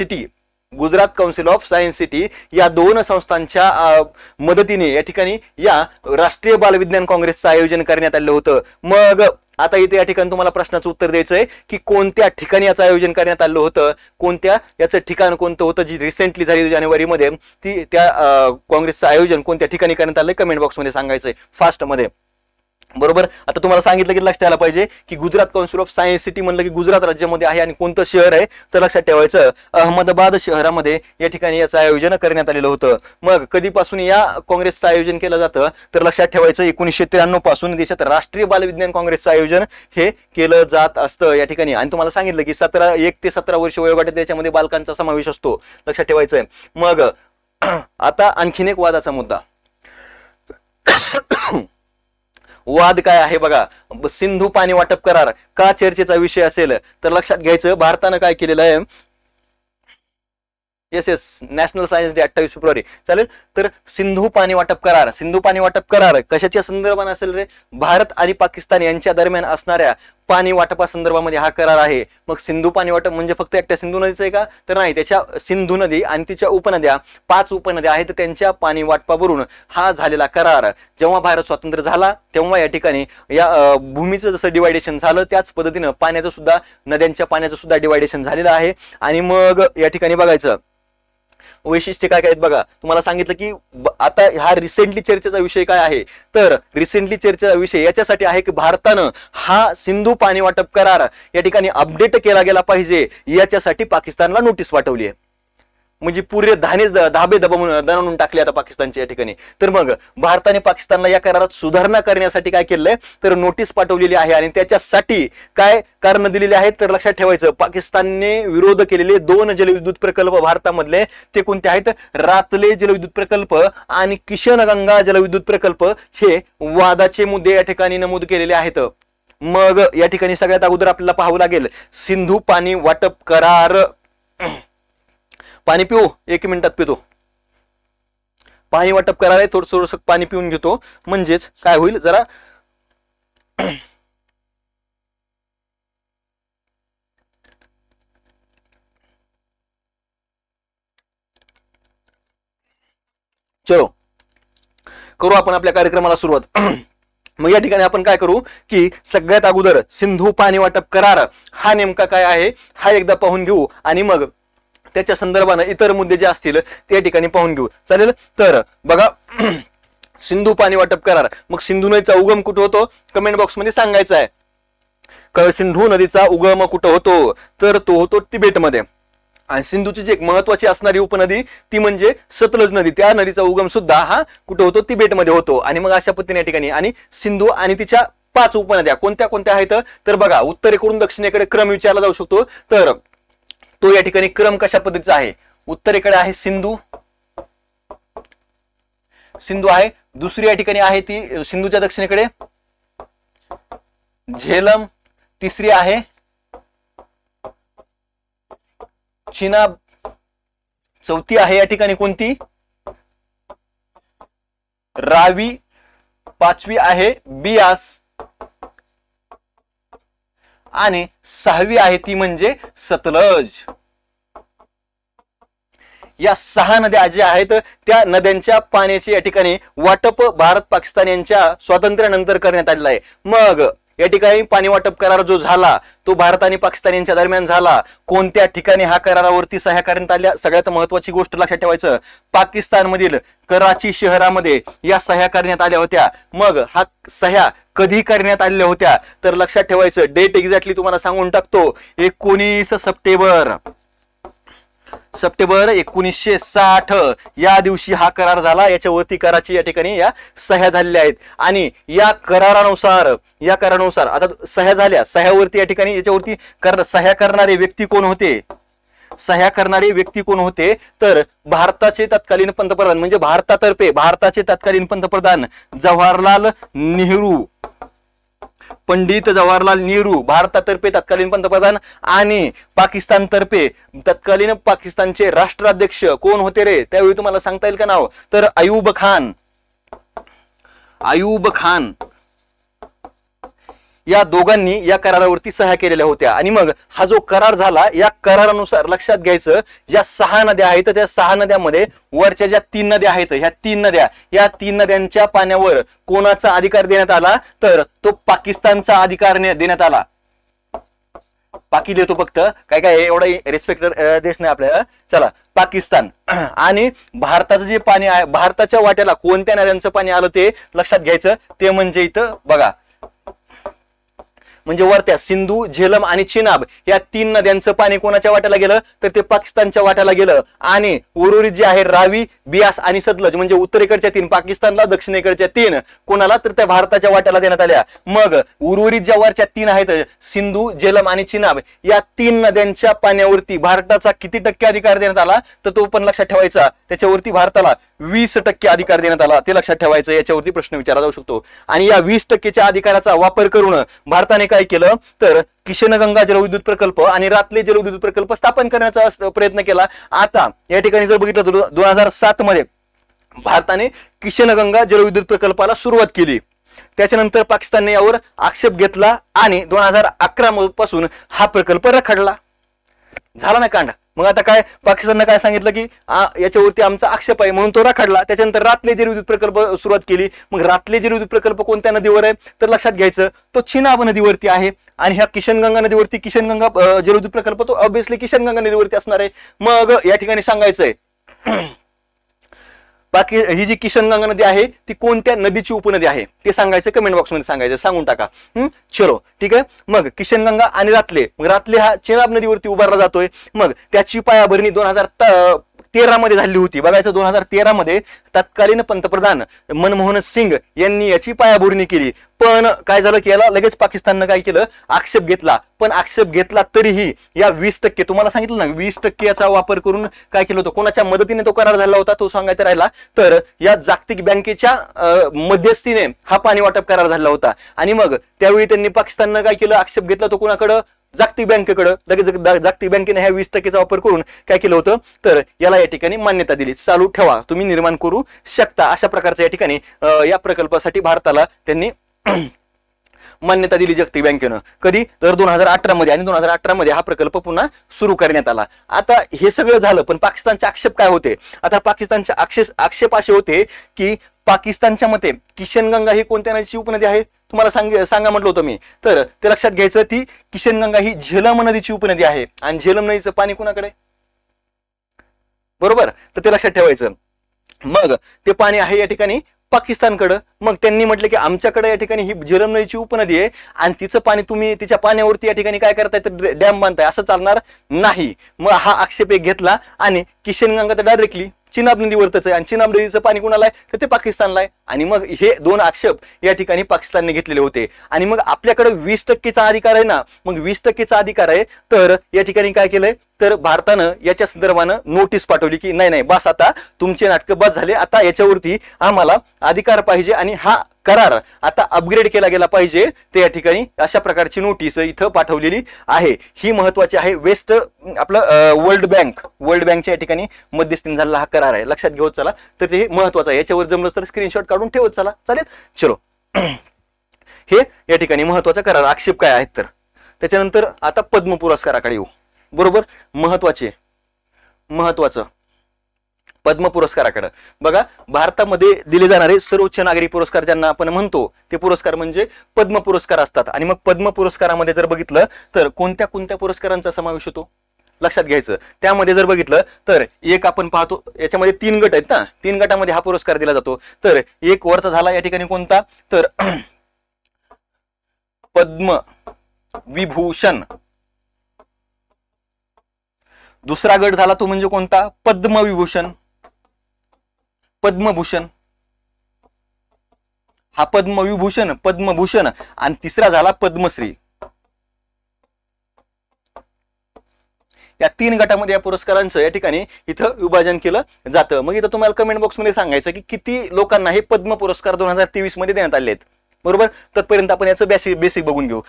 city या 2 संस्थांच्या मदतीने या ठिकाणी या राष्ट्रीय बालविज्ञान काँग्रेसचं आयोजन करण्यात आलं होतं. मग आता इथे या ठिकाणी तुम्हाला प्रश्नाचं उत्तर द्यायचंय की कोणत्या ठिकाणी याचं आयोजन करण्यात आलं होतं, याचं ठिकाण कोणतं होतं, जी रिसेंटली झाली जानेवारीमध्ये ती त्या काँग्रेसचं आयोजन कोणत्या ठिकाणी करण्यात आलंय कमेंट बॉक्समध्ये सांगायचंय फास्ट मध्ये, बरोबर. आता तुम्हाला सांगितलं की लक्षात आलं पाहिजे की Gujarat council of science city म्हणलं की गुजरात राज्यामध्ये आहे आणि कोणतं शहर आहे तर लक्षात ठेवायचं अहमदाबाद शहरामध्ये या ठिकाणी याचं आयोजन करण्यात आलेलं होतं. मग कधीपासून या काँग्रेसचं आयोजन केलं जातं तर लक्षात ठेवायचं 1993 पासून देशात राष्ट्रीय बालविज्ञान काँग्रेसचं आयोजन हे केलं जात असतं या ठिकाणी. आणि तुम्हाला सांगितलं की 1 ते 17 वर्ष वयोगटात त्याच्यामध्ये बालकांचा समावेश असतो, लक्षात ठेवायचंय. मग आता आणखीन एक वादाचा मुद्दा, वाद काय आहे बघा, सिंधू पाणी वाटप करार का चर्चेचा विषय असेल तर लक्षात घ्यायचं, भारतानं काय केलेलं आहे, yes national science day 28 February चालेल. तर सिंधू पाणी वाटप करार कशाच्या संदर्भाने असेल रे, भारत आणि पाकिस्तान यांच्या दरम्यान असणाऱ्या पाणी वाटपासंदर्भामध्ये हा करार आहे. मग सिंधू पाणी वाटप म्हणजे फक्त एकट्या सिंधू नदीचं आहे का? तर नाही, त्याच्या सिंधू नदी आणि तिच्या उपनद्या 5 उपनद्या आहेत त्यांच्या पाणी वाटपावरून हा झालेला करार. जेव्हा भारत स्वतंत्र झाला तेव्हा या ठिकाणी या भूमीचं जसं डिवायडेशन झालं त्याच पद्धतीनं पाण्याचं सुद्धा, नद्यांच्या पाण्याचं सुद्धा डिवायडेशन झालेलं आहे. आणि मग या ठिकाणी बघायचं वैशिष्ट्य काय काय आहेत बघा. तुम्हाला सांगितलं की आता हा रिसेंटली चर्चेचा विषय काय आहे, तर रिसेंटली चर्चेचा विषय याच्यासाठी आहे की भारतानं हा सिंधू पाणी वाटप करार या ठिकाणी अपडेट केला गेला पाहिजे, याच्यासाठी पाकिस्तानला नोटीस पाठवली आहे. म्हणजे पुरे धाबे दणवून टाकले आता पाकिस्तानच्या या ठिकाणी. तर मग भारताने पाकिस्तानला या करारात सुधारणा करण्यासाठी काय केलंय, तर नोटीस पाठवलेली आहे. आणि त्याच्यासाठी काय कारण दिलेले आहेत, तर लक्षात ठेवायचं, पाकिस्तानने विरोध केलेले 2 जलविद्युत प्रकल्प भारतामधले ते कोणते आहेत, रातले जलविद्युत प्रकल्प आणि किशनगंगा जलविद्युत प्रकल्प हे वादाचे मुद्दे या ठिकाणी नमूद केलेले आहेत. मग या ठिकाणी सगळ्यात अगोदर आपल्याला पाहावं लागेल सिंधू पाणी वाटप करार. पाणी पिऊ, 1 मिनिटात पितो. पाणी वाटप करार आहे, थोडस पाणी पिऊन घेतो म्हणजेच काय होईल जरा. चलो करू आपण आपल्या कार्यक्रमाला सुरुवात. मग या ठिकाणी आपण काय करू की सगळ्यात अगोदर सिंधू पाणी वाटप करार हा नेमका काय आहे हा एकदा पाहून घेऊ आणि मग त्याच्या संदर्भाने इतर मुद्दे जे असतील त्या ठिकाणी पाहून घेऊ. चालेल. तर बघा सिंधू पाणी वाटप करार. मग सिंधू नदीचा उगम कुठे होतो, कमेंट बॉक्स मध्ये सांगायचं आहे. सिंधू नदीचा उगम कुठं होतो, तर तो होतो तिबेटमध्ये. आणि सिंधूची जी एक महत्वाची असणारी उपनदी ती म्हणजे सतलज नदी, त्या नदीचा उगम सुद्धा हा कुठं होतो, तिबेटमध्ये होतो. आणि मग अशा पद्धतीने या ठिकाणी आणि सिंधू आणि तिच्या 5 उपनद्या कोणत्या कोणत्या आहेत, तर बघा उत्तरेकडून दक्षिणेकडे क्रम विचारला जाऊ शकतो. तर तो या ठिकाणी क्रम कशा पद्धतीचा आहे, उत्तरेकडे आहे सिंधू, सिंधू आहे. दुसरी या ठिकाणी आहे ती सिंधूच्या दक्षिणेकडे झेलम. तिसरी आहे चिनाब. चौथी आहे या ठिकाणी कोणती, रावी. 5वी आहे बियास आणि 6वी आहे ती म्हणजे सतलज. या 6 नद्या ज्या आहेत त्या नद्यांच्या पाण्याचे या ठिकाणी वाटप भारत पाकिस्तान यांच्या स्वातंत्र्यानंतर करण्यात आलेलं आहे. मग या ठिकाणी पाणी वाटप करार जो झाला तो भारत आणि पाकिस्तान यांच्या दरम्यान झाला. कोणत्या ठिकाणी हा करारावरती सह्या करण्यात आल्या, सगळ्यात महत्वाची गोष्ट लक्षात ठेवायचं, पाकिस्तान मधील कराची शहरामध्ये या सह्या करण्यात आल्या होत्या. मग हा सह्या कधी करण्यात आलेल्या होत्या, तर लक्षात ठेवायचं डेट एक्झॅक्टली तुम्हाला सांगून टाकतो. 19 सप्टेंबर 1960 या दिवशी हा करार झाला. याच्यावरती कराची या ठिकाणी या सह्या झालेल्या आहेत. आणि या करारानुसार आता सह्या झाल्या, सह्यावरती या ठिकाणी याच्यावरती सह्या करणारे व्यक्ती कोण होते, सह्या करणारे व्यक्ती कोण होते, तर भारताचे तत्कालीन पंतप्रधान म्हणजे भारताचे तत्कालीन पंतप्रधान जवाहरलाल नेहरू, पंडित जवाहरलाल नेहरू भारतातर्फे तत्कालीन पंतप्रधान. आणि पाकिस्तानतर्फे तत्कालीन पाकिस्तानचे राष्ट्राध्यक्ष कोण होते रे, त्यावेळी तुम्हाला सांगता येईल का नाव, तर अयूब खान. या दोघांनी या करारावरती सह्या केलेल्या होत्या. आणि मग हा जो करार झाला या करारानुसार लक्षात घ्यायचं, ज्या 6 नद्या आहेत त्या 6 नद्यामध्ये वरच्या ज्या 3 नद्या आहेत ह्या 3 नद्यांच्या पाण्यावर कोणाचा अधिकार देण्यात आला, तर तो पाकिस्तानचा अधिकार देण्यात आला. पाकी देतो फक्त, काय एवढा रिस्पेक्ट देश नाही आपल्याला. चला पाकिस्तान. आणि भारताचं जे पाणी आहे, भारताच्या वाट्याला कोणत्या नद्यांचं पाणी आलं ते लक्षात घ्यायचं. ते म्हणजे इथं बघा, म्हणजे वरत्या सिंधू, झेलम आणि चिनाब या 3 नद्यांचं पाणी कोणाच्या वाट्याला गेलं, तर ते पाकिस्तानच्या वाट्याला गेलं. आणि उर्वरित जे आहे रावी, बियास आणि सतलज म्हणजे उत्तरेकडच्या 3 पाकिस्तानला, दक्षिणेकडच्या 3 कोणाला, तर त्या भारताच्या वाट्याला देण्यात आल्या. मग उर्वरित ज्या वरच्या 3 आहेत सिंधू, झेलम आणि चिनाब या 3 नद्यांच्या पाण्यावरती भारताचा किती टक्के अधिकार देण्यात आला, तर तो पण लक्षात ठेवायचा. त्याच्यावरती भारताला 20% अधिकार देण्यात आला, ते लक्षात ठेवायचं. याच्यावरती प्रश्न विचारला जाऊ शकतो. आणि या 20%च्या अधिकाराचा वापर करून भारताने काय केलं, तर किशनगंगा जलविद्युत प्रकल्प आणि रातले जलविद्युत प्रकल्प स्थापन करण्याचा प्रयत्न केला. आता या ठिकाणी जर बघितलं तर 2007 मध्ये भारताने किशनगंगा जलविद्युत प्रकल्पाला सुरुवात केली. त्याच्यानंतर पाकिस्तानने यावर आक्षेप घेतला आणि 2011 पासून हा प्रकल्प रखडला. झाला ना कांड. मग आता काय पाकिस्तानने काय सांगितलं की याच्यावरती आमचा आक्षेप आहे म्हणून तो रखडला. त्याच्यानंतर रातले जलविद्युत प्रकल्प सुरुवात केली. मग रातले जलविद्युत प्रकल्प कोणत्या नदीवर आहे तर लक्षात घ्यायचं तो चिनाब नदीवरती आहे. आणि ह्या किशनगंगा नदीवरती किशनगंगा जलविद्युत प्रकल्प तो ऑब्विसली किशनगंगा नदीवरती असणार आहे. मग या ठिकाणी सांगायचंय बाकी ही जी किशनगंगा नदी आहे ती कोणत्या नदीची उपनदी आहे ते सांगायचं, कमेंट बॉक्स मध्ये सांगायचं, सांगून टाका. चलो ठीक आहे. मग किशनगंगा आणि रातले, मग रातले हा चिनाब नदीवरती उभारला जातोय. मग त्याची पायाभरणी 2013 मध्ये झाली होती. बघायचं 2013 मध्ये तत्कालीन पंतप्रधान मनमोहन सिंग यांनी याची पायाभरणी केली. पण काय झालं की याला लगेच पाकिस्ताननं काय केलं, आक्षेप घेतला. पण आक्षेप घेतला तरीही या 20% तुम्हाला सांगितलं ना 20% याचा वापर करून काय केलं होतं, कोणाच्या मदतीने तो करार झाला होता तो सांगायचा राहिला तर या जागतिक बँकेच्या मध्यस्थीने हा पाणी वाटप करार झाला होता. आणि मग त्यावेळी त्यांनी पाकिस्ताननं काय केलं, आक्षेप घेतला तो कोणाकडं, जागतिक बँकेकडे. लगेच जागतिक बँकेने ह्या 20%चा वापर करून काय केलं होतं तर याला या ठिकाणी मान्यता दिली. चालू ठेवा, तुम्ही निर्माण करू शकता. अशा प्रकारच्या या ठिकाणी या प्रकल्पासाठी भारताला त्यांनी मान्यता दिली जागतिक बँकेनं. कधी तर 2018 मध्ये. आणि 2018 मध्ये हा प्रकल्प पुन्हा सुरू करण्यात आला. आता हे सगळं झालं पण पाकिस्तानचे आक्षेप काय होते. आता पाकिस्तानचे आक्षेप असे होते की पाकिस्तानच्या मते किशनगंगा ही कोणत्या नदीची उपनदी आहे तुम्हाला सांगा म्हटलं होतं मी. तर ते लक्षात घ्यायचं ती किशनगंगा ही झेलम नदीची उपनदी आहे. आणि झेलम नदीचं पाणी कुणाकडे, बरोबर, तर ते लक्षात ठेवायचं. मग ते पाणी आहे या ठिकाणी पाकिस्तानकडं. मग त्यांनी म्हटलं की आमच्याकडे या ठिकाणी ही झेलम नदीची उपनदी आहे आणि तिचं पाणी तुम्ही तिच्या पाण्यावरती या ठिकाणी काय करताय तर डॅम बांधताय, असं चालणार नाही. मग हा आक्षेप एक घेतला आणि किशनगंगा तर डायरेक्टली चिनाब नदीवरच आहे आणि चिनाब नदीचं पाणी कुणाला आहे तर ते पाकिस्तानला आहे. आणि मग हे दोन आक्षेप या ठिकाणी पाकिस्तानने घेतलेले होते. आणि मग आपल्याकडे 20%चा अधिकार आहे ना, मग 20%चा अधिकार आहे तर या ठिकाणी काय केलंय तर भारतानं याच्या संदर्भानं नोटीस पाठवली की नाही नाही बस आता तुमचे नाटकं बस झाले, आता याच्यावरती आम्हाला अधिकार पाहिजे आणि हा करार आता अपग्रेड केला गेला पाहिजे. ते या ठिकाणी अशा प्रकारची नोटीस इथं पाठवलेली आहे. ही महत्वाची आहे. वेस्ट आपलं वर्ल्ड बँकच्या या ठिकाणी मध्यस्थीने झालेला हा करार आहे. लक्षात घेऊन चला, तर ते महत्वाचं आहे. याच्यावर जमलं तर स्क्रीनशॉट काढून ठेवत चला, चालेल. चलो हे या ठिकाणी महत्वाचा करार. आक्षेप काय आहेत तर त्याच्यानंतर आता पद्म पुरस्काराकडे येऊ. बरोबर, महत्वाचं पद्म पुरस्काराकडे बघा. भारतामध्ये दिले जाणारे सर्वोच्च नागरी पुरस्कार ज्यांना आपण म्हणतो ते पुरस्कार म्हणजे पद्म पुरस्कार असतात. आणि मग पद्म पुरस्कारामध्ये जर बघितलं तर कोणत्या कोणत्या पुरस्कारांचा समावेश होतो लक्षात घ्यायचं. त्यामध्ये जर बघितलं तर एक आपण पाहतो याच्यामध्ये 3 गट आहेत ना, 3 गटामध्ये हा पुरस्कार दिला जातो. तर एक वरचा झाला या ठिकाणी कोणता तर पद्म विभूषण. दुसरा गट झाला तो म्हणजे कोणता पद्मविभूषण, पद्मभूषण, हा पद्मविभूषण पद्मभूषण. आणि तिसरा झाला पद्मश्री. या 3 गटामध्ये या पुरस्कारांचं या ठिकाणी इथं विभाजन केलं जातं. मग इथं तुम्हाला कमेंट बॉक्समध्ये सांगायचं की किती लोकांना हे पद्म पुरस्कार 2023 मध्ये देण्यात आले आहेत. बरोबर, तत्पर्यंत आपण याचं बेसिक बघून घेऊ.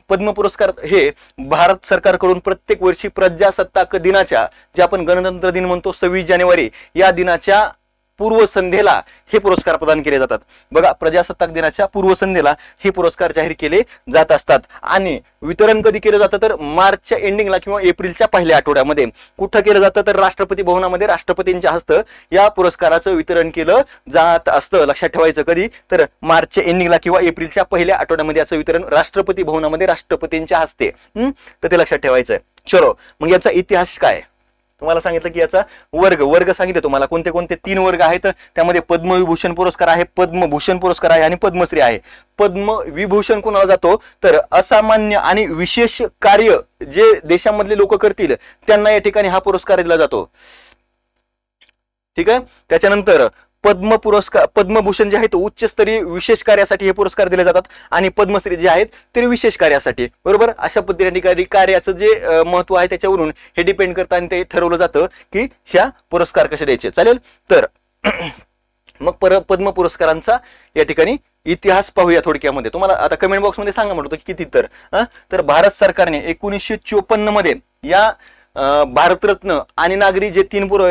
पद्म पुरस्कार हे भारत सरकारकडून प्रत्येक वर्षी प्रजासत्ताक दिनाच्या जे आपण गणतंत्र दिन म्हणतो 26 जानेवारी या दिनाच्या पूर्वसंध्येला हे पुरस्कार प्रदान केले जातात. बघा, प्रजासत्ताक दिनाच्या पूर्वसंध्येला हे पुरस्कार जाहीर केले जात असतात. आणि वितरण कधी केलं जातं तर मार्चच्या एंडिंगला किंवा एप्रिलच्या पहिल्या आठवड्यामध्ये. कुठं केलं जातं तर राष्ट्रपती भवनामध्ये राष्ट्रपतींच्या हस्ते या पुरस्काराचं वितरण केलं जात असतं. लक्षात ठेवायचं कधी तर मार्चच्या एंडिंगला किंवा एप्रिलच्या पहिल्या आठवड्यामध्ये याचं वितरण राष्ट्रपती भवनामध्ये राष्ट्रपतींच्या हस्ते. तर ते लक्षात ठेवायचं. चलो, मग याचा इतिहास काय तुम्हाला सांगितलं की याचा वर्ग सांगितलं तुम्हाला कोणते कोणते 3 वर्ग आहेत. त्यामध्ये पद्मविभूषण पुरस्कार आहे, पद्मभूषण पुरस्कार आहे आणि पद्मश्री आहे. पद्मविभूषण कोणाला जातो तर असामान्य आणि विशेष कार्य जे देशामधले लोक करतील त्यांना या ठिकाणी हा पुरस्कार दिला जातो. ठीक आहे. त्याच्यानंतर पद्मभूषण जे आहे तो उच्चस्तरीय विशेष कार्यासाठी हे पुरस्कार दिले जातात आणि पद्मश्री जे आहेत ते विशेष कार्यासाठी. बरोबर, अशा पद्धतीने कार्याचं जे महत्व आहे त्याच्यावरून हे डिपेंड करतं आणि ते ठरवलं जातं की ह्या पुरस्कार कसे द्यायचे. चालेल. तर मग पद्म पुरस्कारांचा या ठिकाणी इतिहास पाहूया थोडक्यामध्ये. तुम्हाला आता कमेंट बॉक्समध्ये सांगा म्हणतो की किती तर भारत सरकारने 1954 मध्ये या भारतरत्न आणि नागरी जे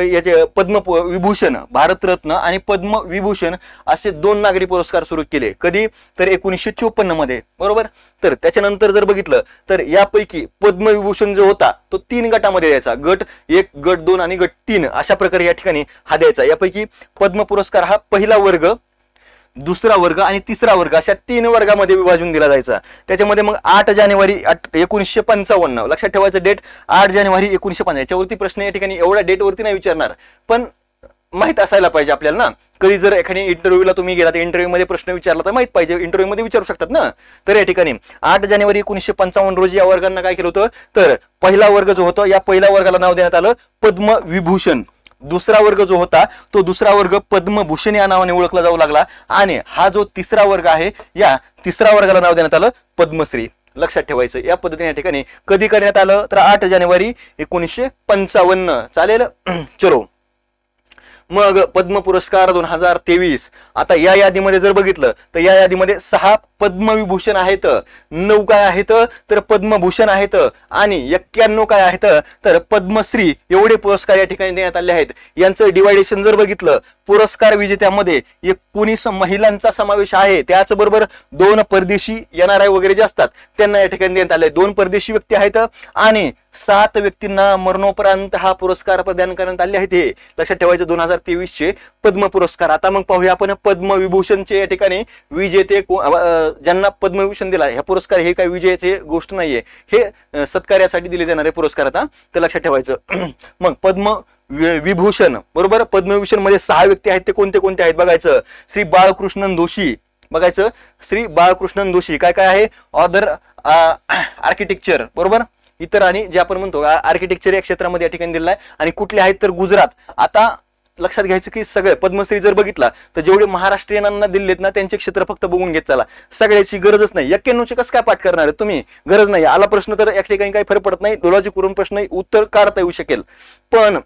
याचे पद्मविभूषण, भारतरत्न आणि पद्मविभूषण असे 2 नागरी पुरस्कार सुरू केले. कधी? तर 1954 मध्ये. बरोबर. तर त्याच्यानंतर जर बघितलं तर यापैकी पद्मविभूषण जो होता तो 3 गटामध्ये द्यायचा. गट 1, गट 2 आणि गट 3 अशा प्रकारे या ठिकाणी हा द्यायचा. यापैकी पद्म पुरस्कार हा पहिला वर्ग, दुसरा वर्ग आणि तिसरा वर्ग अशा 3 वर्गामध्ये विभाजून दिला जायचा. त्याच्यामध्ये मग 8 जानेवारी 1955, लक्षात ठेवायचं डेट 8 जानेवारी 1955. याच्यावरती प्रश्न या ठिकाणी एवढ्या डेटवरती नाही विचारणार, पण माहित असायला पाहिजे आपल्याला ना. कधी जर एखादी इंटरव्ह्यूला तुम्ही गेला तर इंटरव्ह्यू मध्ये प्रश्न विचारला तर माहित पाहिजे, इंटरव्ह्यू मध्ये विचारू शकतात ना. तर या ठिकाणी 8 जानेवारी 1955 रोजी या वर्गांना काय केलं होतं, तर पहिला वर्ग जो होता या पहिल्या वर्गाला नाव देण्यात आलं पद्मविभूषण. दुसरा वर्ग जो होता तो दुसरा वर्ग पद्मभूषण या नावाने ओळखला जाऊ लागला. आणि हा जो तिसरा वर्ग आहे या तिसऱ्या वर्गाला नाव देण्यात आलं पद्मश्री. लक्षात ठेवायचं. या पद्धतीने या ठिकाणी कधी करण्यात आलं तर 8 जानेवारी 1955. चालेल. चलो मग पद्म पुरस्कार 2023. आता या यादीमध्ये जर बघितलं तर या यादीमध्ये 6 पद्मविभूषण आहेत, 9 काय आहेत तर पद्मभूषण आहेत आणि 91 काय आहेत तर पद्मश्री. एवढे पुरस्कार या ठिकाणी देण्यात आले आहेत. यांचं डिवायडेशन जर बघितलं, पुरस्कार विजेत्यामध्ये 19 महिलांचा समावेश आहे. त्याचबरोबर 2 परदेशी NRI वगैरे जे असतात त्यांना या ठिकाणी देण्यात आले. 2 परदेशी व्यक्ती आहेत आणि 7 व्यक्तींना मरणोपरांत हा पुरस्कार प्रदान करण्यात आले आहेत. हे लक्षात ठेवायचं 2023 चे पद्म पुरस्कार. आता मग पाहूया आपण पद्मविभूषणचे या ठिकाणी विजेते ज्यांना पद्मविभूषण दिला. ह्या पुरस्कार हे काही विजयाची गोष्ट नाहीये, हे सत्कार्यासाठी दिले जाणारे पुरस्कार. आता ते लक्षात ठेवायचं. मग पद्मविभूषण, बरोबर. पद्मविभूषण मध्ये 6 व्यक्ती आहेत. ते कोणते कोणते आहेत बघायचं. श्री बाळकृष्णन दोशी, बघायचं. श्री बाळकृष्णन दोशी काय काय आहे, ऑदर आर्किटेक्चर, बरोबर. इतर आणि जे आपण म्हणतो आर्किटेक्चर या क्षेत्रामध्ये या ठिकाणी दिलेला आहे. आणि कुठले आहेत तर गुजरात. आता लक्षात घ्यायचं की सगळे पद्मश्री जर बघितला तर जेवढे महाराष्ट्रीयनांना दिलेत ना त्यांचे क्षेत्र फक्त बघून घेत चला. सगळ्याची गरजच नाही. 91चे कसं काय पाठ करणार आहे तुम्ही, गरज नाही. आला प्रश्न तर या ठिकाणी काही फरक पडत नाही. लॉजिक करून प्रश्न उत्तर काढता येऊ शकेल, पण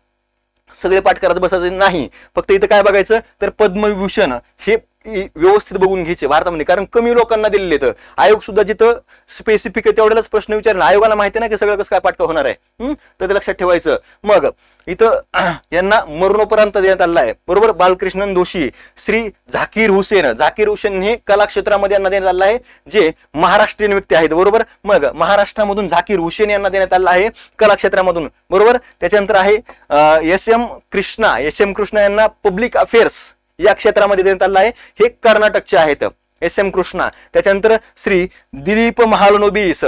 सगळे पाठ करत बसायचं नाही. फक्त इथं काय बघायचं तर पद्मविभूषण हे व्यवस्थित बघून घ्यायचे भारतामध्ये, कारण कमी लोकांना दिलेले आहेत. आयोग सुद्धा जिथं स्पेसिफिक आहे तेवढ्यालाच प्रश्न विचारला. आयोगाला माहिती नाही की सगळं कसं काय पाठ होणार आहे, तर ते लक्षात ठेवायचं. मग इथं यांना मरणोपरांत देण्यात आला आहे, बरोबर. बालकृष्णन दोशी, श्री झाकीर हुसेन. झाकीर हुसेन हे कला क्षेत्रामध्ये यांना देण्यात आलं आहे, जे महाराष्ट्रीयन व्यक्ती आहेत, बरोबर. मग महाराष्ट्रामधून झाकीर हुसेन यांना देण्यात आलं आहे कला क्षेत्रामधून, बरोबर. त्याच्यानंतर आहे SM कृष्णा यांना पब्लिक अफेअर्स या क्षेत्रामध्ये देण्यात आलं आहे. हे कर्नाटकचे आहेत, SM कृष्णा. त्याच्यानंतर श्री दिलीप महालनोबिस,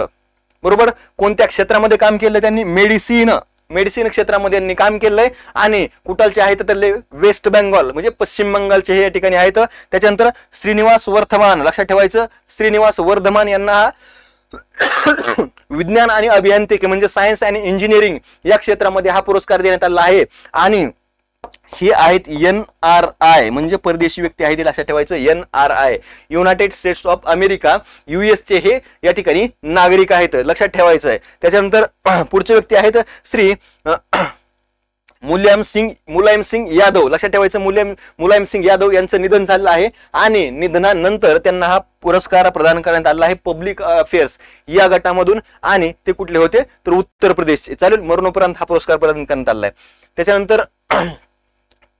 बरोबर. कोणत्या क्षेत्रामध्ये काम केलं त्यांनी, मेडिसिन क्षेत्रामध्ये यांनी काम केलंय. आणि कुठलचे आहेत तर वेस्ट बेंगॉल म्हणजे पश्चिम बंगालचे हे या ठिकाणी आहेत. त्याच्यानंतर श्रीनिवास वर्धमान, लक्षात ठेवायचं. श्रीनिवास वर्धमान यांना विज्ञान आणि अभियांत्रिकी म्हणजे सायन्स आणि इंजिनिअरिंग या क्षेत्रामध्ये हा पुरस्कार देण्यात आला आहे. आणि हे आहेत NRI म्हणजे परदेशी व्यक्ती आहेत, लक्षात ठेवायचं. NRI United states of America, US चे हे या ठिकाणी नागरिक आहेत, लक्षात ठेवायचं आहे. त्याच्यानंतर पुढचे व्यक्ती आहेत श्री मुलायम सिंग यादव, लक्षात ठेवायचं. मुलायम सिंग यादव यांचं निधन झालं आहे आणि निधनानंतर त्यांना हा पुरस्कार प्रदान करण्यात आला आहे पब्लिक अफेअर्स या गटामधून. आणि ते कुठले होते तर उत्तर प्रदेशचे. चालेल. मरणोपरांत हा पुरस्कार प्रदान करण्यात आला आहे. त्याच्यानंतर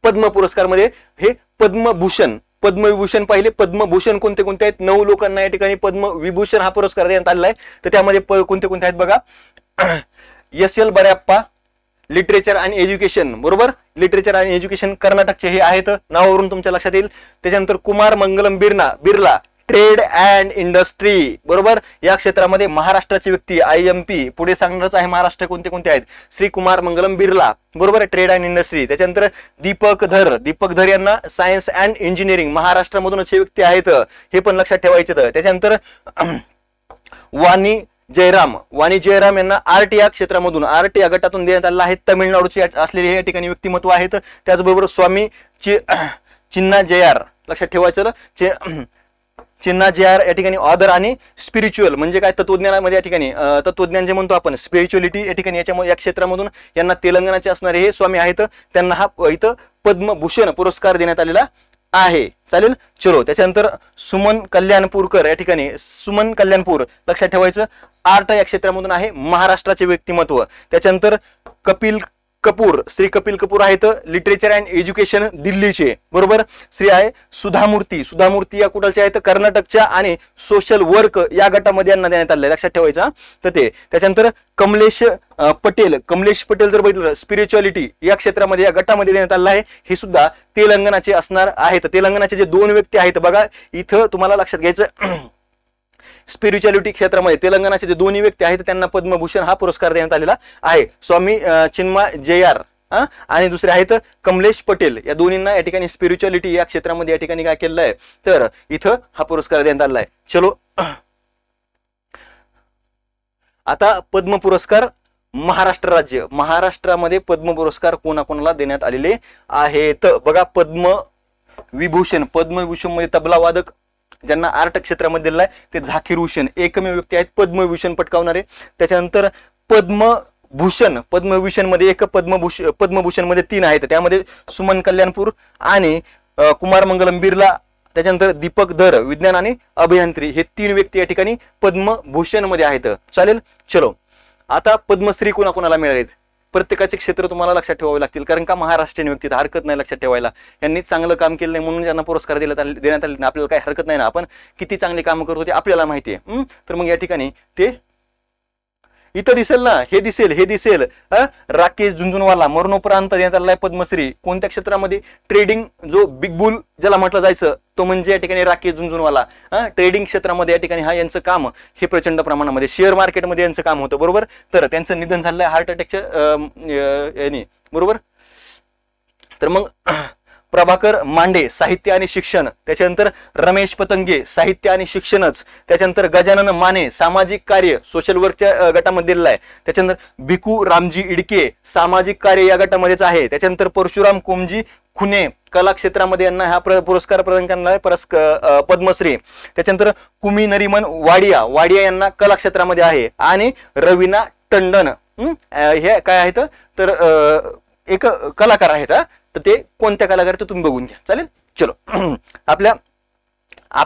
पद्म पुरस्कार मध्ये हे पद्मविभूषण पाहिले. पद्मभूषण कोणते कोणते आहेत, 9 लोकांना या ठिकाणी पद्मविभूषण हा पुरस्कार देण्यात आलेला आहे. तर त्यामध्ये कोणते कोणते आहेत बघा. SL बऱ्याप्पा, लिटरेचर आणि एज्युकेशन, बरोबर. लिटरेचर आणि एज्युकेशन कर्नाटकचे हे आहेत, नावावरून तुमच्या लक्षात येईल. त्याच्यानंतर Kumar Mangalam Birla, trade and industry, बरोबर. या क्षेत्रामध्ये महाराष्ट्राची व्यक्ती IMP पुढे सांगणारच आहे महाराष्ट्र कोणते कोणते आहेत. श्री कुमार मंगलम बिर्ला, बरोबर. Trade and industry. त्याच्यानंतर दीपक धर यांना सायन्स अँड इंजिनिअरिंग, महाराष्ट्रामधूनच हे व्यक्ती आहेत, हे पण लक्षात ठेवायचे. त्याच्यानंतर वाणी जयराम यांना आर्ट या क्षेत्रामधून, आर्ट या गटातून देण्यात आलेला आहे. तामिळनाडूचे असलेले या ठिकाणी व्यक्तिमत्व आहेत. त्याचबरोबर स्वामी चिन्ना जयार, लक्षात ठेवायचं. चिन्ना जयार या ठिकाणी ऑदर आणि स्पिरिच्युअल म्हणजे काय तत्वज्ञानामध्ये या ठिकाणी तत्वज्ञान जे म्हणतो आपण स्पिरिच्युअलिटी या ठिकाणी या क्षेत्रामधून यांना तेलंगणाचे असणारे हे स्वामी आहेत. त्यांना हा इथं पद्मभूषण पुरस्कार देण्यात आलेला आहे. चालेल, चलो. त्याच्यानंतर सुमन कल्याणपूरकर या ठिकाणी, सुमन कल्याणपूर लक्षात ठेवायचं, आर्ट या क्षेत्रामधून आहे, महाराष्ट्राचे व्यक्तिमत्व. त्याच्यानंतर कपिल कपूर, श्री कपिल कपूर आहेत लिटरेचर अँड एज्युकेशन दिल्लीचे, बरोबर. श्री आहे सुधामूर्ती, सुधामूर्ती या कुठलच्या आहेत, कर्नाटकच्या, आणि सोशल वर्क या गटामध्ये यांना देण्यात आले, लक्षात ठेवायचं. तर ते. त्याच्यानंतर कमलेश पटेल, कमलेश पटेल जर बघितलं स्पिरिच्युअलिटी या क्षेत्रामध्ये या गटामध्ये देण्यात आलेलं आहे. हे सुद्धा तेलंगणाचे असणार आहेत. तेलंगणाचे जे 2 व्यक्ती आहेत बघा इथं तुम्हाला लक्षात घ्यायचं, स्पिरिच्युअलिटी क्षेत्रामध्ये तेलंगणाचे जे 2 व्यक्ती आहेत त्यांना पद्मभूषण हा पुरस्कार देण्यात आलेला आहे. स्वामी चिन्मय जयार आणि दुसरे आहेत कमलेश पटेल. या दोन्हींना या ठिकाणी स्पिरिच्युअलिटी या क्षेत्रामध्ये या ठिकाणी काय केलेलं आहे, तर इथं हा पुरस्कार देण्यात आलेला आहे. चलो, आता पद्म पुरस्कार महाराष्ट्र राज्य, महाराष्ट्रामध्ये पद्म पुरस्कार कोणाकोणाला देण्यात आलेले आहेत बघा. पद्म विभूषण, पद्मविभूषण मध्ये तबला वादक ज्यांना आर्ट क्षेत्रामध्ये दिलेला आहे ते झाकीर हुसेन, एकमेव व्यक्ती आहेत पद्मविभूषण पटकावणारे. त्याच्यानंतर पद्मभूषण, पद्मविभूषण मध्ये एक, पद्मभूषण मध्ये 3 आहेत, त्यामध्ये सुमन कल्याणपूर आणि कुमार मंगलम बिर्ला, त्याच्यानंतर दीपक धर विज्ञान आणि अभियांत्रिकी, हे 3 व्यक्ती या ठिकाणी पद्मभूषण मध्ये आहेत. चालेल, चलो. आता पद्मश्री कोणाकोणाला मिळालेत, प्रत्येकाचे क्षेत्र तुम्हाला लक्षात ठेवावे लागतील, कारण का महाराष्ट्रीयन व्यक्ती, हरकत नाही लक्षात ठेवायला. यांनी चांगलं काम केलं नाही म्हणून ज्यांना पुरस्कार देण्यात आले, आपल्याला काही हरकत नाही ना, आपण किती चांगली कामं करत होते आपल्याला माहिती आहे. तर मग या ठिकाणी ते इथं दिसेल ना, हे दिसेल, हे दिसेल. राकेश झुंझुनवाला मरणोपरांत देण्यात आलेला आहे पद्मश्री. कोणत्या क्षेत्रामध्ये, ट्रेडिंग, जो बिग बुल ज्याला म्हटलं जायचं तो म्हणजे या ठिकाणी राकेश झुंझुनवाला. ट्रेडिंग क्षेत्रामध्ये या ठिकाणी यांचं काम हे प्रचंड प्रमाणामध्ये, शेअर मार्केटमध्ये यांचं काम होतं, बरोबर. तर त्यांचं निधन झालं आहे हार्ट अटॅकच्या याने, बरोबर. तर मग प्रभाकर मांडे साहित्य आणि शिक्षण, त्याच्यानंतर रमेश पतंगे साहित्य आणि शिक्षणच, त्याच्यानंतर गजानन माने सामाजिक कार्य सोशल वर्कच्या गटामध्ये दिलेला आहे. त्याच्यानंतर भिकू रामजी इडके सामाजिक कार्य या गटामध्येच आहे. त्याच्यानंतर परशुराम कोमजी खुने कला क्षेत्रामध्ये यांना हा पुरस्कार प्रदान करणार आहे पद्मश्री. त्याच्यानंतर कुमी नरिमन वाडिया, वाडिया यांना कला क्षेत्रामध्ये आहे. आणि रवीना टंडन हे काय आहेत, तर एक कलाकार आहेत. तर ते कोणत्या कलाकार ते तुम्ही बघून घ्या. चालेल, चलो. आपल्या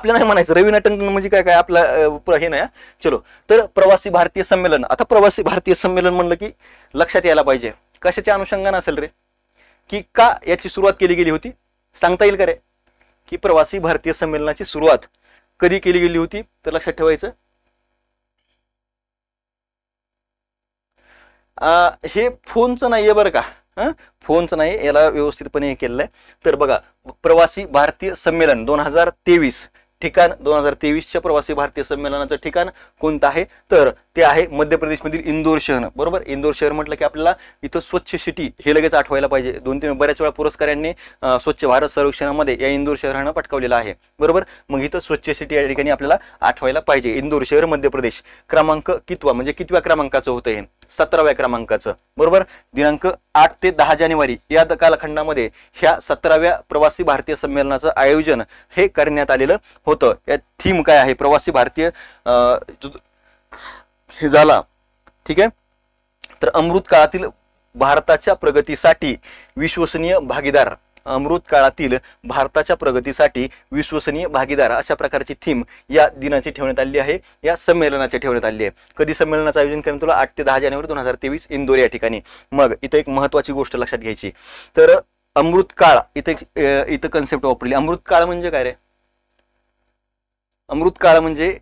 नाही म्हणायचं रवीना टंडन म्हणजे काय काय आपला हे नाही. चलो, तर प्रवासी भारतीय संमेलन. आता प्रवासी भारतीय संमेलन म्हणलं की लक्षात यायला पाहिजे कशाच्या अनुषंगाने असेल रे, की का याची सुरुवात केली गेली होती, सांगता येईल का रे, की प्रवासी भारतीय संमेलनाची सुरुवात कधी केली गेली होती, तर लक्षात ठेवायचं. हे फोनचं नाहीये बरं का, फोनचं नाही, याला व्यवस्थितपणे हे केलेलं आहे. तर बघा, प्रवासी भारतीय संमेलन 2023 ठिकाण, 2023च्या प्रवासी भारतीय संमेलनाचं ठिकाण कोणतं आहे, तर ते आहे मध्य प्रदेशमधील इंदोर शहर, बरोबर. इंदोर शहर म्हटलं की आपल्याला इथं स्वच्छ सिटी हे लगेच आठवायला पाहिजे. 2-3 बऱ्याच वेळा पुरस्कारांनी स्वच्छ भारत सर्वेक्षणामध्ये या इंदोर शहरानं पटकावलेलं आहे, बरोबर. मग इथं स्वच्छ सिटी या ठिकाणी आपल्याला आठवायला पाहिजे. इंदोर शहर मध्य प्रदेश. क्रमांक कितवा, म्हणजे कितव्या क्रमांकाचं होतं हे, 17व्या क्रमांकाचं, बरोबर. दिनांक 8 ते 10 जानेवारी या कालखंडामध्ये ह्या 17व्या प्रवासी भारतीय संमेलनाचं आयोजन हे करण्यात आलेलं होतं. या थीम काय आहे, प्रवासी भारतीय हे झाला, ठीक आहे. तर अमृत काळातील भारताच्या प्रगतीसाठी विश्वसनीय भागीदार, अमृत काळातील भारताच्या प्रगतीसाठी विश्वसनीय भागीदार अशा प्रकारची थीम या दिनाची ठेवण्यात आली आहे, या संमेलनाची ठेवण्यात आली आहे. कधी संमेलनाचं आयोजन करण्यात आलं, 8 ते 10 जानेवारी 2023 इंदोर या ठिकाणी. मग इथं एक महत्वाची गोष्ट लक्षात घ्यायची, तर अमृत काळ इथं कन्सेप्ट वापरली. अमृत काळ म्हणजे काय रे, अमृत काळ म्हणजे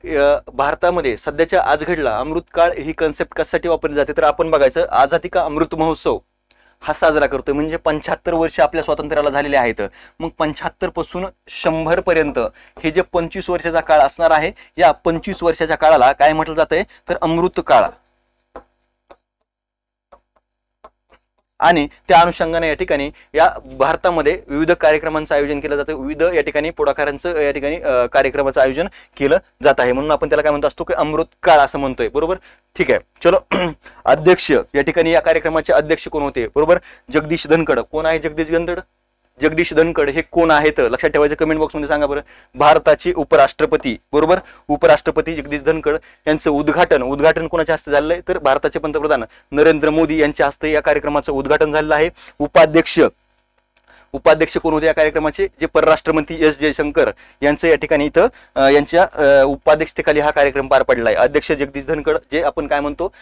भारतामध्ये सध्याच्या आज घडला अमृत काळ ही कन्सेप्ट कशासाठी वापरली जाते, तर आपण बघायचं आझादी का अमृत महोत्सव हा साजरा करतोय, म्हणजे 75 वर्ष आपल्या स्वातंत्र्याला झालेले आहेत. मग 75 पासून 100 पर्यंत हे जे 25 वर्षाचा काळ असणार आहे, या 25 वर्षाच्या काळाला काय म्हटलं जातंय, तर अमृत काळ. आणि त्या अनुषंगाने या ठिकाणी या भारतामध्ये विविध कार्यक्रमांचं आयोजन केलं जातं, विविध या ठिकाणी पुढाकारांचं या ठिकाणी कार्यक्रमाचं आयोजन केलं जात आहे, म्हणून आपण त्याला काय म्हणतो असतो की अमृत काळ असं म्हणतोय, बरोबर. ठीक आहे, चलो. अध्यक्ष या ठिकाणी या कार्यक्रमाचे अध्यक्ष कोण होते, बरोबर, जगदीश धनखड. कोण आहे जगदीश धनखड, जगदीश धनखड हे कोण आहेत लक्षात ठेवायचं, कमेंट बॉक्समध्ये सांगा बरं. भारताचे उपराष्ट्रपती, बरोबर, उपराष्ट्रपती जगदीश धनखड यांचं उद्घाटन कोणाच्या हस्ते झालेलं आहे, तर भारताचे पंतप्रधान नरेंद्र मोदी यांच्या हस्ते या कार्यक्रमाचं उद्घाटन झालेलं आहे. उपाध्यक्ष कोण होते या कार्यक्रमाचे? जे परराष्ट्र मंत्री एस जयशंकर यांचं या ठिकाणी इथं यांच्या उपाध्यक्षतेखाली हा कार्यक्रम पार पडला आहे. अध्यक्ष जगदीश धनखड जे आपण काय म्हणतो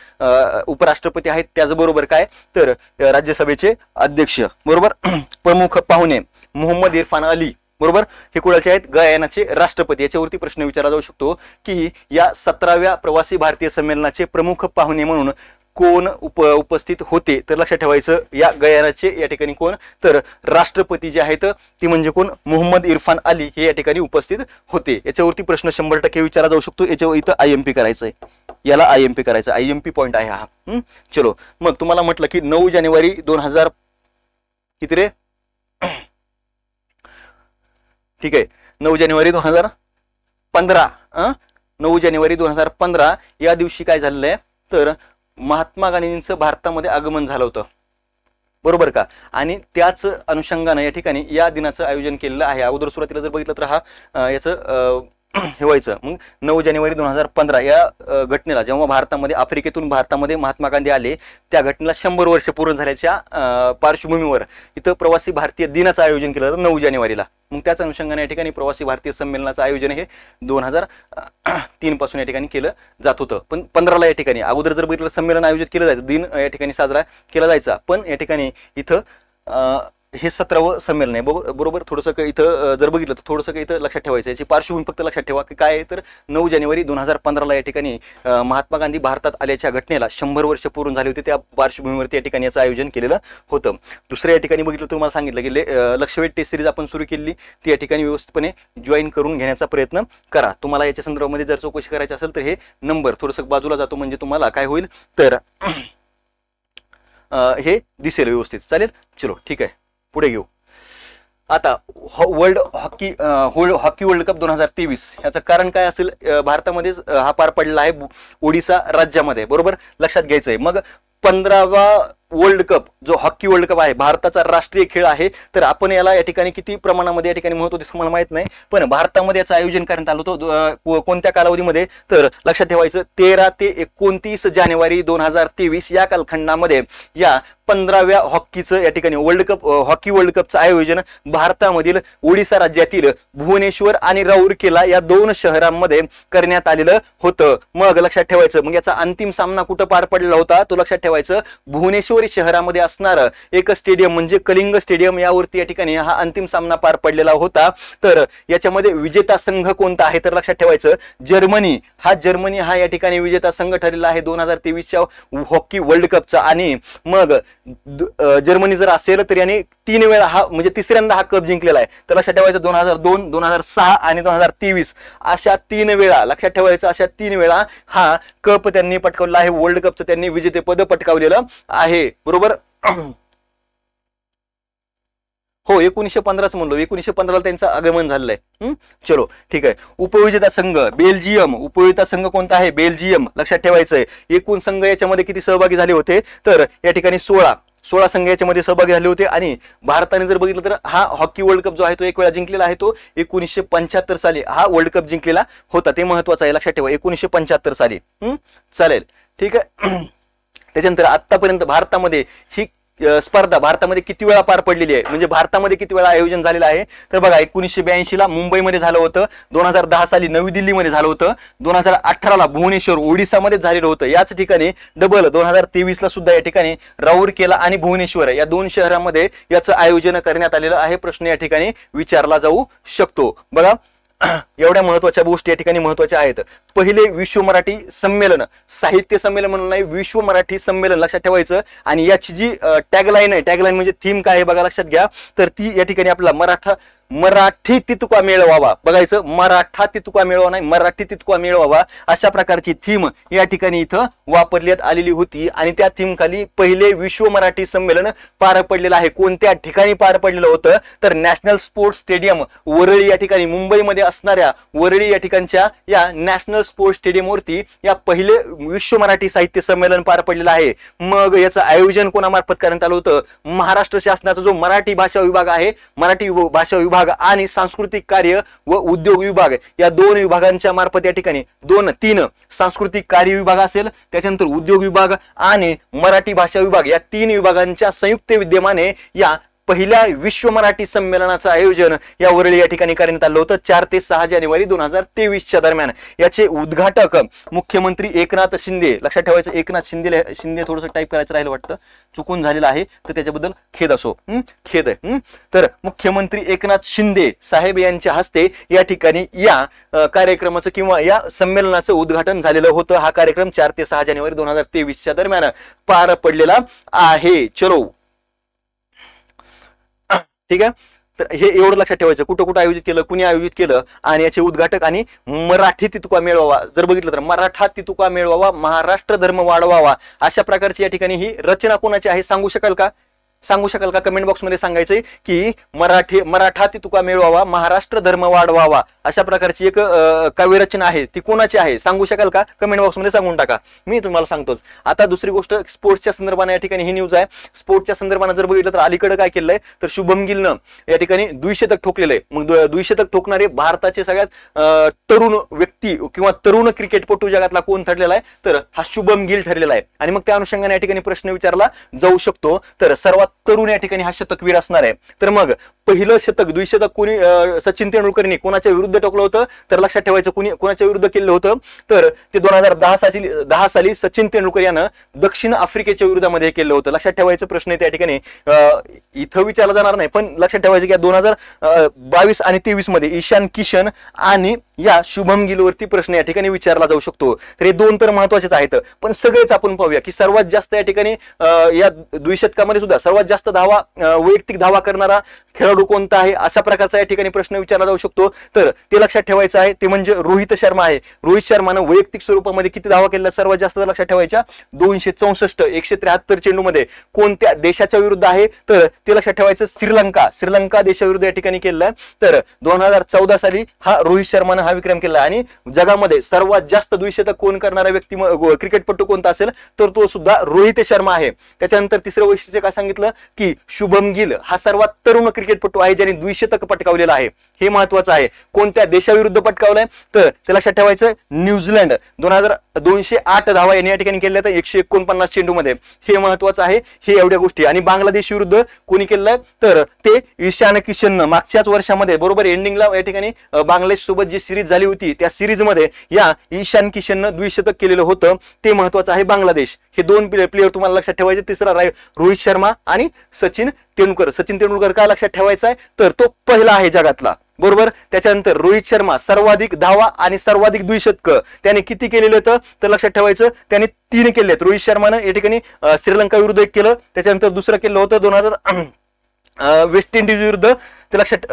उपराष्ट्रपती आहेत, त्याचबरोबर काय तर राज्यसभेचे अध्यक्ष, बरोबर. प्रमुख पाहुणे मोहम्मद इरफान अली, बरोबर. हे कुणाचे आहेत? गयानाचे राष्ट्रपती. याच्यावरती प्रश्न विचारला जाऊ शकतो की या 17व्या प्रवासी भारतीय संमेलनाचे प्रमुख पाहुणे म्हणून कोण उपस्थित होते? तर लक्षात ठेवायचं या गयानाचे या ठिकाणी कोण तर राष्ट्रपती जे आहेत ती म्हणजे कोण? मोहम्मद इरफान अली हे या ठिकाणी उपस्थित होते. याच्यावरती प्रश्न 100% विचारला जाऊ शकतो. याच्यावर इथं IMP करायचं आहे, याला IMP करायचं, IMP पॉइंट आहे हा. चलो, मग तुम्हाला म्हटलं की 9 जानेवारी 2000 किती रे? ठीक आहे, 9 जानेवारी 2015 9 जानेवारी 2015 या दिवशी काय झालेलं आहे तर महात्मा गांधींचं भारतामध्ये आगमन झालं होतं, बरोबर का. आणि त्याच अनुषंगाने या ठिकाणी या दिनाचं आयोजन केलेलं आहे. अगोदर सुरुवातीला जर बघितलं तर हा याचं हे व्हायचं. मग 9 जानेवारी 2015 या घटनेला जेव्हा भारतामध्ये आफ्रिकेतून भारतामध्ये महात्मा गांधी आले त्या घटनेला 100 वर्ष पूर्ण झाल्याच्या पार्श्वभूमीवर इथं प्रवासी भारतीय दिनाचं आयोजन केलं होतं 9 जानेवारीला. मग त्याच अनुषंगाने या ठिकाणी प्रवासी भारतीय संमेलनाचं आयोजन हे 2003 पासून या ठिकाणी केलं जात होतं. पण 15ला या ठिकाणी अगोदर जर बघितलं संमेलन आयोजित केलं जायचं, दिन या ठिकाणी साजरा केला जायचा. पण या ठिकाणी इथं हे 17वं संमेलन आहे, बरोबर. थोडंसं काही इथं जर बघितलं तर थोडंसं काही इथं लक्षात ठेवायचं. याची पार्श्वभूमी फक्त लक्षात ठेवा की काय आहे तर 9 जानेवारी 2015ला या ठिकाणी महात्मा गांधी भारतात आल्याच्या घटनेला 100 वर्ष पूर्ण झाली होती. त्या पार्श्वभूमीवरती या ठिकाणी याचं आयोजन केलेलं होतं. दुसऱ्या या ठिकाणी बघितलं तुम्हाला सांगितलं की लक्षवेध टेस्ट सिरीज आपण सुरू केली, ती या ठिकाणी व्यवस्थितपणे जॉईन करून घेण्याचा प्रयत्न करा. तुम्हाला याच्या संदर्भामध्ये जर चौकशी करायची असेल तर हे नंबर थोडंसं बाजूला जातो, म्हणजे तुम्हाला काय होईल तर हे दिसेल व्यवस्थित. चालेल, चलो ठीक आहे, पुढे घेऊ. आता हॉकी वर्ल्ड कप 2023 याचं कारण काय असेल? भारतामध्येच हा पार पडला आहे, ओडिसा राज्यामध्ये, बरोबर. लक्षात घ्यायचंय. मग 15वा वर्ल्ड कप जो हॉकी वर्ल्ड कप आहे भारताचा राष्ट्रीय खेळ आहे. तर आपण याला या ठिकाणी किती प्रमाणामध्ये या ठिकाणी महत्व देतो मला माहित नाही, पण भारतामध्ये याचं आयोजन करण्यात आलं होतं. कोणत्या कालावधीमध्ये तर लक्षात ठेवायचं 13 ते 29 जानेवारी 2023 या कालखंडामध्ये या 15व्या हॉकीचं या ठिकाणी हॉकी वर्ल्ड कपचं आयोजन भारतामधील ओडिसा राज्यातील भुवनेश्वर आणि राऊरकेला या 2 शहरांमध्ये करण्यात आलेलं होतं. मग लक्षात ठेवायचं, मग याचा अंतिम सामना कुठं पार पडलेला होता तो लक्षात ठेवायचं. भुवनेश्वर शहरामध्ये असणार एक स्टेडियम म्हणजे कलिंग स्टेडियम यावरती या ठिकाणी हा अंतिम सामना पार पडलेला होता. तर याच्यामध्ये विजेता संघ कोणता आहे तर लक्षात ठेवायचं जर्मनी हा या ठिकाणी विजेता संघ ठरलेला आहे 2023च्या हॉकी वर्ल्ड कपचा. आणि मग जर्मनी जर असेल तर याने 3 वेळा हा म्हणजे तिसऱ्यांदा हा कप जिंकलेला आहे. तर लक्षात ठेवायचं 2002, 2006 आणि 2023 अशा 3 वेळा लक्षात ठेवायचं, अशा 3 वेळा हा कप त्यांनी पटकावलेला आहे. वर्ल्ड कपचं त्यांनी विजेतेपद पटकावलेलं आहे, बरोबर. हो 1915च म्हणलो, 1915ला त्यांचं आगमन झालेलं आहे. चलो ठीक आहे. उपविजेता संघ बेल्जियम, उपविजेता संघ कोणता आहे? बेल्जियम. लक्षात ठेवायचंय एकूण संघ याच्यामध्ये किती सहभागी झाले होते तर या ठिकाणी 16 संघ याच्यामध्ये सहभागी झाले होते. आणि भारताने जर बघितलं तर हा हॉकी वर्ल्ड कप जो आहे तो एक वेळा जिंकलेला आहे, तो 1975 साली हा वर्ल्ड कप जिंकलेला होता. ते महत्वाचं आहे, लक्षात ठेवा 1975 साली. चालेल, ठीक आहे. त्याच्यानंतर आतापर्यंत भारतामध्ये ही स्पर्धा भारतामध्ये किती वेळा पार पडलेली आहे, म्हणजे भारतामध्ये किती वेळा आयोजन झालेलं आहे तर बघा 1982 ला मुंबईमध्ये झालं होतं, 2010 साली नवी दिल्लीमध्ये झालं होतं, 2018 भुवनेश्वर ओडिसामध्ये झालेलं होतं. याच ठिकाणी डबल 2023 ला सुद्धा या ठिकाणी राऊरकेला आणि भुवनेश्वर या 2 शहरांमध्ये याचं आयोजन करण्यात आलेलं आहे. प्रश्न या ठिकाणी विचारला जाऊ शकतो. बघा एवढ्या महत्वाच्या गोष्टी या ठिकाणी महत्वाच्या आहेत. पहिले विश्व मराठी संमेलन, साहित्य संमेलन म्हणून नाही, विश्व मराठी संमेलन लक्षात ठेवायचं. आणि याची जी टॅगलाईन आहे, टॅगलाईन म्हणजे थीम काय आहे बघा लक्षात घ्या. तर ती या ठिकाणी आपला मराठी तितुका मेळवावा बघायचं, मराठा तितुका मेळवा नाही, मराठी तितुका मेळवावा अशा प्रकारची थीम या ठिकाणी इथं वापरण्यात आलेली होती. आणि त्या थीम खाली पहिले विश्व मराठी संमेलन पार पडलेलं आहे. कोणत्या ठिकाणी पार पडलेलं होतं तर नॅशनल स्पोर्ट्स स्टेडियम वरळी या ठिकाणी मुंबईमध्ये असणाऱ्या वरळी या ठिकाणच्या या नॅशनल स्पोर्ट्स स्टेडियम वरती या पहिले विश्व मराठी साहित्य संमेलन पार पडलेलं आहे. मग याचं आयोजन कोणामार्फत करण्यात आलं होतं? महाराष्ट्र शासनाचा जो मराठी भाषा विभाग आहे, मराठी भाषा विभाग आणि सांस्कृतिक कार्य व उद्योग विभाग या 2 विभागांच्या मार्फत या ठिकाणी 2-3 सांस्कृतिक कार्य विभाग असेल, त्याच्यानंतर उद्योग विभाग आणि मराठी भाषा विभाग या 3 विभागांच्या संयुक्त विद्यमाने या पहिल्या विश्व मराठी संमेलनाचं आयोजन या वरळी या ठिकाणी करण्यात आलं होतं 4 ते 6 जानेवारी 2023च्या दरम्यान. याचे उद्घाटक मुख्यमंत्री एकनाथ शिंदे. लक्षात ठेवायचं एकनाथ शिंदे थोडंसं टाईप करायचं राहिलं वाटतं, चुकून झालेलं आहे तर त्याच्याबद्दल खेद असो, खेद आहे. तर मुख्यमंत्री एकनाथ शिंदे साहेब यांच्या हस्ते या ठिकाणी या कार्यक्रमाचं किंवा या संमेलनाचं उद्घाटन झालेलं होतं. हा कार्यक्रम 4 ते 6 जानेवारी 2023च्या दरम्यान पार पडलेला आहे. चलो ठीक आहे. तर हे एवढं लक्षात ठेवायचं, कुठं कुठं आयोजित केलं, कुणी आयोजित केलं आणि याचे उद्घाटक आणि मराठी तितुका मेळवावा. जर बघितलं तर मराठा तितुका मेळवावा, महाराष्ट्र धर्म वाढवावा, अशा प्रकारची या ठिकाणी ही रचना कोणाची आहे सांगू शकाल का? कमेंट बॉक्स मध्ये सांगायचंय की मराठा तितुका मेळवावा, महाराष्ट्र धर्म वाढवावा अशा प्रकारची एक काव्यरचना आहे, ती कोणाची आहे सांगू शकाल का? कमेंट बॉक्स मध्ये सांगून टाका, मी तुम्हाला सांगतोच. आता दुसरी गोष्ट स्पोर्ट्सच्या संदर्भाने या ठिकाणी ही न्यूज आहे. स्पोर्ट्सच्या संदर्भाने जर बघितलं तर अलीकडे काय केलंय तर शुभम गिलनं या ठिकाणी द्विशतक ठोकलेलं आहे. मग द्विशतक ठोकणारे भारताचे सगळ्यात तरुण व्यक्ती किंवा तरुण क्रिकेटपटू जगातला कोण ठरलेला आहे तर हा शुभम गिल ठरलेला आहे. आणि मग त्या अनुषंगाने या ठिकाणी प्रश्न विचारला जाऊ शकतो, तर सर्वात तरुण या ठिकाणी हा शतकवीर असणार आहे. तर मग पहिलं शतक द्विशतक कोणी सचिन तेंडुलकरने कोणाच्या विरुद्ध टोकलं होतं तर लक्षात ठेवायचं, कोणाच्या विरुद्ध केलं होतं तर ते 2010 साली सचिन तेंडुलकर यानं दक्षिण आफ्रिकेच्या विरोधामध्ये केलं होतं. लक्षात ठेवायचं प्रश्न त्या ठिकाणी इथं विचारला जाणार नाही, पण लक्षात ठेवायचं की 2022 आणि 23 मध्ये ईशान किशन आणि या शुभम गिलवरती प्रश्न या ठिकाणी विचारला जाऊ शकतो. तर हे दोन तर महत्वाचेच आहेत, पण सगळेच आपण पाहूया की सर्वात जास्त या ठिकाणी या द्विशतकामध्ये सुद्धा सर्वात जास्त धावा वैयक्तिक धावा करणारा खेळाडू कोणता आहे अशा प्रकारचा या ठिकाणी प्रश्न विचारला जाऊ शकतो. तर ते लक्षात ठेवायचं आहे, ते म्हणजे रोहित शर्मा आहे. रोहित शर्मानं वैयक्तिक स्वरूपामध्ये किती धावा केल्या सर्वात जास्त लक्षात ठेवायच्या 264. 173 चेंडूमध्ये कोणत्या देशाच्या विरुद्ध आहे तर ते लक्षात ठेवायचं श्रीलंका देशाविरुद्ध या ठिकाणी केलं. तर 2014 साली हा रोहित शर्मानं हा विक्रम केला. आणि जगामध्ये सर्वात जास्त द्विशतक कोण करणारा व्यक्ती क्रिकेटपटू कोणता असेल तर तो सुद्धा रोहित शर्मा आहे. त्याच्यानंतर तिसरं वैशिष्ट्य काय सांगितलं की शुभम गिल हा सर्वात तरुण क्रिकेटपटू आहे ज्याने द्विशतक पटकावलेलं आहे. हे महत्वाचं आहे. कोणत्या देशाविरुद्ध पटकावलंय तर ते लक्षात ठेवायचं न्यूझीलंड. 208 धावा यांनी या ठिकाणी केल्या तर 149 चेंडूमध्ये. हे महत्वाचं आहे. हे एवढ्या गोष्टी. आणि बांगलादेश विरुद्ध कोणी केलंय तर ते ईशान किशननं मागच्याच वर्षामध्ये बरोबर एंडिंगला या ठिकाणी बांगलादेश सोबत जी सिरीज झाली होती त्या सिरीज मध्ये या ईशान किशननं द्विशतक केलेलं होतं. ते महत्वाचं आहे. बांगलादेश हे दोन प्लेयर तुम्हाला लक्षात ठेवायचे. तिसरा रोहित शर्मा आणि सचिन तेंडुलकर का लक्षात ठेवायचा आहे तर तो पहिला आहे जगातला बरोबर. त्याच्यानंतर रोहित शर्मा सर्वाधिक धावा आणि सर्वाधिक द्विशतक त्याने किती केलेले होतं तर लक्षात ठेवायचं त्याने 3 केले आहेत. रोहित शर्मानं या ठिकाणी श्रीलंका विरुद्ध 1 केलं. त्याच्यानंतर दुसरं केलं होतं 2000 वेस्ट इंडिज विरुद्ध. ते लक्षात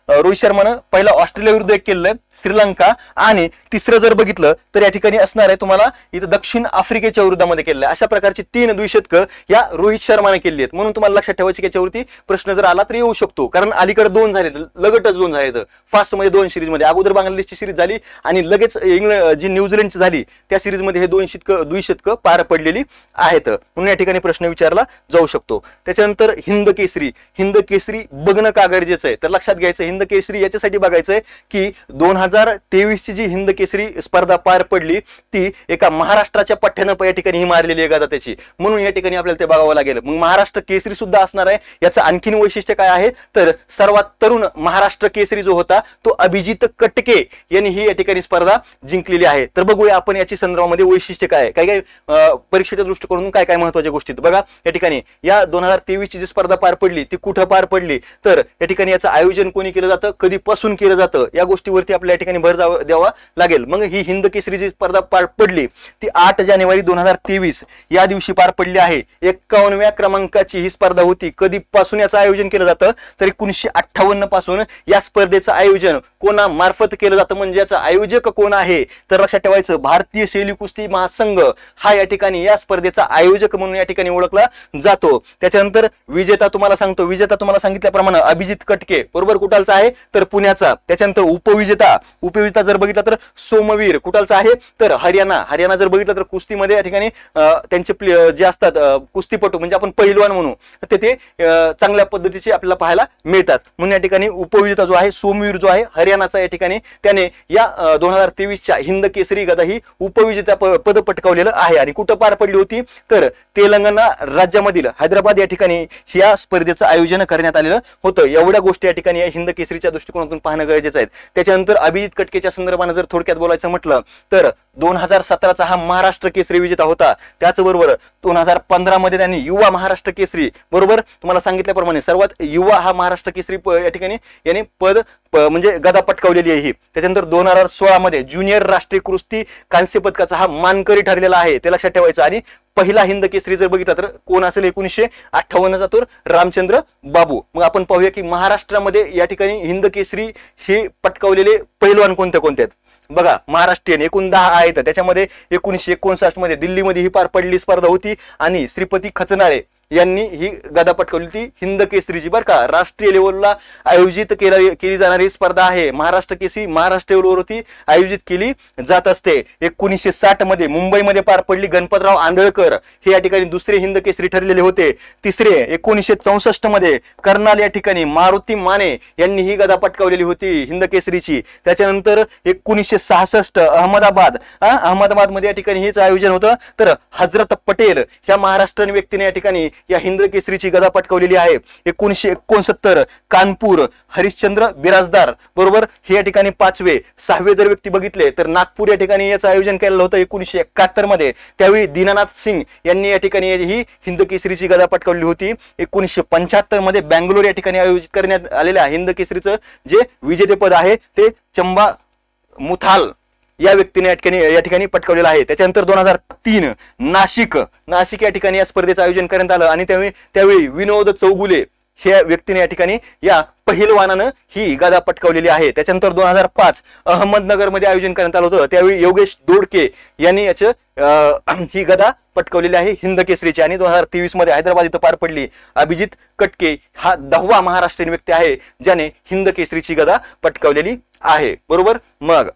रोहित शर्मानं पहिला ऑस्ट्रेलिया विरुद्ध 1 केलंय, श्रीलंका, आणि तिसरं जर बघितलं तर या ठिकाणी असणार आहे तुम्हाला इथं दक्षिण आफ्रिकेच्या विरुद्धामध्ये केलंय. अशा प्रकारची 3 द्विशतक या रोहित शर्माने केली आहेत. म्हणून तुम्हाला लक्षात ठेवायची की याच्यावरती प्रश्न जर आला तर येऊ शकतो, कारण अलीकडे 2 झाले, लगटच 2 झाले फास्ट मध्ये 2 सिरीज मध्ये. अगोदर बांगलादेशची सिरीज झाली आणि लगेच जी न्यूझीलंडची झाली त्या सिरीज मध्ये हे 2 द्विशतक पार पडलेली आहेत. म्हणून या ठिकाणी प्रश्न विचारला जाऊ शकतो. त्याच्यानंतर हिंद केसरी बघणं का गरजेचं आहे तर लक्षात घ्यायचं हिंद केसरी याच्यासाठी बघायचंय की 2023 ची जी हिंद केसरी स्पर्धा पार पडली ती एका महाराष्ट्राच्या पठ्ठ्यानं या ठिकाणी ही मारलेली आहे गादा त्याची. म्हणून या ठिकाणी आपल्याला ते बघावं लागेल. मग महाराष्ट्र केसरी सुद्धा असणार आहे. याचं आणखीन वैशिष्ट्य काय आहे तर सर्वात तरुण महाराष्ट्र केसरी जो होता तो अभिजित कटके यांनी ही या ठिकाणी स्पर्धा जिंकलेली आहे. तर बघूया आपण याची संदर्भामध्ये वैशिष्ट्य काय काय परीक्षेच्या दृष्टिकोनातून काय काय महत्वाच्या गोष्टी बघा. या ठिकाणी या 2023 ची जी स्पर्धा पार पडली ती कुठं पार पडली तर या ठिकाणी याचं आयोजन कोणी केलं जातं, कधीपासून केलं जातं, या गोष्टीवरती आपल्या या ठिकाणी भर द्यावा लागेल. मग ही हिंद केसरी जी स्पर्धा पार पडली ती 8 जानेवारी 2023 या दिवशी पार पडली आहे. 51व्या क्रमांकाची ही स्पर्धा होती. कधीपासून याचं आयोजन केलं जातं तर 1958 पासून या स्पर्धेचं आयोजन कोणामार्फत केलं जातं, म्हणजे याचा आयोजक कोण आहे तर लक्षात ठेवायचं भारतीय शैली कुस्ती महासंघ हा या ठिकाणी या स्पर्धेचा आयोजक म्हणून या ठिकाणी ओळखला जातो. त्याच्यानंतर विजेता तुम्हाला सांगितल्याप्रमाणे अभिजित कटके बरोबर कुठालचा कुठलचा आहे तर पुण्याचा. त्याच्यानंतर उपविजेता जर बघितला तर सोमवीर कुठलचा आहे तर हरियाणा जर बघितलं तर कुस्तीमध्ये या ठिकाणी त्यांचे जे असतात कुस्तीपटू म्हणजे आपण पहिलवान म्हणू ते चांगल्या पद्धतीचे आपल्याला पाहायला मिळतात. म्हणून या ठिकाणी उपविजेता जो आहे सोमवीर जो आहे हरियाणाचा या ठिकाणी त्याने या 2023च्या हिंद केसरी गदा ही उपविजेता पद पटकावलेलं आहे. आणि कुठं पार पडली होती तर तेलंगणा राज्यामधील हैदराबाद या ठिकाणी या स्पर्धेचं आयोजन करण्यात आलेलं होतं. एवढ्या गोष्टी या ठिकाणी या हिंद केसरीच्या दृष्टिकोनातून पाहणं गरजेचं आहे. त्याच्यानंतर अभिजित कटकेच्या संदर्भाने जर थोडक्यात बोलायचं म्हटलं तर 2017चा हा महाराष्ट्र केसरी विजेता होता. त्याचबरोबर 2015 मध्ये त्यांनी युवा महाराष्ट्र केसरी बरोबर तुम्हाला सांगितल्याप्रमाणे सर्वात युवा हा महाराष्ट्र केसरी या ठिकाणी याने पद म्हणजे गदा पटकावलेली आहे. त्याच्यानंतर 2016 मध्ये ज्युनियर राष्ट्रीय कुस्ती कांस्य पदकाचा हा मानकरी ठरलेला आहे ते लक्षात ठेवायचं. आणि पहिला हिंद केसरी जर बघितला तर कोण असेल 1958चा तर रामचंद्र बाबू. मग आपण पाहूया की महाराष्ट्रामध्ये या ठिकाणी हिंद केसरी हे पटकावलेले पैलवान कोणते आहेत बघा. महाराष्ट्रीयन एकूण 10 आहेत. त्याच्यामध्ये 1959 मध्ये दिल्लीमध्ये ही पार पडलेली स्पर्धा होती आणि श्रीपती खचनाळे यांनी ही गदा पटकावली ती हिंद केसरीची बरं का. राष्ट्रीय लेवलला आयोजित केली जाणारी स्पर्धा आहे. महाराष्ट्र केसरी महाराष्ट्र लेवलवरती आयोजित केली जात असते. 1960 मध्ये मुंबईमध्ये पार पडली. गणपतराव आंधळकर हे या ठिकाणी दुसरे हिंद केसरी ठरलेले होते. तिसरे 1964 मध्ये कर्नाल या ठिकाणी मारुती माने यांनी ही गदा पटकावलेली होती हिंद केसरीची. त्याच्यानंतर 1966 अहमदाबाद मध्ये या ठिकाणी हेच आयोजन होतं. तर हजरत पटेल ह्या महाराष्ट्रीयन व्यक्तीने या ठिकाणी या हिंद केसरीची गदा पटकावलेली आहे. 1969 कानपूर हरिश्चंद्र बिराजदार बरोबर हे या ठिकाणी 5वे. 6वे जर व्यक्ती बघितले तर नागपूर या ठिकाणी याचं आयोजन केलेलं होतं 1971 मध्ये. त्यावेळी दीनानाथ सिंग यांनी या ठिकाणी ही हिंद केसरीची गदा पटकावली होती. 1975 मध्ये बँगलोर या ठिकाणी आयोजित करण्यात आलेल्या हिंद केसरीचं जे विजेतेपद आहे ते चंबा मुथाल या व्यक्तीने या ठिकाणी पटकावलेला आहे. त्याच्यानंतर 2003 नाशिक या ठिकाणी या स्पर्धेचं आयोजन करण्यात आलं आणि त्यावेळी विनोद चौगुले ह्या व्यक्तीने या ठिकाणी या पहिलवानानं ही गदा पटकावलेली आहे. त्याच्यानंतर 2005 अहमदनगर मध्ये आयोजन करण्यात आलं होतं. त्यावेळी योगेश दोडके यांनी ही गदा पटकावलेली आहे हिंद केसरीची. आणि 2023 मध्ये हैदराबाद इथं पार पडली. अभिजित कटके हा 10वा महाराष्ट्रीयन व्यक्ती आहे ज्याने हिंद केसरीची गदा पटकावलेली आहे बरोबर. मग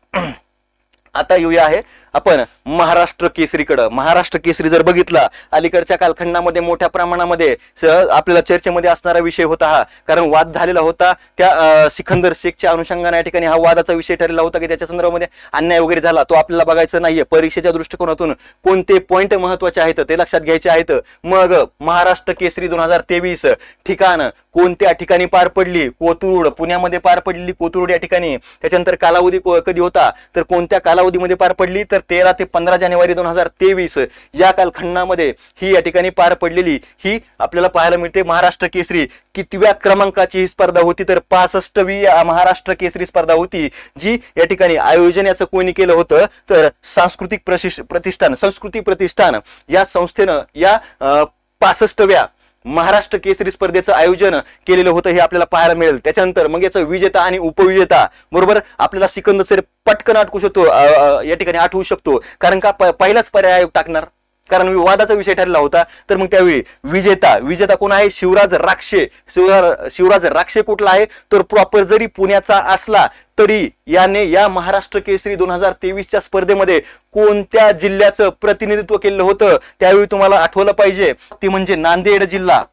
आता येऊया आहे आपण महाराष्ट्र केसरीकडं. महाराष्ट्र केसरी जर बघितला अलीकडच्या कालखंडामध्ये मोठ्या प्रमाणामध्ये आपल्याला चर्चेमध्ये असणारा विषय होता हा. कारण वाद झालेला होता त्या सिकंदर शेखच्या अनुषंगाने या ठिकाणी हा वादाचा विषय ठरलेला होता की त्याच्या संदर्भामध्ये अन्याय वगैरे झाला तो आपल्याला बघायचा नाहीये. परीक्षेच्या दृष्टिकोनातून कोणते पॉइंट महत्वाचे आहेत ते लक्षात घ्यायचे आहेत. मग महाराष्ट्र केसरी 2023 ठिकाण कोणत्या ठिकाणी पार पडली? कोथरूड पुण्यामध्ये पार पडलेली कोथरूड या ठिकाणी. त्याच्यानंतर कालावधी कधी होता तर कोणत्या कालावधीमध्ये पार पडली तर 13 ते 15 जानेवारी 2023 या कालखंडामध्ये ही या ठिकाणी पार पडलेली ही आपल्याला पाहायला मिळते महाराष्ट्र केसरी. कितव्या क्रमांकाची ही स्पर्धा होती तर 65वी महाराष्ट्र केसरी स्पर्धा होती जी या ठिकाणी आयोजन याचं कोणी केलं होतं तर सांस्कृतिक प्रतिष्ठान संस्कृती प्रतिष्ठान या संस्थेनं या 65व्या महाराष्ट्र केसरी स्पर्धेचं आयोजन केलेलं होतं हे आपल्याला पाहायला मिळेल. त्याच्यानंतर मग याचं विजेता आणि उपविजेता बरोबर आपल्याला सिकंदर सर पटकन आठवू शकतो या ठिकाणी आठवू शकतो. कारण का पहिलाच पर्याय आयोग टाकणार कारण वादाचा विषय ठरला होता. तर मग त्यावेळी विजेता कोण आहे? शिवराज राक्षे कुठला आहे तर प्रॉपर जरी पुण्याचा असला तरी याने या महाराष्ट्र केसरी 2023च्या स्पर्धेमध्ये कोणत्या जिल्ह्याचं प्रतिनिधित्व केलं होतं त्यावेळी तुम्हाला आठवलं पाहिजे ती म्हणजे नांदेड जिल्ह्याचं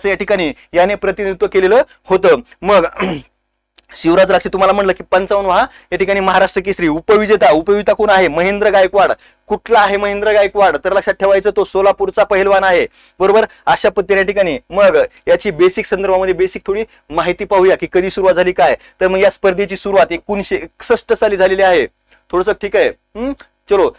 या ठिकाणी याने प्रतिनिधित्व केलेलं होतं. मग शिवराज राक्षे तुम्हाला म्हणलं की 55 हा या ठिकाणी महाराष्ट्र केसरी. उपविजेता कोण आहे? महेंद्र गायकवाड. कुठला आहे महेंद्र गायकवाड तर लक्षात ठेवायचं तो सोलापूरचा पहिलवान आहे बरोबर. अशा पद्धतीने ठिकाणी मग याची बेसिक संदर्भामध्ये बेसिक थोडी माहिती पाहूया की कधी सुरुवात झाली काय. तर मग या स्पर्धेची सुरुवात 1961 साली झालेली आहे. थोडंसं ठीक आहे चलो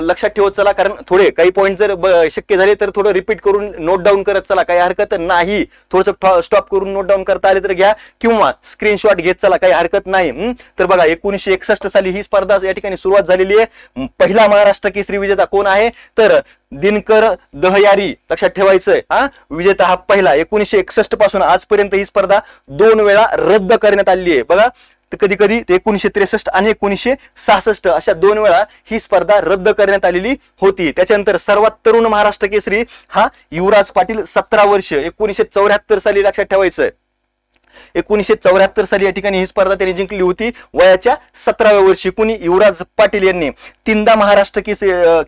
लक्षात ठेवत चला कारण थोडे काही पॉईंट जर शक्य झाले तर थोडं रिपीट करून नोट डाऊन करत चला काही हरकत नाही. थोडंसं स्टॉप करून नोट डाऊन करता आले तर घ्या किंवा स्क्रीनशॉट घेत चला काही हरकत नाही. तर बघा 1961 साली ही स्पर्धा या ठिकाणी सुरुवात झालेली आहे. पहिला महाराष्ट्र केसरी विजेता कोण आहे तर दिनकर दहयारी लक्षात ठेवायचंय. विजेता हा पहिला. 1961 पासून आजपर्यंत ही स्पर्धा 2 वेळा रद्द करण्यात आली आहे बघा. कधी 1963 आणि 1966 अशा 2 वेळा ही स्पर्धा रद्द करण्यात आलेली होती. त्याच्यानंतर सर्वात तरुण महाराष्ट्र केसरी हा युवराज पाटील 17 वर्ष 1974 साली लक्षात ठेवायचंय. 1974 साली या ठिकाणी ही स्पर्धा त्यांनी जिंकली होती वयाच्या 17व्या वर्षी. कुणी? युवराज पाटील यांनी. तीनदा महाराष्ट्र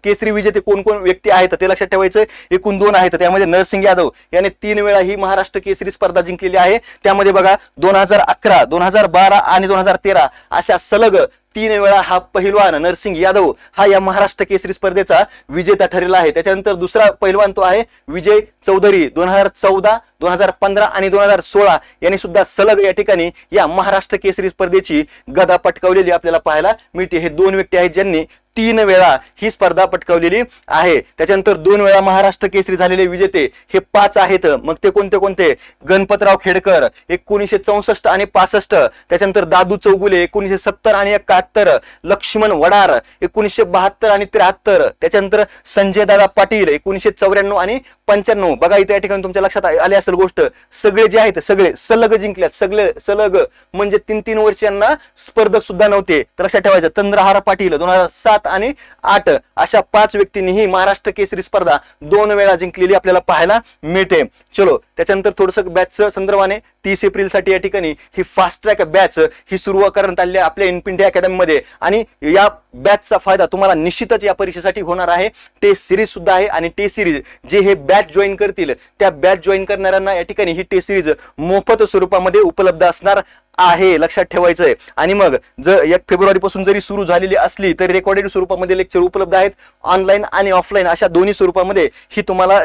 केसरी विजेते कोण कोण व्यक्ती आहेत ते लक्षात ठेवायचं. एकूण 2 आहेत. त्यामध्ये नरसिंग यादव याने 3 वेळा ही महाराष्ट्र केसरी स्पर्धा जिंकलेली आहे. त्यामध्ये बघा 2011, 2012 आणि 2013 अशा सलग 3 वेळा हा पहिलवान नरसिंग यादव हा या महाराष्ट्र केसरी स्पर्धेचा विजेता ठरलेला आहे. त्याच्यानंतर दुसरा पहिलवान तो आहे विजय चौधरी. 2014, 2015 आणि 2016 यांनी सुद्धा सलग या ठिकाणी या महाराष्ट्र केसरी स्पर्धेची गदा पटकावलेली आपल्याला पाहायला मिळते. हे 2 व्यक्ती आहेत ज्यांनी 3 वेळा ही स्पर्धा पटकावलेली आहे. त्याच्यानंतर 2 वेळा महाराष्ट्र केसरी झालेले विजेते हे 5 आहेत. मग ते कोणते कोणते? गणपतराव खेडकर 1964 आणि 65. त्याच्यानंतर दादू चौगुले 1970 आणि 71. लक्ष्मण वडार 1972 आणि 73. त्याच्यानंतर संजय दादा पाटील 1994 आणि 95. बघा इथे या ठिकाणी तुमच्या लक्षात आली असेल गोष्ट, सगळे जे आहेत सगळे सलग जिंकल्यात. सगळे सलग म्हणजे 3-3 वर्षांना स्पर्धक सुद्धा नव्हते. तर लक्षात ठेवायचं. चंद्रहार पाटील 2007 आणि 8 अशा 5 व्यक्तींनी ही महाराष्ट्र केसरी स्पर्धा 2 वेळा जिंकलेली आपल्याला पाहायला मिळते. चलो त्याच्यानंतर थोडंसं बॅचच्या संदर्भाने 30 एप्रिल साठी या ठिकाणी ही फास्ट ट्रॅक बॅच ही सुरू करण्यात आली आहे आपल्या इन्फिनिटी अकॅडमी मध्ये. आणि या बॅचचा फायदा तुम्हाला निश्चितच या परीक्षेसाठी होणार आहे. टेस्ट सिरीज सुद्धा आहे आणि टेस्ट सिरीज जे हे बॅच जॉईन करतील त्या बॅच जॉईन करणाऱ्यांना या ठिकाणी ही टेस्ट सिरीज मोफत स्वरूपामध्ये उपलब्ध असणार आहे. लक्षात ठेवायचंय. आणि मग जर 1 फेब्रुवारी पासून जरी सुरू झालेली असली तरी रेकॉर्डेड स्वरूपामध्ये लेक्चर उपलब्ध आहेत. ऑनलाईन आणि ऑफलाईन अशा दोन्ही स्वरूपामध्ये ही तुम्हाला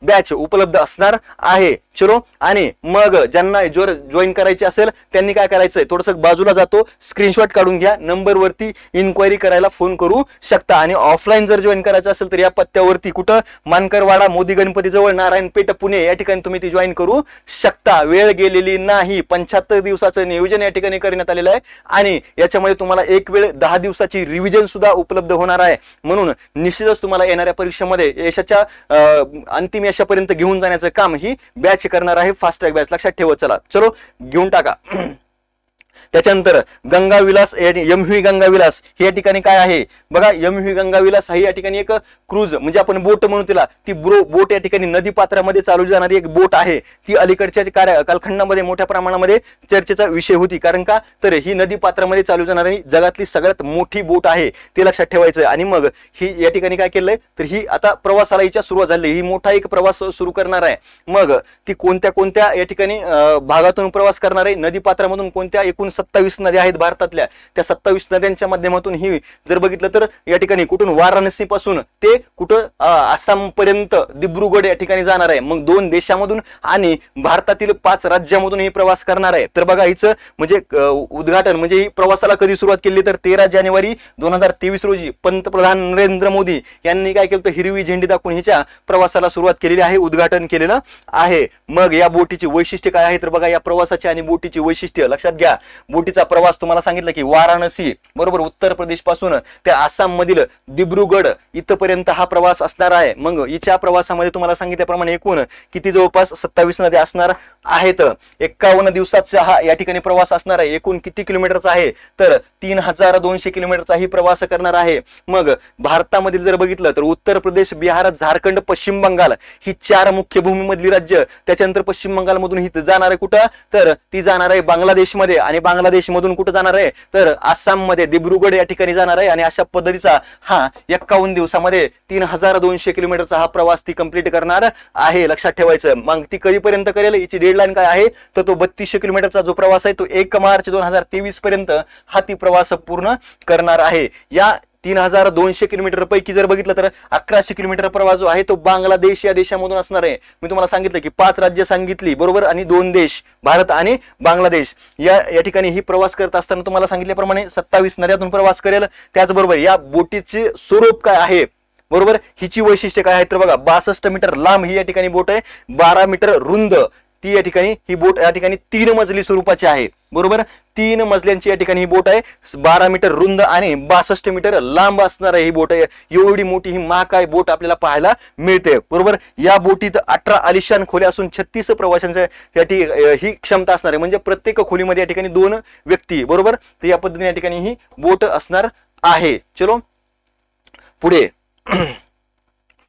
बॅच उपलब्ध असणार आहे. चलो आणि मग ज्यांना जॉईन करायचे असेल त्यांनी काय करायचंय, थोडंसं बाजूला जातो, स्क्रीनशॉट काढून घ्या, नंबरवरती इन्क्वायरी करायला फोन करू शकता. आणि ऑफलाईन जर जॉईन करायचं असेल तर या पत्त्यावरती कुठं मानकरवाडा मोदी गणपती जवळ नारायणपेठ पुणे या ठिकाणी तुम्ही ती जॉईन करू शकता. वेळ गेलेली नाही. 75 दिवसाचं नियोजन या ठिकाणी करण्यात आलेलं आहे आणि याच्यामध्ये तुम्हाला एक वेळ 10 दिवसाची रिव्हिजन सुद्धा उपलब्ध होणार आहे. म्हणून निश्चितच तुम्हाला येणाऱ्या परीक्षेमध्ये यशाच्या अंतिम यशापर्यंत घेऊन जाण्याचं काम ही बॅच करणार आहे. फास्ट ट्रॅक बॅच लक्षात ठेवत चला. चलो घेऊन टाका. त्याच्यानंतर गंगाविलास एमव्ही गंगाविलास हे या ठिकाणी काय आहे बघा. एमव्ही गंगाविलास ही या ठिकाणी एक क्रूज म्हणजे आपण बोट म्हणू तिला, ती बोट या ठिकाणी नदी पात्रामध्ये चालवली जाणारी एक बोट आहे. ती अलीकडच्या कालखंडामध्ये मोठ्या प्रमाणामध्ये चर्चेचा विषय होती. कारण का तर ही नदी पात्रामध्ये चालवली जाणारी जगातली सगळ्यात मोठी बोट आहे, ते लक्षात ठेवायचं. आणि मग ही या ठिकाणी काय केलंय तर ही आता प्रवासाला हिच्या सुरुवात झाली. ही मोठा एक प्रवास सुरू करणार आहे. मग ती कोणत्या कोणत्या या ठिकाणी भागातून प्रवास करणार आहे, नदी पात्रामधून कोणत्या, एकूण 27 नद्या आहेत भारतातल्या, त्या 27 नद्यांच्या माध्यमातून ही जर बघितलं तर या ठिकाणी कुठून वाराणसी पासून ते कुठं आसाम पर्यंत दिब्रुगड या ठिकाणी जाणार आहे. मग 2 देशामधून आणि भारतातील 5 राज्यामधून ही प्रवास करणार आहे. तर बघा हिचं म्हणजे उद्घाटन म्हणजे ही प्रवासाला कधी सुरुवात केली तर 13 जानेवारी 2023 रोजी पंतप्रधान नरेंद्र मोदी यांनी काय केलं तर हिरवी झेंडी दाखवून हिच्या प्रवासाला सुरुवात केलेली आहे, उद्घाटन केलेलं आहे. मग या बोटीची वैशिष्ट्य काय आहे तर बघा या प्रवासाची आणि बोटीची वैशिष्ट्य लक्षात घ्या. बोटीचा प्रवास तुम्हाला सांगितलं की वाराणसी बरोबर उत्तर प्रदेश पासून ते आसाम मधील दिब्रुगड इथपर्यंत हा प्रवास असणार आहे. मग हिच्या प्रवासामध्ये तुम्हाला सांगितल्याप्रमाणे एकूण किती जवळपास 27 नद्या असणार आहेत. 51 दिवसाचा हा या ठिकाणी प्रवास असणार आहे. एकूण किती किलोमीटरचा आहे तर 3200 किलोमीटरचा ही प्रवास करणार आहे. मग भारतामधील जर बघितलं तर उत्तर प्रदेश, बिहार, झारखंड, पश्चिम बंगाल ही 4 मुख्य भूमीमधली राज्य. त्याच्यानंतर पश्चिम बंगाल मधून ही जाणार आहे कुठं तर ती जाणार आहे बांगलादेश मध्ये. आणि बांगलादेश मधून कुठं जाणार आहे तर आसाम मध्ये दिब्रुगड या ठिकाणी जाणार आहे. आणि अशा पद्धतीचा हा 51 दिवसामध्ये 3200 किलोमीटरचा हा प्रवास ती कंप्लीट करणार आहे. लक्षात ठेवायचं. मग ती कधीपर्यंत करेल, हिची डेडलाईन काय आहे तर तो 3200 किलोमीटरचा जो प्रवास आहे तो 1 मार्च 2023 पर्यंत हा ती प्रवास पूर्ण करणार आहे. या 3200 किलोमीटर पैकी जर बघितलं तर 1100 किलोमीटर प्रवास जो आहे तो बांगलादेश या देशामधून असणार आहे. मी तुम्हाला सांगितलं की 5 राज्य सांगितली बरोबर आणि 2 देश भारत आणि बांगलादेश. या ठिकाणी ही प्रवास करत असताना तुम्हाला सांगितल्याप्रमाणे 27 नद्यातून प्रवास करेल. त्याचबरोबर या बोटीचे स्वरूप काय आहे बरोबर, हिची वैशिष्ट्य काय आहे तर बघा 62 मीटर लांब ही या ठिकाणी बोट आहे, 12 मीटर रुंद ती या ठिकाणी ही बोट या ठिकाणी 3 मजली स्वरूपाची आहे बरोबर. 3 मजल्यांची या ठिकाणी ही बोट आहे, 12 मीटर रुंद आणि 62 मीटर लांब असणार आहे ही बोट आहे. एवढी मोठी ही महाकाय बोट आपल्याला पाहायला मिळते बरोबर. या बोटीत 18 आलिशान खोल्या असून 36 प्रवाशांच्या ही क्षमता असणार आहे. म्हणजे प्रत्येक खोलीमध्ये या ठिकाणी 2 व्यक्ती बरोबर. तर या पद्धतीने या ठिकाणी ही बोट असणार आहे. चलो पुढे.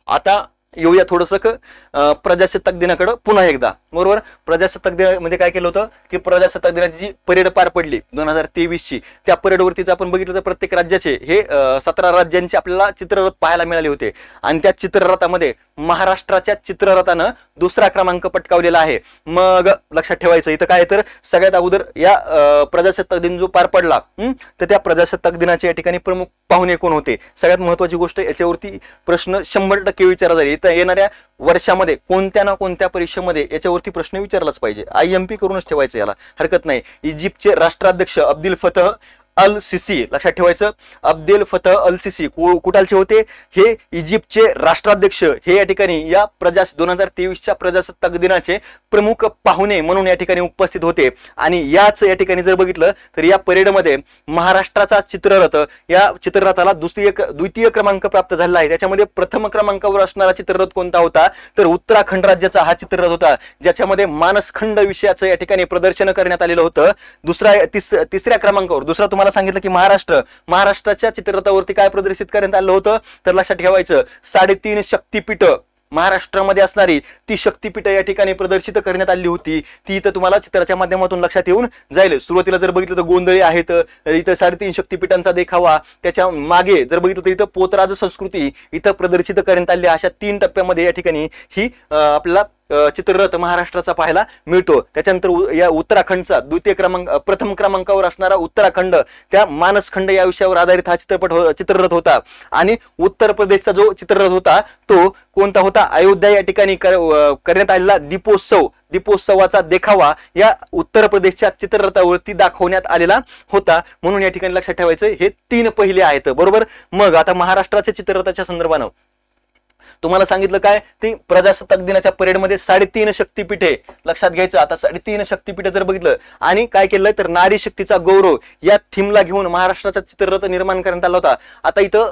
आता येऊया थोडंसं प्रजासत्ताक दिनाकडे पुन्हा एकदा, बरोबर. प्रजासत्ताक दिनामध्ये काय केलं होतं की प्रजासत्ताक दिनाची जी परेड पार पडली 2023ची, त्या परेडवरतीच आपण बघितलं तर प्रत्येक राज्याचे हे 17 राज्यांचे आपल्याला चित्ररथ पाहायला मिळाले होते. आणि त्या चित्ररथामध्ये महाराष्ट्राच्या चित्ररथानं दुसरा क्रमांक पटकावलेला आहे. मग लक्षात ठेवायचं इथं काय तर सगळ्यात अगोदर या प्रजासत्ताक दिन जो पार पडला तर त्या प्रजासत्ताक दिनाचे या ठिकाणी प्रमुख पाहुणे कोण होते. सगळ्यात महत्वाची गोष्ट, याच्यावरती प्रश्न 100% विचारला जाईल. इथं येणाऱ्या वर्षामध्ये कोणत्या ना कोणत्या परीक्षेमध्ये याच्यावरती प्रश्न विचारलाच पाहिजे. IMP करूनच ठेवायचं, याला हरकत नाही. इजिप्तचे राष्ट्राध्यक्ष अब्दुल फतह अल सिसी, लक्षात ठेवायचं, अब्देल फतह अल सिसी कुठालचे होते, हे इजिप्तचे राष्ट्राध्यक्ष, हे या ठिकाणी या 2023च्या प्रजासत्ताक दिनाचे प्रमुख पाहुणे म्हणून या ठिकाणी उपस्थित होते. आणि याच या ठिकाणी जर बघितलं तर या परेडमध्ये महाराष्ट्राचा चित्ररथ, या चित्ररथाला द्वितीय क्रमांक प्राप्त झालेला आहे. त्याच्यामध्ये प्रथम क्रमांकावर असणारा चित्ररथ कोणता होता तर उत्तराखंड राज्याचा हा चित्ररथ होता, ज्याच्यामध्ये मानसखंड विषयाचं या ठिकाणी प्रदर्शन करण्यात आलेलं होतं. तिसऱ्या क्रमांकावर दुसरा तुम्हाला सांगितलं की महाराष्ट्राच्या चित्ररथावरती काय प्रदर्शित करण्यात आलं होतं तर लक्षात ठेवायचं 3.5 शक्तीपीठ, महाराष्ट्रामध्ये असणारी ती शक्तीपीठ या ठिकाणी प्रदर्शित करण्यात आली होती. ती इथं तुम्हाला चित्राच्या माध्यमातून लक्षात येऊन जाईल. सुरुवातीला जर बघितलं तर गोंधळी आहेत, इथं 3.5 शक्तीपीठांचा देखावा, त्याच्या मागे जर बघितलं तर इथं पोतराज संस्कृती इथं प्रदर्शित करण्यात आली. अशा 3 टप्प्यामध्ये या ठिकाणी ही आपल्याला चित्ररथ महाराष्ट्राचा पाहायला मिळतो. त्याच्यानंतर या उत्तराखंडचा प्रथम क्रमांकावर असणारा उत्तराखंड, त्या मानसखंड या विषयावर आधारित हा चित्ररथ होता. आणि उत्तर प्रदेशचा जो चित्ररथ होता तो कोणता होता, अयोध्या या ठिकाणी करण्यात आलेला दीपोत्सवाचा देखावा या उत्तर प्रदेशच्या चित्ररथावरती दाखवण्यात आलेला होता. म्हणून या ठिकाणी लक्षात ठेवायचं हे 3 पहिले आहेत, बरोबर. मग आता महाराष्ट्राच्या चित्ररथाच्या संदर्भानं तुम्हाला सांगितलं काय ते प्रजासत्ताक दिनाच्या परेडमध्ये 3.5 शक्तीपीठे, लक्षात घ्यायचं. आता 3.5 शक्तीपीठ जर बघितलं आणि काय केलंय तर नारी शक्तीचा गौरव या थीमला घेऊन महाराष्ट्राचा चित्ररथ निर्माण करण्यात आला होता. आता इथं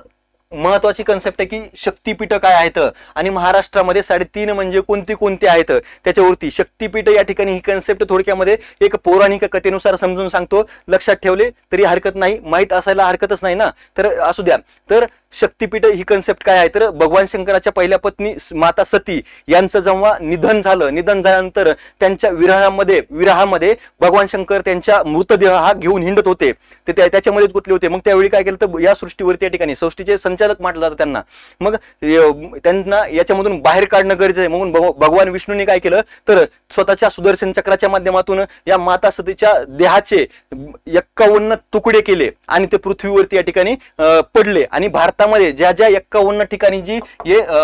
महत्वाची कन्सेप्ट आहे की शक्तीपीठ काय आहेत आणि महाराष्ट्रामध्ये 3.5 म्हणजे कोणती आहेत त्याच्यावरती. शक्तीपीठ या ठिकाणी ही कन्सेप्ट थोडक्यामध्ये एक पौराणिक कथेनुसार समजून सांगतो, लक्षात ठेवले तरी हरकत नाही, माहित असायला हरकतच नाही ना, तर असू द्या. तर शक्तीपीठ ही कन्सेप्ट काय आहे तर भगवान शंकराच्या पहिल्या पत्नी माता सती यांचं जेव्हा निधन झाल्यानंतर त्यांच्या विरहामध्ये भगवान शंकर त्यांच्या मृतदेह हा घेऊन हिंडत होते, ते त्याच्यामध्येच गुंतले होते. मग त्यावेळी काय केलं तर या सृष्टीवरती या ठिकाणी सृष्टीचे संचालक म्हटलं जातं त्यांना, मग त्यांना याच्यामधून बाहेर काढणं गरजेचं आहे. म्हणून भगवान विष्णूने काय केलं तर स्वतःच्या सुदर्शन चक्राच्या माध्यमातून या माता सतीच्या देहाचे 51 तुकडे केले आणि ते पृथ्वीवरती या ठिकाणी पडले. आणि भारतामध्ये ज्या 51 ठिकाणी जी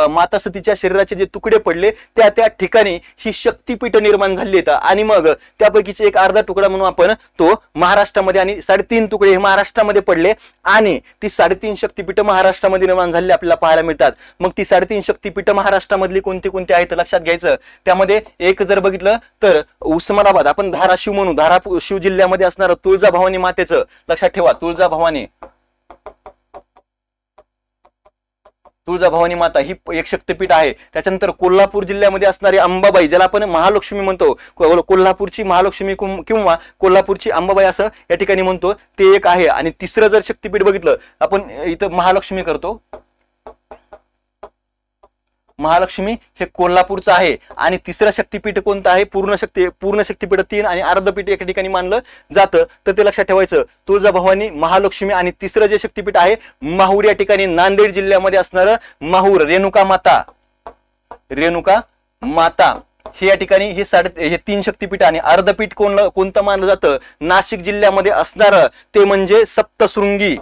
माता सतीच्या शरीराचे जे तुकडे पडले त्या ठिकाणी ही शक्तीपीठ निर्माण झाली आहेत. आणि मग त्यापैकीचे एक अर्धा तुकडा म्हणून आपण तो महाराष्ट्रामध्ये, आणि 3.5 तुकडे हे महाराष्ट्रामध्ये पडले आणि ती 3.5 शक्तीपीठ महाराष्ट्रामध्ये निर्माण झालेली आपल्याला पाहायला मिळतात. मग ती 3.5 शक्तीपीठ महाराष्ट्रामधली कोणती आहेत लक्षात घ्यायचं. त्यामध्ये एक जर बघितलं तर उस्मानाबाद, आपण धाराशिव म्हणू, धाराशिव जिल्ह्यामध्ये असणारं तुळजाभवानी मातेचं, लक्षात ठेवा तुळजाभवानी माता ही एक शक्तीपीठ आहे. त्याच्यानंतर कोल्हापूर जिल्ह्यामध्ये असणारी अंबाबाई, ज्याला आपण महालक्ष्मी म्हणतो, कोल्हापूरची महालक्ष्मी किंवा कोल्हापूरची अंबाबाई असं या ठिकाणी म्हणतो, ते एक आहे. आणि तिसरं जर शक्तीपीठ बघितलं आपण इथं महालक्ष्मी करतो, महालक्ष्मी हे कोल्हापूरचं आहे. आणि तिसरं शक्तीपीठ कोणतं आहे, पूर्ण शक्तीपीठ 3 आणि अर्धपीठ एका ठिकाणी मानलं जातं, तर ते लक्षात ठेवायचं. तुळजाभवानी, महालक्ष्मी आणि तिसरं जे शक्तीपीठ आहे माहूर या ठिकाणी नांदेड जिल्ह्यामध्ये असणारं माहूर, रेणुका माता हे या ठिकाणी हे 3 शक्तीपीठ. आणि अर्धपीठ कोणतं मानलं जातं, नाशिक जिल्ह्यामध्ये असणारं ते म्हणजे सप्तशृंगी.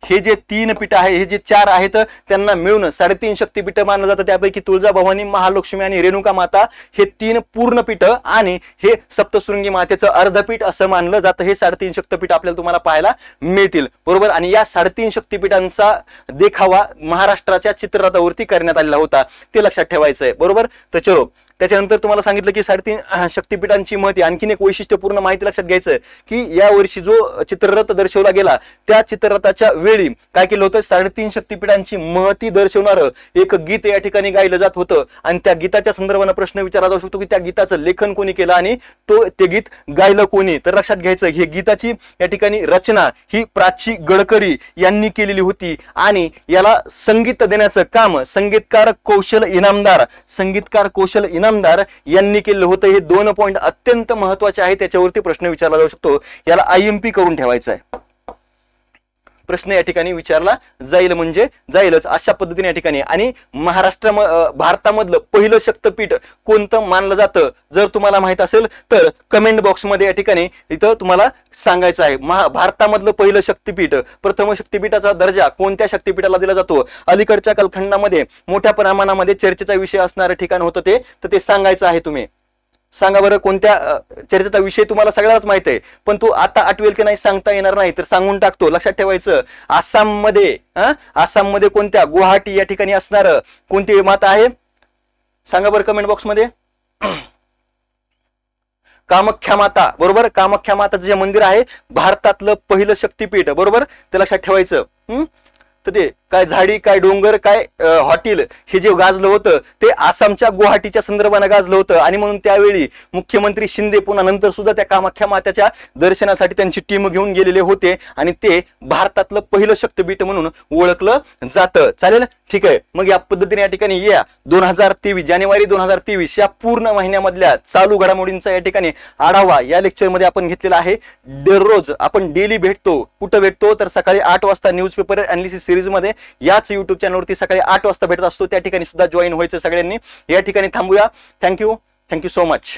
हे जे 3 पीठ आहे, हे जे 4 आहेत त्यांना मिळून 3.5 शक्तीपीठ मानलं जातं. त्यापैकी तुळजाभवानी, महालक्ष्मी आणि रेणुका माता हे 3 पूर्ण पीठ आणि हे सप्तशृंगी मातेचं अर्धपीठ असं मानलं जातं. हे 3.5 शक्तीपीठ आपल्याला तुम्हाला पाहायला मिळतील, बरोबर. आणि या 3.5 शक्तीपीठांचा देखावा महाराष्ट्राच्या चित्ररथावरती करण्यात आलेला होता, ते लक्षात ठेवायचं आहे, बरोबर. तर चलो त्याच्यानंतर तुम्हाला सांगितलं की 3.5 शक्तिपीठांची महती. आणखीन एक वैशिष्ट्यपूर्ण माहिती लक्षात घ्यायचं की या वर्षी जो चित्ररथ दर्शवला गेला त्या चित्ररथाच्या वेळी काय केलं होतं, 3.5 शक्तिपीठांची महती दर्शवणारं एक गीत या ठिकाणी गायलं जात होतं. आणि त्या गीताच्या संदर्भाने प्रश्न विचारला जाऊ शकतो की त्या गीताचं लेखन कोणी केलं आणि ते गीत गायलं कोणी. तर लक्षात घ्यायचं हे गीताची या ठिकाणी रचना ही प्राची गडकरी यांनी केलेली होती आणि याला संगीत देण्याचं काम संगीतकार कौशल इनामदार यांनी केलं होतं. हे 2 पॉइंट अत्यंत महत्वाचे आहेत, त्याच्यावरती प्रश्न विचारला जाऊ शकतो. याला IMP करून ठेवायचं आहे. प्रश्न या ठिकाणी विचारला जाईल म्हणजे जाईलच अशा पद्धतीने या ठिकाणी. आणि भारतामधलं पहिलं शक्तपीठ कोणतं मानलं जातं जर तुम्हाला माहित असेल तर कमेंट बॉक्समध्ये या ठिकाणी इथं तुम्हाला सांगायचं आहे. भारतामधलं पहिलं शक्तिपीठ, प्रथम शक्तिपीठाचा दर्जा कोणत्या शक्तिपीठाला दिला जातो. अलीकडच्या कालखंडामध्ये मोठ्या प्रमाणामध्ये चर्चेचा विषय असणारं ठिकाण होतं ते, तर ते सांगायचं आहे. तुम्ही सांगा बरं कोणत्या चर्चेचा विषय तुम्हाला सगळ्यालाच माहित आहे, पण तो आता आठवेल की नाही सांगता येणार नाही, तर सांगून टाकतो. लक्षात ठेवायचं आसाममध्ये कोणत्या गुवाहाटी या ठिकाणी असणार कोणती माता आहे सांगा बरं कमेंट बॉक्समध्ये. कामाख्या माता, बरोबर. कामाख्या माताचं जे मंदिर आहे भारतातलं पहिलं शक्तिपीठ, बरोबर. ते लक्षात ठेवायचं. तर ते काय झाडी काय डोंगर काय हॉटेल हे जे गाजलं होतं ते आसामच्या गुवाहाटीच्या संदर्भाने गाजलं होतं. आणि म्हणून त्यावेळी मुख्यमंत्री शिंदे पुन्हा नंतर सुद्धा त्या कामाख्या मात्याच्या दर्शनासाठी त्यांची टीम घेऊन गेलेले होते आणि ते भारतातलं पहिलं शक्तिपीठ म्हणून ओळखलं जातं. चालेल, ठीक आहे. मग या पद्धतीने या ठिकाणी 2023 जानेवारी 2023 या पूर्ण महिन्यामधल्या चालू घडामोडींचा या ठिकाणी आढावा या लेक्चरमध्ये आपण घेतलेला आहे. दररोज आपण डेली भेटतो. कुठं भेटतो तर सकाळी 8 वाजता न्यूजपेपर अनालिसिस सिरीज मध्ये याच युट्यूब चॅनलवरती सकाळी 8 वाजता भेटत असतो. त्या ठिकाणी सुद्धा जॉईन व्हायचं सगळ्यांनी. या ठिकाणी थांबूया. Thank you so much.